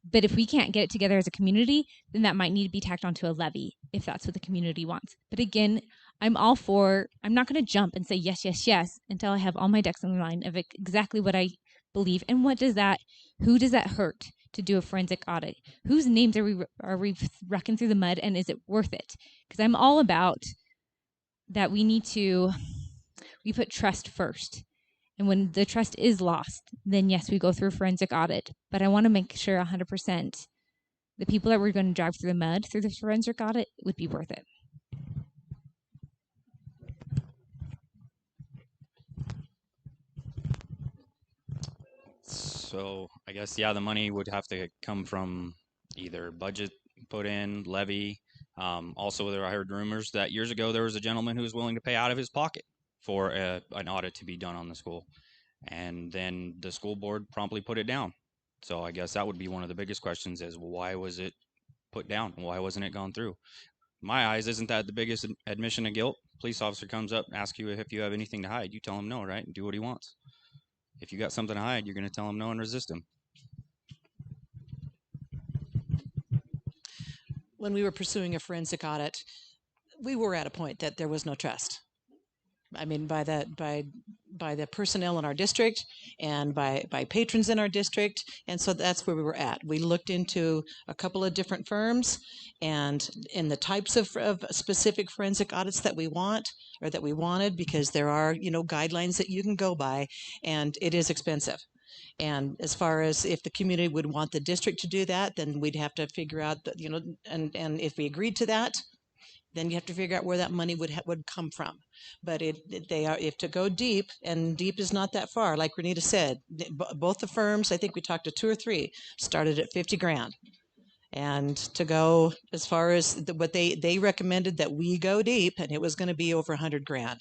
But if we can't get it together as a community, then that might need to be tacked onto a levy if that's what the community wants. But again, I'm all for, I'm not going to jump and say yes, yes, yes until I have all my ducks in line of exactly what I believe. And who does that hurt to do a forensic audit? Whose names are we wrecking through the mud, and is it worth it? Because I'm all about that we put trust first. And when the trust is lost, then yes, we go through a forensic audit. But I want to make sure 100% the people that we're going to drive through the mud through the forensic audit would be worth it. So I guess, yeah, the money would have to come from either budget put in, levy. Also, I heard rumors that years ago there was a gentleman who was willing to pay out of his pocket for an audit to be done on the school. And then the school board promptly put it down. So I guess that would be one of the biggest questions is, well, why was it put down? Why wasn't it gone through? In my eyes, isn't that the biggest admission of guilt? Police officer comes up and asks you if you have anything to hide. You tell him no, right? And do what he wants. If you got something to hide, you're going to tell him no and resist him. When we were pursuing a forensic audit, we were at a point that there was no trust. I mean, by the personnel in our district and by patrons in our district. And so that's where we were at. We looked into a couple of different firms and in the types of specific forensic audits that we want or that we wanted, because there are, guidelines that you can go by, and it is expensive. And as far as if the community would want the district to do that, then we'd have to figure out that, and if we agreed to that, then you have to figure out where that money would come from. But if to go deep, and deep is not that far, like Renita said, both the firms, I think we talked to 2 or 3, started at 50 grand. And to go as far as what they recommended that we go deep, and it was going to be over 100 grand.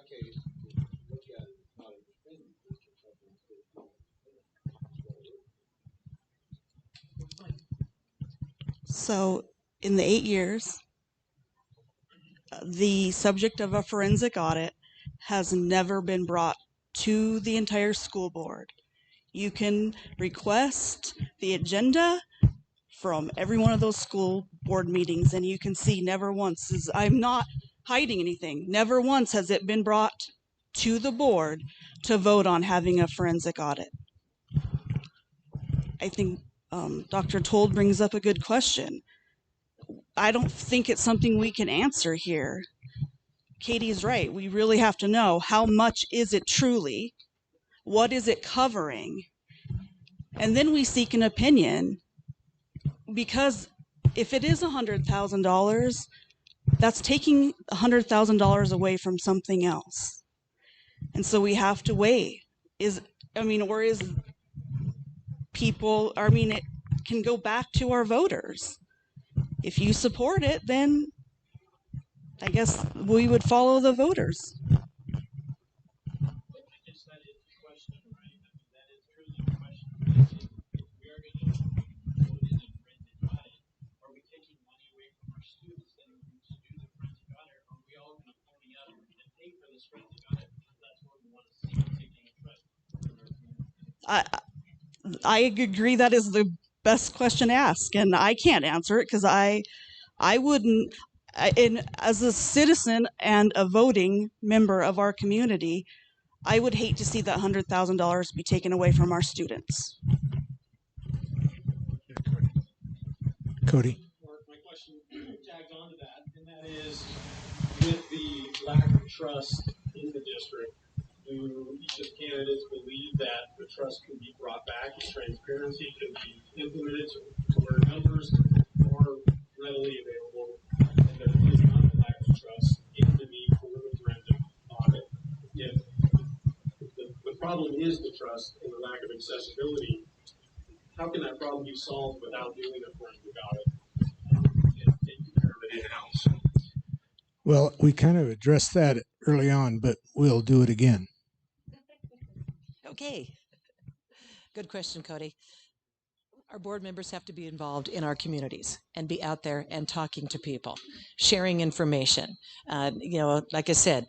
Case, look at it, not a So in the 8 years, the subject of a forensic audit has never been brought to the entire school board. You can request the agenda from every one of those school board meetings, and you can see never once I'm not hiding anything. Never once has it been brought to the board to vote on having a forensic audit. I think Dr. Told brings up a good question. I don't think it's something we can answer here. Katie's right. We really have to know how much is it truly? What is it covering? And then we seek an opinion, because if it is $100,000, that's taking $100,000 away from something else. And so we have to weigh, it can go back to our voters. If you support it, then I guess we would follow the voters. I agree that is the best question to ask, and I can't answer it because I wouldn't, as a citizen and a voting member of our community, I would hate to see that $100,000 be taken away from our students. Cody. My question tags on to is, with the lack of trust in the district, do each of the candidates believe that the trust can be brought back and transparency can be implemented to where numbers are readily available and there is not a lack of trust in the need for the forensic audit? If the problem is the trust and the lack of accessibility, how can that problem be solved without doing a forensic audit and taking care of it in-house? Well, we kind of addressed that early on, but we'll do it again. Okay. Good question, Cody. Our board members have to be involved in our communities and be out there and talking to people, sharing information. Like I said,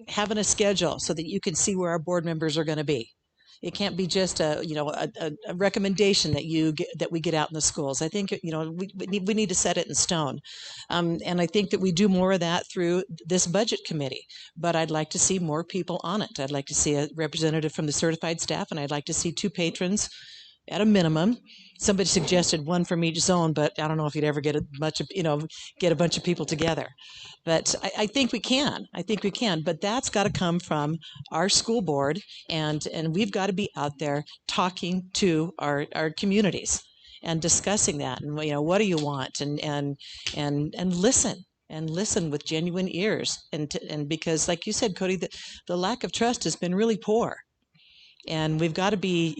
having a schedule so that you can see where our board members are going to be. It can't be just a recommendation that we get out in the schools. I think we need to set it in stone, and I think that we do more of that through this budget committee. But I'd like to see more people on it. I'd like to see a representative from the certified staff, and I'd like to see 2 patrons at a minimum. Somebody suggested 1 from each zone, but I don't know if you'd ever get a bunch of people together. But I think we can. I think we can. But that's got to come from our school board, and we've got to be out there talking to our communities and discussing that. And what do you want? And listen with genuine ears. And because, like you said, Cody, the lack of trust has been really poor. And we've got to be,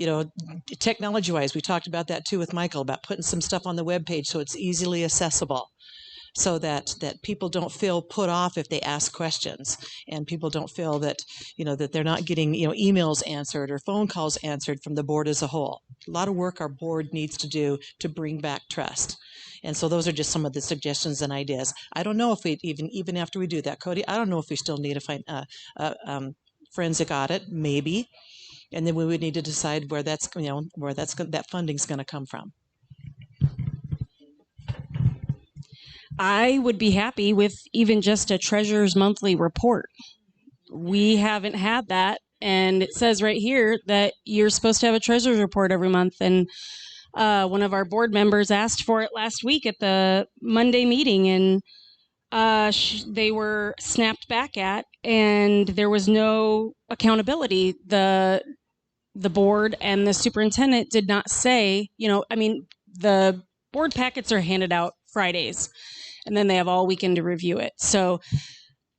technology-wise, we talked about that too with Michael, about putting some stuff on the webpage so it's easily accessible, so that people don't feel put off if they ask questions, and people don't feel that, that they're not getting, emails answered or phone calls answered from the board as a whole. A lot of work our board needs to do to bring back trust. And so those are just some of the suggestions and ideas. I don't know if we even after we do that, Cody, I don't know if we still need a forensic audit, maybe. And then we would need to decide where that funding's going to come from. I would be happy with even just a treasurer's monthly report. We haven't had that, and it says right here that you're supposed to have a treasurer's report every month. And one of our board members asked for it last week at the Monday meeting, and they were snapped back at, and there was no accountability. The board and the superintendent did not say, the board packets are handed out Fridays, and then they have all weekend to review it. So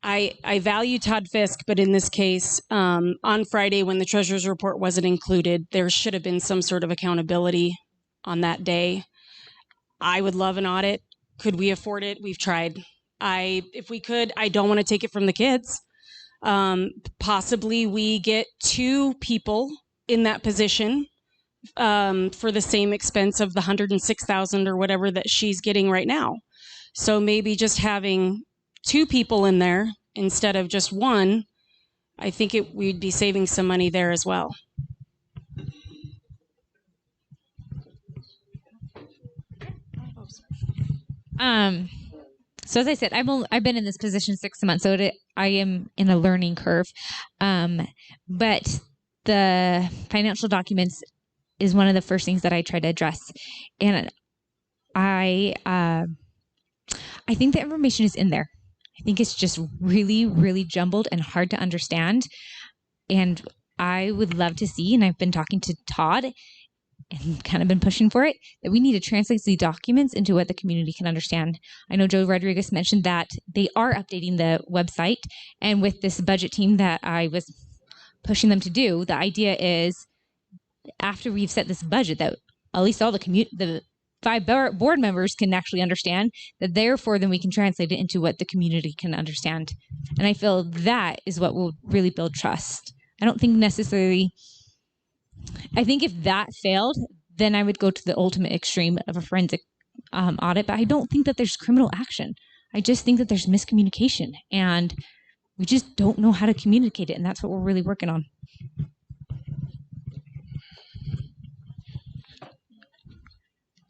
I value Todd Fisk, but in this case, on Friday when the treasurer's report wasn't included, there should have been some sort of accountability on that day. I would love an audit. Could we afford it? We've tried. If we could, I don't want to take it from the kids. Possibly we get 2 people in that position for the same expense of the $106,000 or whatever that she's getting right now. So maybe just having 2 people in there instead of just 1, I think we'd be saving some money there as well. So as I said, I've been in this position 6 months, so I am in a learning curve. But the financial documents is one of the first things that I try to address, and I think the information is in there. I think it's just really, really jumbled and hard to understand. And I would love to see, and I've been talking to Todd and kind of been pushing for it, that we need to translate these documents into what the community can understand. I know Joe Rodriguez mentioned that they are updating the website, and with this budget team that I was pushing them to do, the idea is after we've set this budget that at least all the 5 board members can actually understand, that therefore then we can translate it into what the community can understand. And I feel that is what will really build trust. I don't think necessarily, I think if that failed, then I would go to the ultimate extreme of a forensic audit, but I don't think that there's criminal action. I just think that there's miscommunication, and we just don't know how to communicate it, and that's what we're really working on.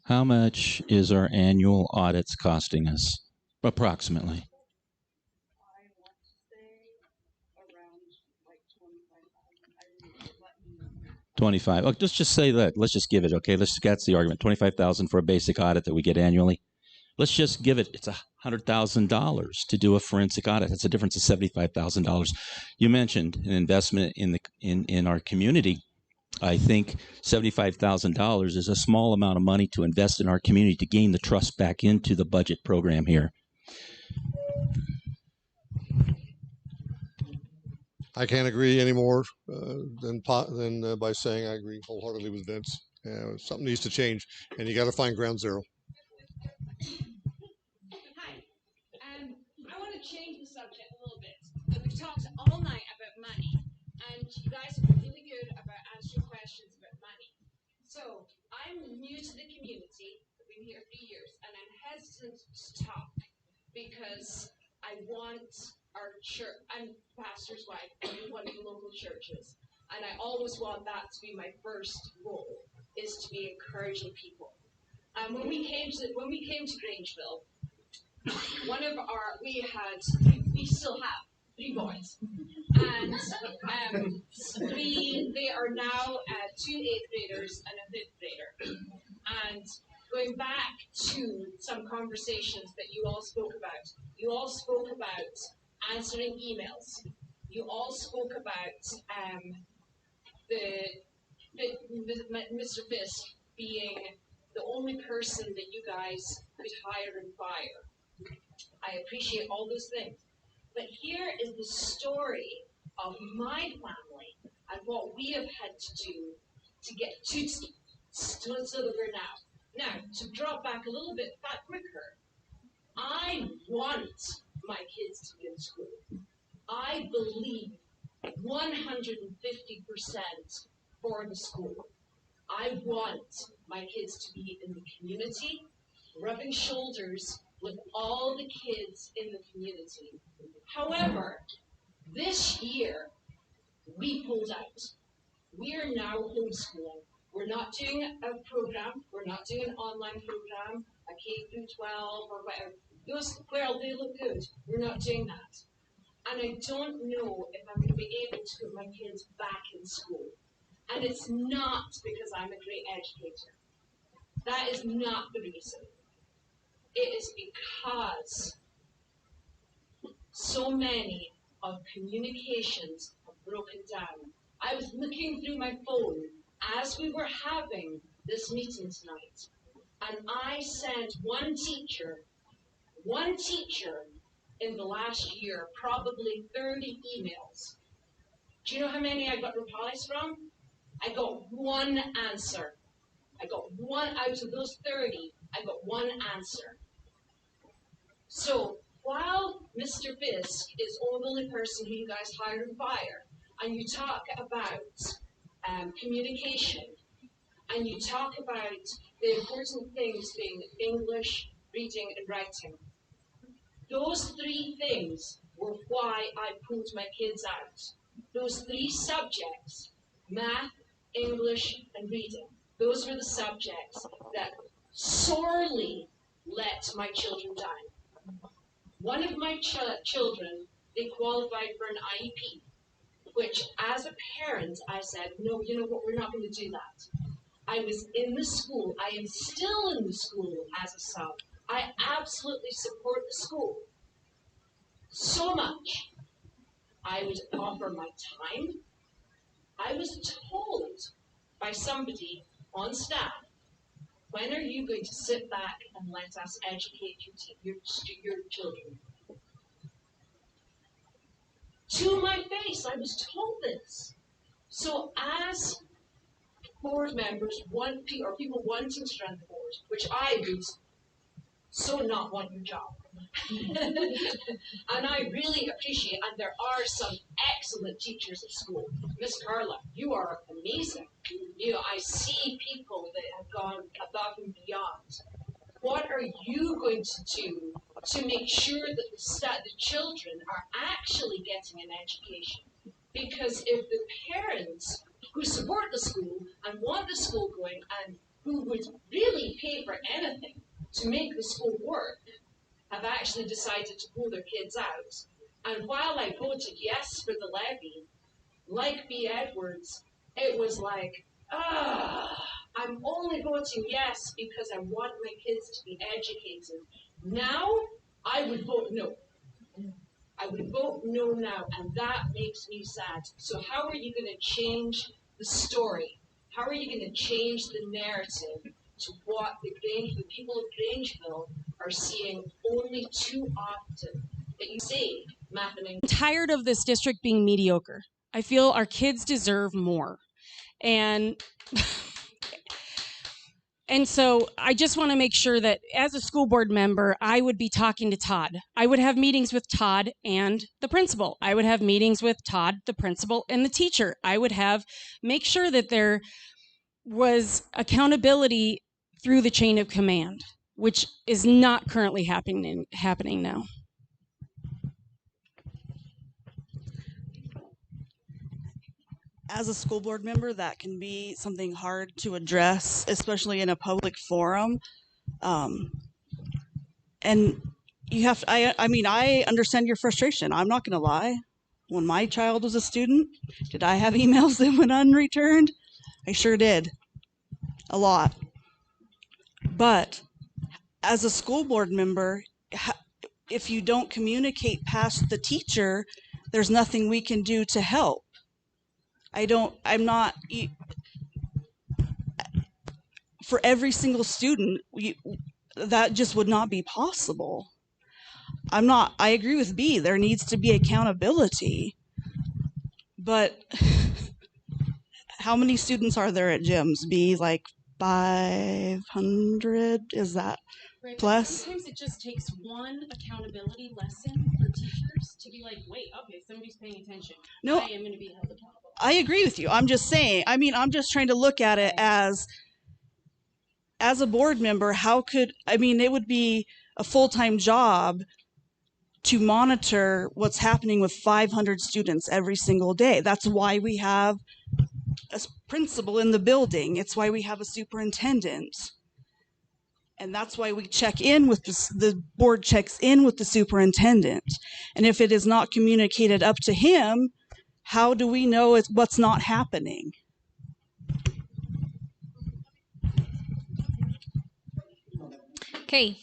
How much is our annual audits costing us, approximately? 25. Oh, let's just say that. Let's just give it. Okay, that's the argument. 25,000 for a basic audit that we get annually. Let's just give it, it's $100,000 to do a forensic audit. That's a difference of $75,000. You mentioned an investment in our community. I think $75,000 is a small amount of money to invest in our community to gain the trust back into the budget program here. I can't agree any more than by saying I agree wholeheartedly with Vince. Something needs to change, and you got to find ground zero. Hi. I want to change the subject a little bit. We've talked all night about money, and you guys have been really good about answering questions about money. So I'm new to the community. I've been here 3 years, and I'm hesitant to talk because I want our church. I'm pastor's wife in one of the local churches, and I always want that to be my first role, is to be encouraging people. When we came to Grangeville, we still have 3 boys, and they are now 2 8th graders and a 5th grader. And going back to some conversations that you all spoke about answering emails. You all spoke about Mr. Fisk being the only person that you guys could hire and fire. I appreciate all those things. But here is the story of my family and what we have had to do to get to so that we're now. Now, to drop back a little bit quicker, I want my kids to be in school. I believe 150% for the school. I want my kids to be in the community, rubbing shoulders with all the kids in the community. However, this year, we pulled out. We are now homeschooling. We're not doing a program. We're not doing an online program, a K through 12 or whatever. Those, well, they look good. We're not doing that. And I don't know if I'm going to be able to put my kids back in school. And it's not because I'm a great educator. That is not the reason. It is because so many of communications have broken down. I was looking through my phone as we were having this meeting tonight, and I sent one teacher in the last year probably 30 emails. Do you know how many I got replies from? I got one answer. I got one out of those 30, I got one answer. So while Mr. Fisk is the only person who you guys hire and fire, and you talk about communication, and you talk about the important things being English, reading, and writing, those 3 things were why I pulled my kids out. Those 3 subjects, math, English, and reading, those were the subjects that sorely let my children down. One of my children, they qualified for an IEP, which as a parent, I said, no, you know what, we're not going to do that. I was in the school. I am still in the school as a sub. I absolutely support the school so much. I would offer my time. I was told by somebody on staff, when are you going to sit back and let us educate your children? To my face, I was told this. So as board members or people wanting to run the board, which I would so not want your job. And I really appreciate, and there are some excellent teachers at school. Miss Carla, you are amazing. You know, I see people that have gone above and beyond. What are you going to do to make sure that the children are actually getting an education? Because if the parents who support the school and want the school going and who would really pay for anything to make the school work have actually decided to pull their kids out, and while I voted yes for the levy, like B Edwards, it was like, I I'm only voting yes because I want my kids to be educated. Now, I would vote no. I would vote no now, and that makes me sad. So how are you going to change the story? How are you going to change the narrative to what the people of Grangeville are seeing only too often? That you say math and English. I'm tired of this district being mediocre. I feel our kids deserve more. And so I just want to make sure that as a school board member, I would be talking to Todd. I would have meetings with Todd and the principal. I would have meetings with Todd, the principal, and the teacher. I would make sure that there was accountability through the chain of command, which is not currently happening now. As a school board member, that can be something hard to address, especially in a public forum. And you have to, I understand your frustration. I'm not going to lie. When my child was a student, did I have emails that went unreturned? I sure did. A lot. But as a school board member, if you don't communicate past the teacher, there's nothing we can do to help. For every single student, that just would not be possible. I agree with B, there needs to be accountability, but how many students are there at gyms? B, like 500, is that right, plus? Sometimes it just takes one accountability lesson for teachers to be like, wait, okay, somebody's paying attention. No, I am going to be held accountable. I agree with you. I'm just saying, I'm just trying to look at it as a board member, it would be a full-time job to monitor what's happening with 500 students every single day. That's why we have a principal in the building. It's why we have a superintendent. And that's why we check in with the board checks in with the superintendent. And if it is not communicated up to him, how do we know what's not happening? Okay,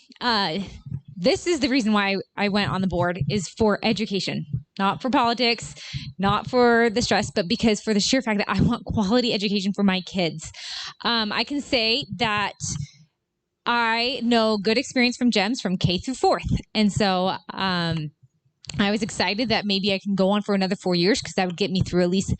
this is the reason why I went on the board, is for education, not for politics, not for the stress, but because for the sheer fact that I want quality education for my kids. I can say that I know good experience from GEMS from K through 4th. And so I was excited that maybe I can go on for another 4 years because that would get me through at least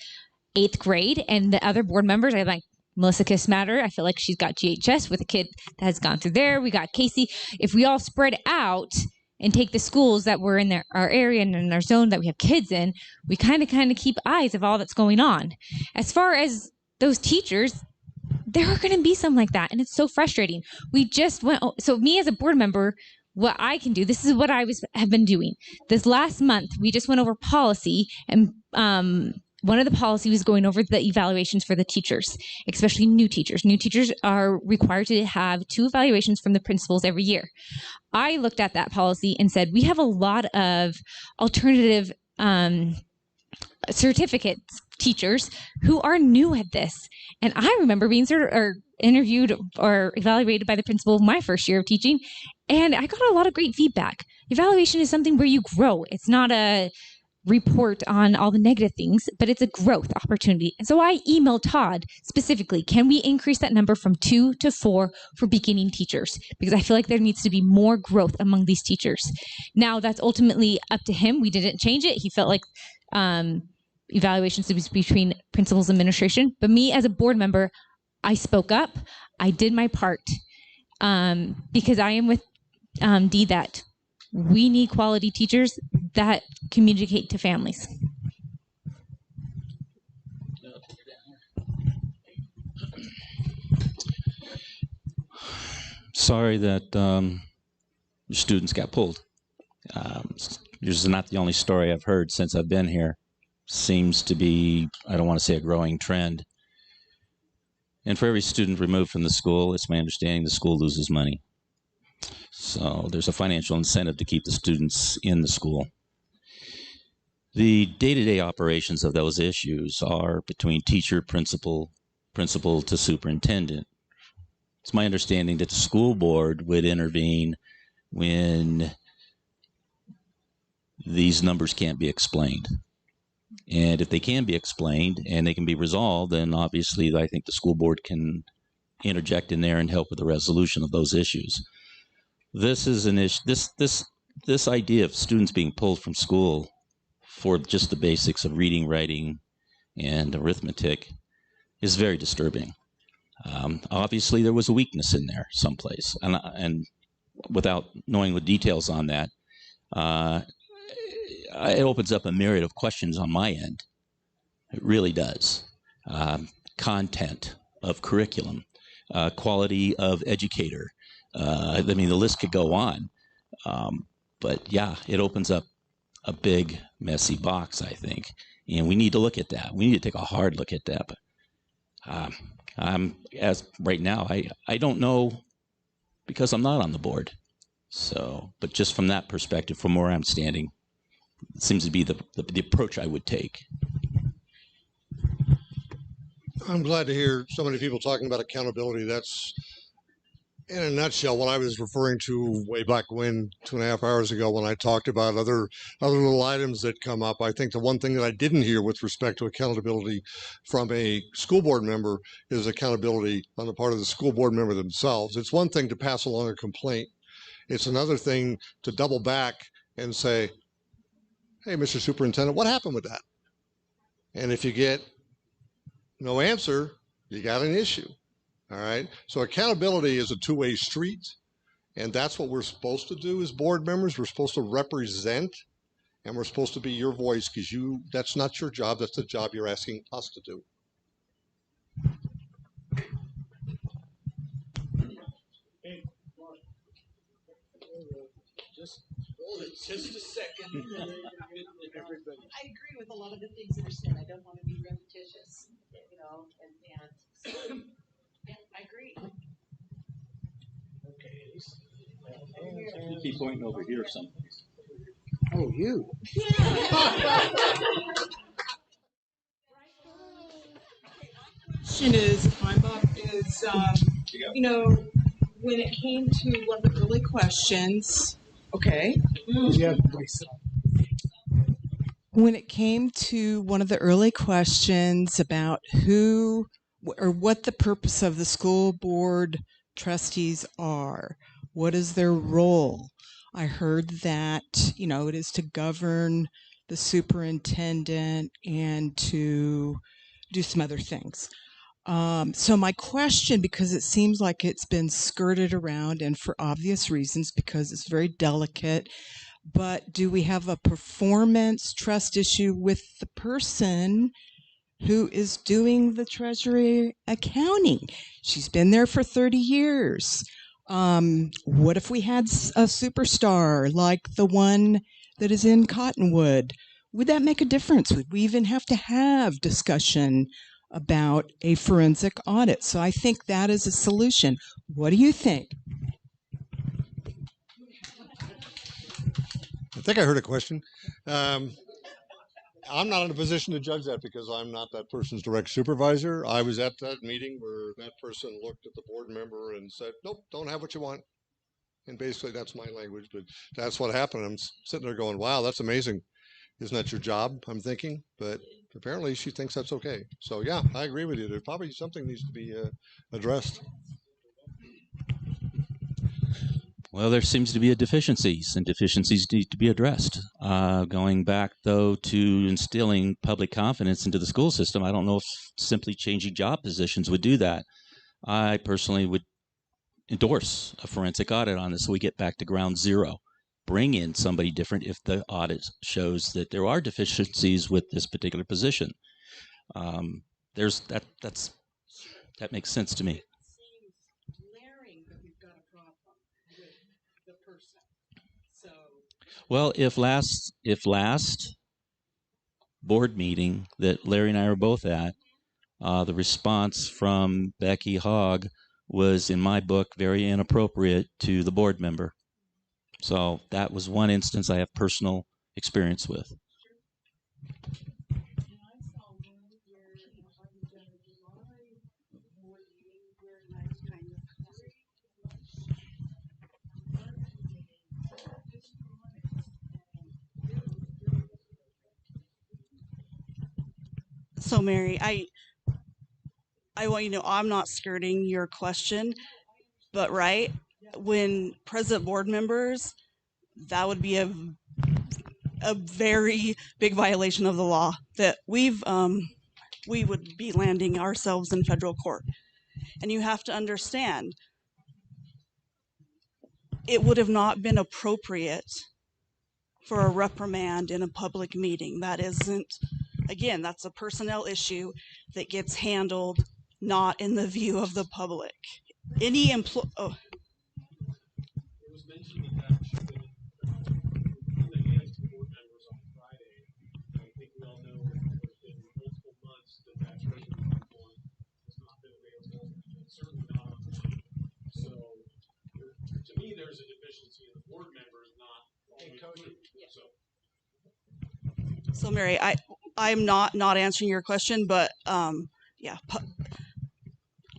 8th grade. And the other board members, I like Melissa Kissmatter. I feel like she's got GHS with a kid that has gone through there. We got Casey. If we all spread out and take the schools that were in our area and in our zone that we have kids in, we kind of keep eyes of all that's going on. As far as those teachers, there are going to be some like that. And it's so frustrating. We just went, so me as a board member, what I can do, this is what I have been doing. This last month, we just went over policy, and one of the policies was going over the evaluations for the teachers, especially new teachers. New teachers are required to have 2 evaluations from the principals every year. I looked at that policy and said, we have a lot of alternative certificates teachers who are new at this. And I remember being interviewed or evaluated by the principal my first year of teaching, and I got a lot of great feedback. Evaluation is something where you grow. It's not a report on all the negative things, but it's a growth opportunity. And so I emailed Todd specifically, can we increase that number from 2 to 4 for beginning teachers? Because I feel like there needs to be more growth among these teachers. Now that's ultimately up to him. We didn't change it. He felt like evaluations was between principals and administration, but me as a board member, I spoke up. I did my part because I am with Dee that we need quality teachers that communicate to families. Sorry that your students got pulled. This is not the only story I've heard since I've been here. Seems to be, I don't want to say a growing trend. And for every student removed from the school, it's my understanding the school loses money. So there's a financial incentive to keep the students in the school. The day-to-day operations of those issues are between teacher, principal to superintendent. it's my understanding that the school board would intervene when these numbers can't be explained. And if they can be explained and they can be resolved, then obviously I think the school board can interject in there and help with the resolution of those issues. This is an issue. This idea of students being pulled from school for just the basics of reading, writing, and arithmetic is very disturbing. Obviously, there was a weakness in there someplace, and without knowing the details on that, it opens up a myriad of questions on my end. It really does. Content of curriculum, quality of educator. I mean, the list could go on. But yeah, it opens up a big, messy box, I think. And we need to look at that. We need to take a hard look at that. But as right now, I don't know because I'm not on the board. So, but just from that perspective, from where I'm standing, it seems to be the approach I would take. I'm glad to hear so many people talking about accountability. That's, in a nutshell, what I was referring to way back when, 2.5 hours ago, when I talked about other little items that come up. I think the one thing that I didn't hear with respect to accountability from a school board member is accountability on the part of the school board member themselves. It's one thing to pass along a complaint. It's another thing to double back and say, hey, Mr. Superintendent, what happened with that? And if you get no answer, you got an issue. All right. So accountability is a two-way street. And that's what we're supposed to do as board members. We're supposed to represent, and we're supposed to be your voice, because that's not your job. That's the job you're asking us to do. Hey, Mark. Just hold it just a second. I agree with a lot of the things that are said. I don't want to be repetitious, you know, and I agree. Okay. You keep pointing over here someplace. Oh, you. Question is, you know, when it came to one of the early questions, okay. Yeah. When it came to one of the early questions about who or what the purpose of the school board trustees are, what is their role? I heard that, you know, it is to govern the superintendent and to do some other things. So my question, because it seems like it's been skirted around, and for obvious reasons, because it's very delicate, but do we have a performance trust issue with the person who is doing the Treasury accounting? She's been there for 30 years. What if we had a superstar like the one that is in Cottonwood? Would that make a difference? Would we even have to have discussion about a forensic audit? So I think that is a solution. What do you think? I think I heard a question. I'm not in a position to judge that because I'm not that person's direct supervisor. I was at that meeting where that person looked at the board member and said, nope, don't have what you want. And basically that's my language, but that's what happened. I'm sitting there going, wow, that's amazing. Isn't that your job? I'm thinking, but apparently she thinks that's okay. So yeah, I agree with you. There's probably something needs to be addressed. Well, there seems to be a deficiencies, and deficiencies need to be addressed. Going back, though, to instilling public confidence into the school system, I don't know if simply changing job positions would do that. I personally would endorse a forensic audit on this so we get back to ground zero. Bring in somebody different if the audit shows that there are deficiencies with this particular position. That makes sense to me. Well, if last board meeting that Larry and I were both at, the response from Becky Hogg was, in my book, very inappropriate to the board member. So that was one instance I have personal experience with. So Mary, I want you to know I'm not skirting your question, but right when present board members, that would be a very big violation of the law that we would be landing ourselves in federal court. And you have to understand, it would have not been appropriate for a reprimand in a public meeting. That isn't, again, that's a personnel issue that gets handled not in the view of the public. Any employee, oh. It was mentioned that should have been in the hands of the board members on Friday. I think we all know that there's been multiple months that treasury report has not been available, and certainly not on the sheet. So, to me, there's a deficiency in the board members not following through. So Mary, I'm not answering your question, but yeah,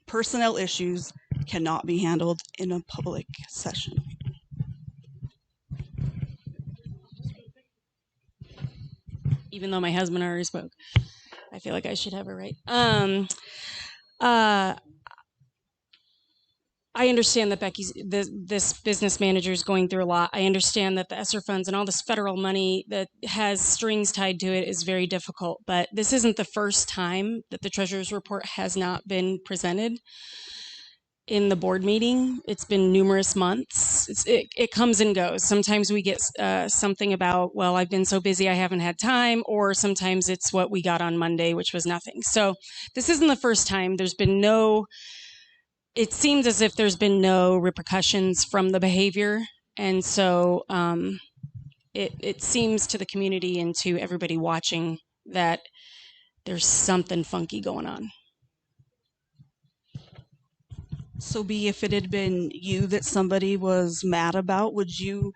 personnel issues cannot be handled in a public session. Even though my husband already spoke, I feel like I should have it right. I understand that this business manager is going through a lot. I understand that the ESSER funds and all this federal money that has strings tied to it is very difficult, but this isn't the first time that the treasurer's report has not been presented in the board meeting. It's been numerous months. It comes and goes. Sometimes we get something about, well, I've been so busy I haven't had time, or sometimes it's what we got on Monday, which was nothing. So this isn't the first time. There's been it seems as if there's been no repercussions from the behavior. And so it seems to the community and to everybody watching that there's something funky going on. So B, if it had been you that somebody was mad about, would you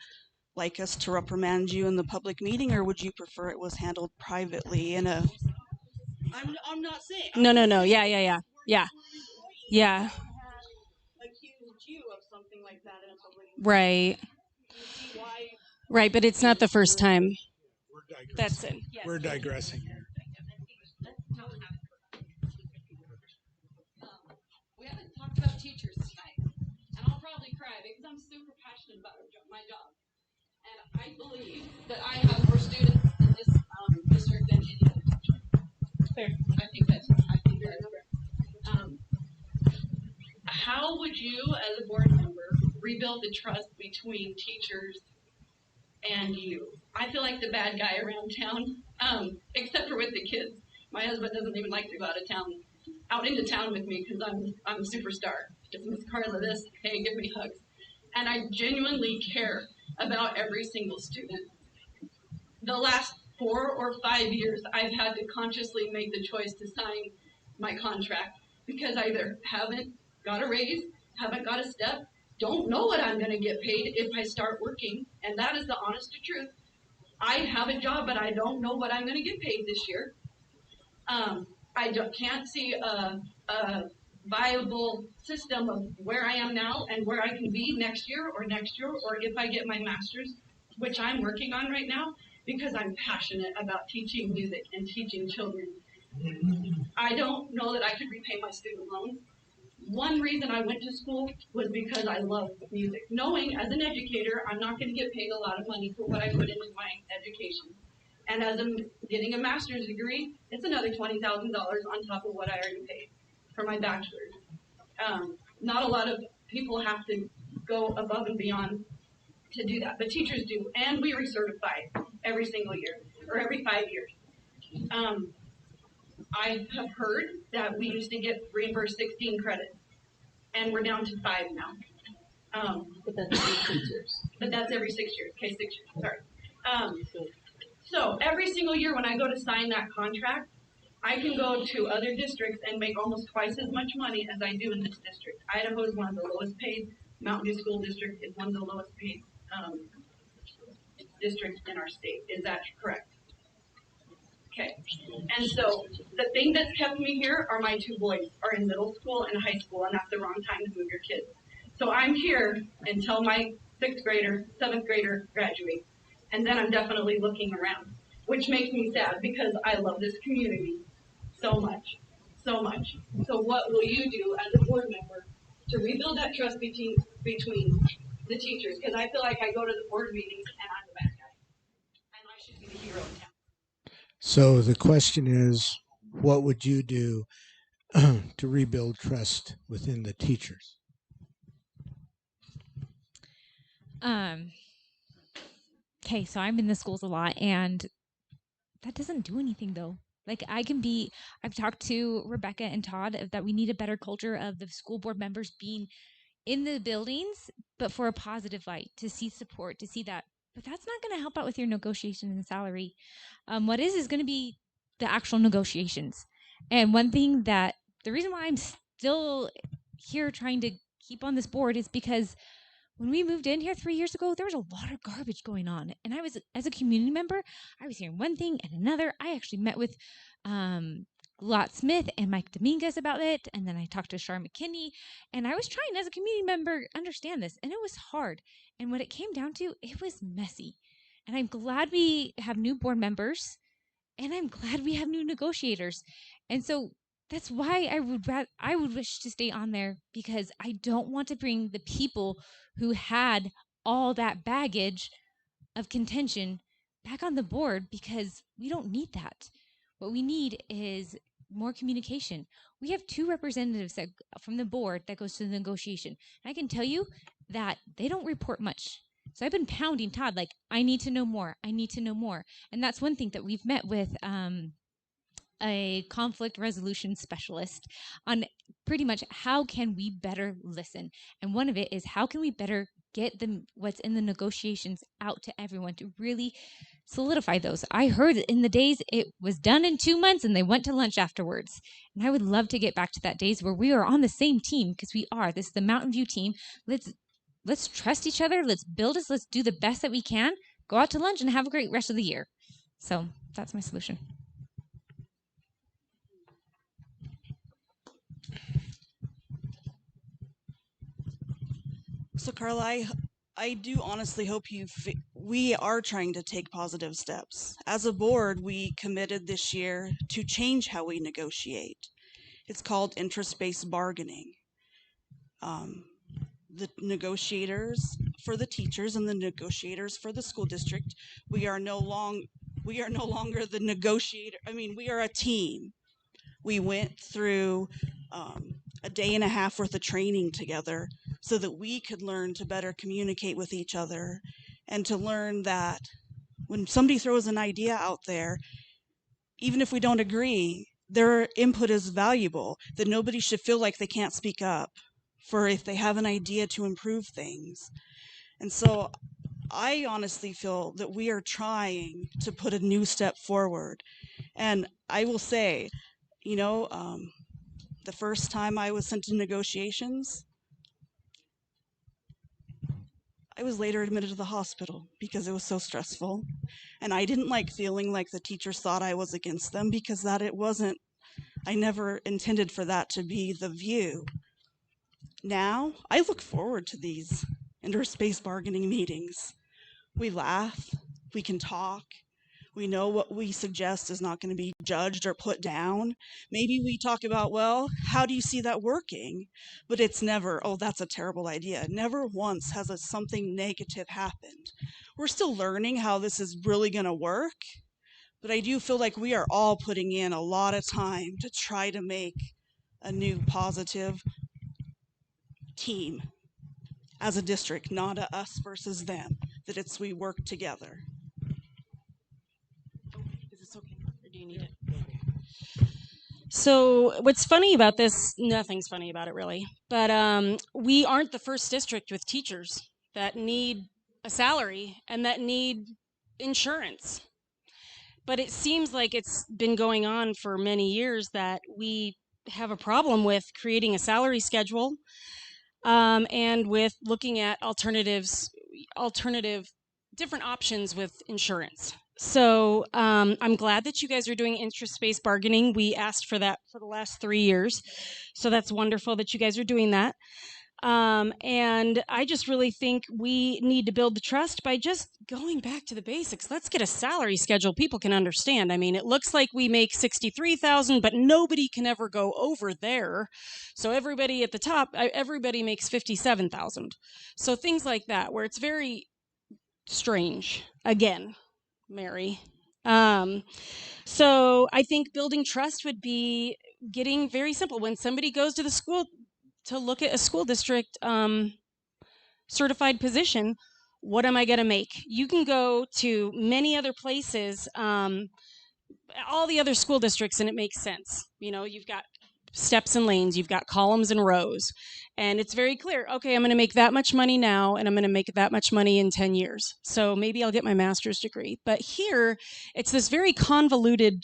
like us to reprimand you in the public meeting, or would you prefer it was handled privately in a... I'm not saying... No. Yeah. Accused you of something like that in a public meeting. Right. Right, but it's not the first time. That's it. Yes. We're digressing here. We haven't talked about teachers tonight, and I'll probably cry because I'm super passionate about my job. And I believe that I have more students in this district than any other teacher. Fair. I think that's fair. How would you, as a board member, rebuild the trust between teachers and you? I feel like the bad guy around town, except for with the kids. My husband doesn't even like to go out into town with me because I'm a superstar. It's Miss Carla this, hey, give me hugs. And I genuinely care about every single student. The last 4 or 5 years, I've had to consciously make the choice to sign my contract because I either haven't got a raise, haven't got a step, don't know what I'm going to get paid if I start working, and that is the honest truth. I have a job, but I don't know what I'm going to get paid this year. I can't see a viable system of where I am now and where I can be next year, or if I get my master's, which I'm working on right now, because I'm passionate about teaching music and teaching children. I don't know that I could repay my student loans. One reason I went to school was because I love music. Knowing as an educator, I'm not going to get paid a lot of money for what I put into my education. And as I'm getting a master's degree, it's another $20,000 on top of what I already paid for my bachelor's. Not a lot of people have to go above and beyond to do that, but teachers do, and we recertify every single year, or every 5 years. I have heard that we used to get reimbursed 16 credits, and we're down to 5 now. But that's every 6 years. But that's every 6 years. Okay, 6 years. Sorry. So every single year when I go to sign that contract, I can go to other districts and make almost twice as much money as I do in this district. Idaho is one of the lowest paid. Mountain View School District is one of the lowest paid districts in our state. Is that correct? Okay. And so the thing that's kept me here are my 2 boys are in middle school and high school, and that's the wrong time to move your kids. So I'm here until my 6th grader, 7th grader graduates. And then I'm definitely looking around, which makes me sad because I love this community. so much, so much. So what will you do as a board member to rebuild that trust between the teachers? Because I feel like I go to the board meetings and I'm the bad guy, and I should be the hero in town. So the question is, what would you do to rebuild trust within the teachers? Okay, so I'm in the schools a lot, and that doesn't do anything though. Like I've talked to Rebecca and Todd that we need a better culture of the school board members being in the buildings, but for a positive light, to see support, to see that. But that's not going to help out with your negotiation and salary. What is going to be the actual negotiations. And one thing that the reason why I'm still here trying to keep on this board is because when we moved in here 3 years ago, there was a lot of garbage going on. And I was, as a community member, I was hearing one thing and another. I actually met with Lot Smith and Mike Dominguez about it. And then I talked to Shar McKinney. And I was trying, as a community member, understand this. And it was hard. And what it came down to, it was messy. And I'm glad we have new board members. And I'm glad we have new negotiators. And so that's why I would wish to stay on there, because I don't want to bring the people who had all that baggage of contention back on the board, because we don't need that. What we need is more communication. We have 2 representatives from the board that goes to the negotiation. And I can tell you that they don't report much. So I've been pounding Todd, like, I need to know more. I need to know more. And that's one thing that we've met with a conflict resolution specialist on pretty much how can we better listen. And one of it is how can we better get what's in the negotiations out to everyone to really solidify those. I heard in the days it was done in 2 months and they went to lunch afterwards. And I would love to get back to that days where we are on the same team, because we are. This is the Mountain View team. Let's trust each other. Let's build us. Let's do the best that we can. Go out to lunch and have a great rest of the year. So that's my solution. So Carla, I do honestly hope we are trying to take positive steps. As a board, we committed this year to change how we negotiate. It's called interest-based bargaining. The negotiators for the teachers and the negotiators for the school district, we are no longer the negotiator. I mean, we are a team. We went through a day and a half worth of training together so that we could learn to better communicate with each other, and to learn that when somebody throws an idea out there, even if we don't agree, their input is valuable, that nobody should feel like they can't speak up for if they have an idea to improve things. And so I honestly feel that we are trying to put a new step forward. And I will say, the first time I was sent to negotiations, I was later admitted to the hospital because it was so stressful. And I didn't like feeling like the teachers thought I was against them, because I never intended for that to be the view. Now, I look forward to these interspace bargaining meetings. We laugh, we can talk, we know what we suggest is not going to be judged or put down. Maybe we talk about, well, how do you see that working? But it's never, oh, that's a terrible idea. Never once has something negative happened. We're still learning how this is really going to work, but I do feel like we are all putting in a lot of time to try to make a new positive team as a district, not a us versus them, that we work together. Is this okay, or do you need it? So what's funny about this, nothing's funny about it really, but we aren't the first district with teachers that need a salary and that need insurance. But it seems like it's been going on for many years that we have a problem with creating a salary schedule, and with looking at different options with insurance. So I'm glad that you guys are doing interest-based bargaining. We asked for that for the last 3 years. So that's wonderful that you guys are doing that. And I just really think we need to build the trust by just going back to the basics. Let's get a salary schedule people can understand. I mean, it looks like we make 63,000, but nobody can ever go over there. So everybody at the top, everybody makes 57,000. So things like that, where it's very strange. Again, Mary. So I think building trust would be getting very simple. When somebody goes to the school to look at a school district certified position, what am I going to make? You can go to many other places, all the other school districts, and it makes sense. You know, you've got steps and lanes, you've got columns and rows, and it's very clear. Okay, I'm going to make that much money now, and I'm going to make that much money in 10 years. So maybe I'll get my master's degree. But here, it's this very convoluted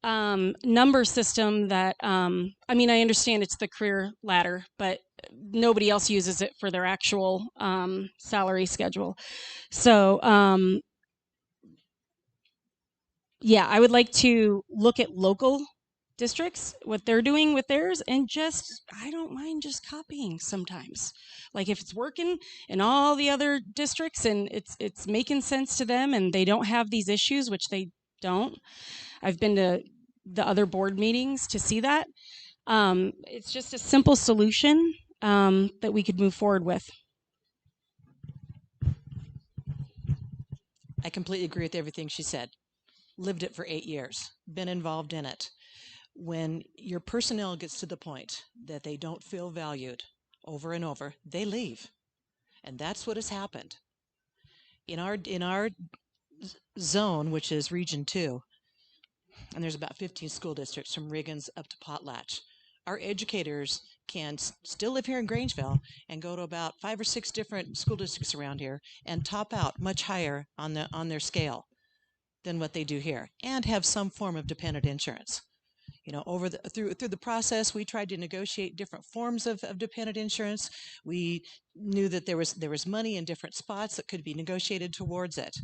number system that, I mean, I understand it's the career ladder, but nobody else uses it for their actual salary schedule. So, yeah, I would like to look at local districts, what they're doing with theirs, and just, I don't mind just copying sometimes. Like if it's working in all the other districts and it's making sense to them and they don't have these issues, which they don't. I've been to the other board meetings to see that. It's just a simple solution that we could move forward with. I completely agree with everything she said. Lived it for 8 years, been involved in it. When your personnel gets to the point that they don't feel valued over and over, they leave. And that's what has happened. In our zone, which is Region 2, and there's about 15 school districts from Riggins up to Potlatch, our educators can still live here in Grangeville and go to about 5 or 6 different school districts around here and top out much higher on their scale than what they do here, and have some form of dependent insurance. You know, through the process, we tried to negotiate different forms of dependent insurance. We knew that there was money in different spots that could be negotiated towards it,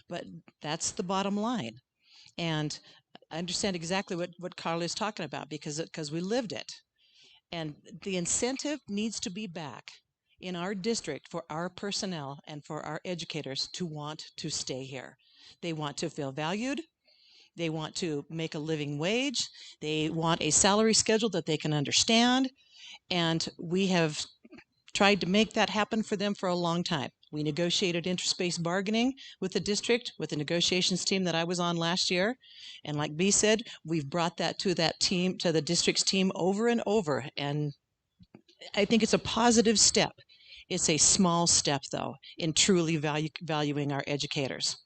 but that's the bottom line. And I understand exactly what Carla is talking about because we lived it. And the incentive needs to be back in our district for our personnel and for our educators to want to stay here. They want to feel valued. They want to make a living wage. They want a salary schedule that they can understand. And we have tried to make that happen for them for a long time. We negotiated interest-based bargaining with the district, with the negotiations team that I was on last year. And like B said, we've brought that to the district's team over and over. And I think it's a positive step. It's a small step, though, in truly valuing our educators.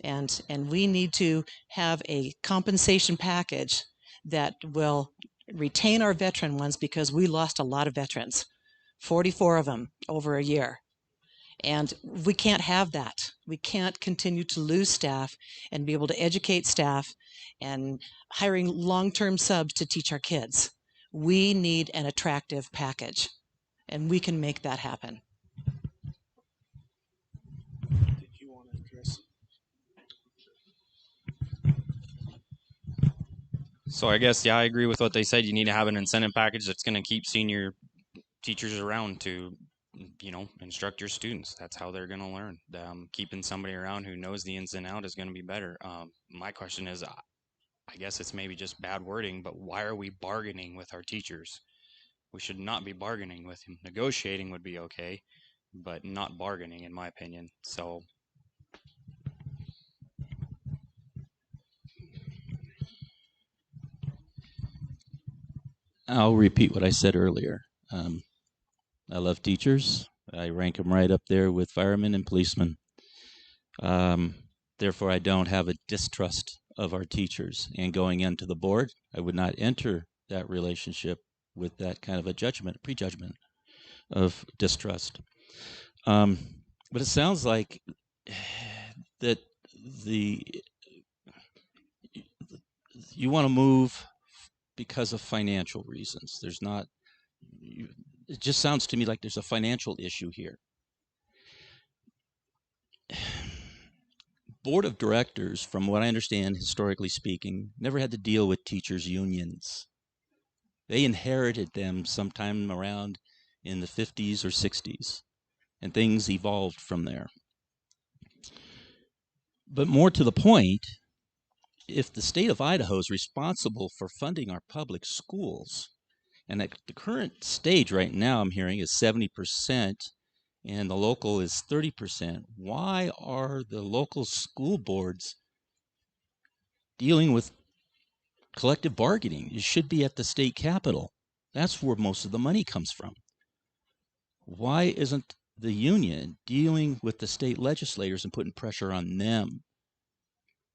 And we need to have a compensation package that will retain our veteran ones, because we lost a lot of veterans, 44 of them over a year. And we can't have that. We can't continue to lose staff and be able to educate staff and hiring long-term subs to teach our kids. We need an attractive package, and we can make that happen. Did you want to address? So I guess, yeah, I agree with what they said. You need to have an incentive package that's going to keep senior teachers around to, you know, instruct your students. That's how they're going to learn. Keeping somebody around who knows the ins and outs is going to be better. My question is, I guess it's maybe just bad wording, but why are we bargaining with our teachers? We should not be bargaining with them. Negotiating would be okay, but not bargaining, in my opinion. So I'll repeat what I said earlier. I love teachers. I rank them right up there with firemen and policemen. Therefore, I don't have a distrust of our teachers. And going into the board, I would not enter that relationship with that kind of a judgment, prejudgment of distrust. But it sounds like that you want to move because of financial reasons. There's not, it just sounds to me like there's a financial issue here. Board of directors, from what I understand, historically speaking, never had to deal with teachers' unions. They inherited them sometime around in the 50s or 60s, and things evolved from there. But more to the point, if the state of Idaho is responsible for funding our public schools, and at the current stage right now I'm hearing is 70%, and the local is 30%, why are the local school boards dealing with collective bargaining? It should be at the state capitol. That's where most of the money comes from. Why isn't the union dealing with the state legislators and putting pressure on them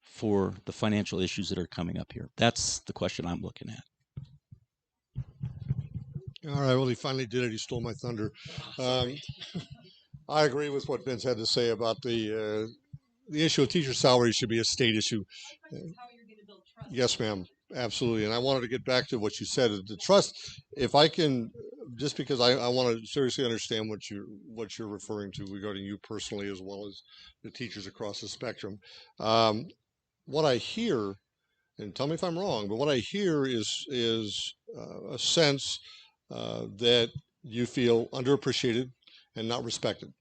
for the financial issues that are coming up here? That's the question I'm looking at. All right, well, he finally did it. He stole my thunder. I agree with what Vince had to say about the issue of teacher salaries should be a state issue. Yes, ma'am, absolutely. And I wanted to get back to what you said. The trust, if I can, just because I want to seriously understand what you're referring to regarding you personally as well as the teachers across the spectrum. What I hear, and tell me if I'm wrong, but what I hear is a sense that you feel underappreciated and not respected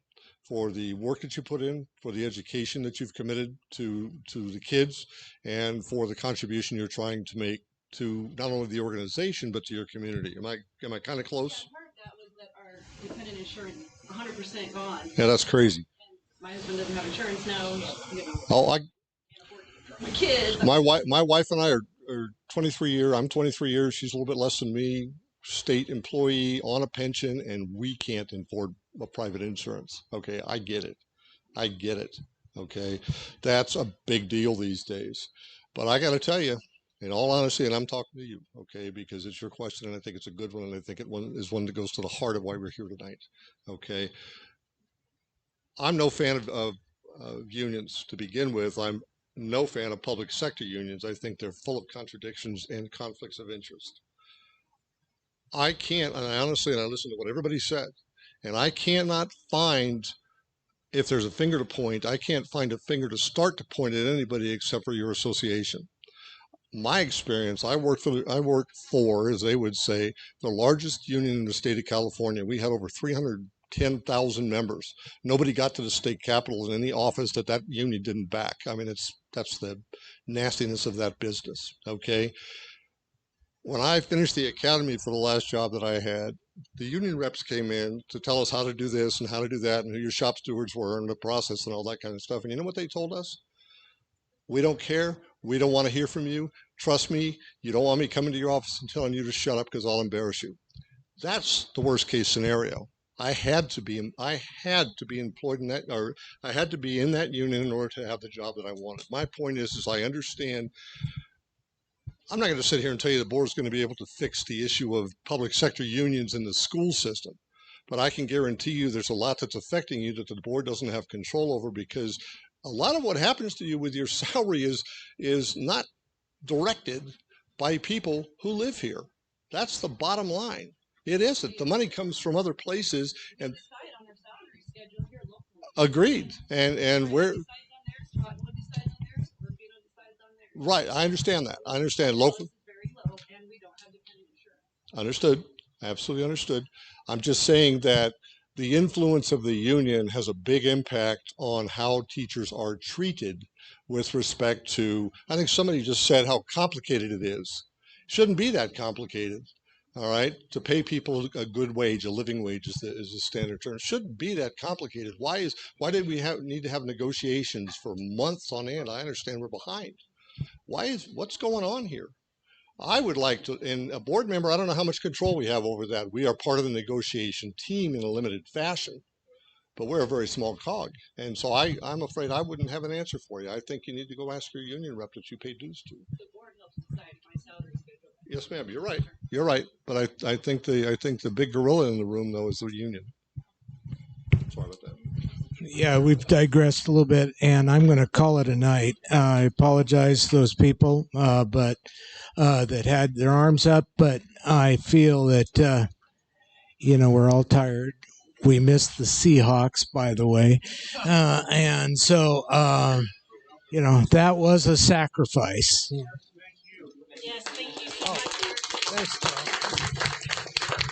for the work that you put in, for the education that you've committed to the kids, and for the contribution you're trying to make to not only the organization but to your community. Am I kind of close? Yeah, part of that was that our dependent insurance 100% gone. Yeah, that's crazy. My husband doesn't have insurance now. You know. Oh, My kids. My wife and I are 23 years. I'm 23 years. She's a little bit less than me. State employee on a pension, and we can't afford a private insurance. Okay, I get it. Okay, that's a big deal these days. But I got to tell you, in all honesty, and I'm talking to you, okay, because it's your question, and I think it's a good one, and I think it is one that goes to the heart of why we're here tonight. Okay, I'm no fan of unions to begin with. I'm no fan of public sector unions. I think they're full of contradictions and conflicts of interest. I can't, and I honestly, and I listen to what everybody said, and I cannot find, if there's a finger to point, I can't find a finger to start to point at anybody except for your association. My experience, I worked for, as they would say, the largest union in the state of California. We had over 310,000 members. Nobody got to the state capitol in any office that union didn't back. I mean, that's the nastiness of that business, okay? When I finished the academy for the last job that I had, the union reps came in to tell us how to do this and how to do that and who your shop stewards were and the process and all that kind of stuff. And you know what they told us? We don't care. We don't want to hear from you. Trust me, you don't want me coming to your office and telling you to shut up because I'll embarrass you. That's the worst case scenario. I had to be employed in that, or I had to be in that union in order to have the job that I wanted. My point is I understand. I'm not going to sit here and tell you the board's going to be able to fix the issue of public sector unions in the school system, but I can guarantee you there's a lot that's affecting you that the board doesn't have control over, because a lot of what happens to you with your salary is not directed by people who live here. That's the bottom line. It isn't. The money comes from other places, and agreed. And we're right. I understand that. I understand local. Understood. Absolutely understood. I'm just saying that the influence of the union has a big impact on how teachers are treated with respect to, I think somebody just said how complicated it is. It shouldn't be that complicated. All right, to pay people a good wage, a living wage is the standard term. It shouldn't be that complicated. Why did we need to have negotiations for months on end? I understand we're behind. What's going on here? I would like to, and a board member, I don't know how much control we have over that. We are part of the negotiation team in a limited fashion, but we're a very small cog. And so I'm afraid I wouldn't have an answer for you. I think you need to go ask your union rep that you pay dues to. The board helps decide my salary schedule. Yes, ma'am. You're right. You're right. But I think the big gorilla in the room though is the union. Sorry about that. Yeah, we've digressed a little bit, and I'm going to call it a night. I apologize to those people, but that had their arms up. But I feel that we're all tired. We missed the Seahawks, by the way, and so that was a sacrifice. Yes, thank you. Oh, thanks, Tom.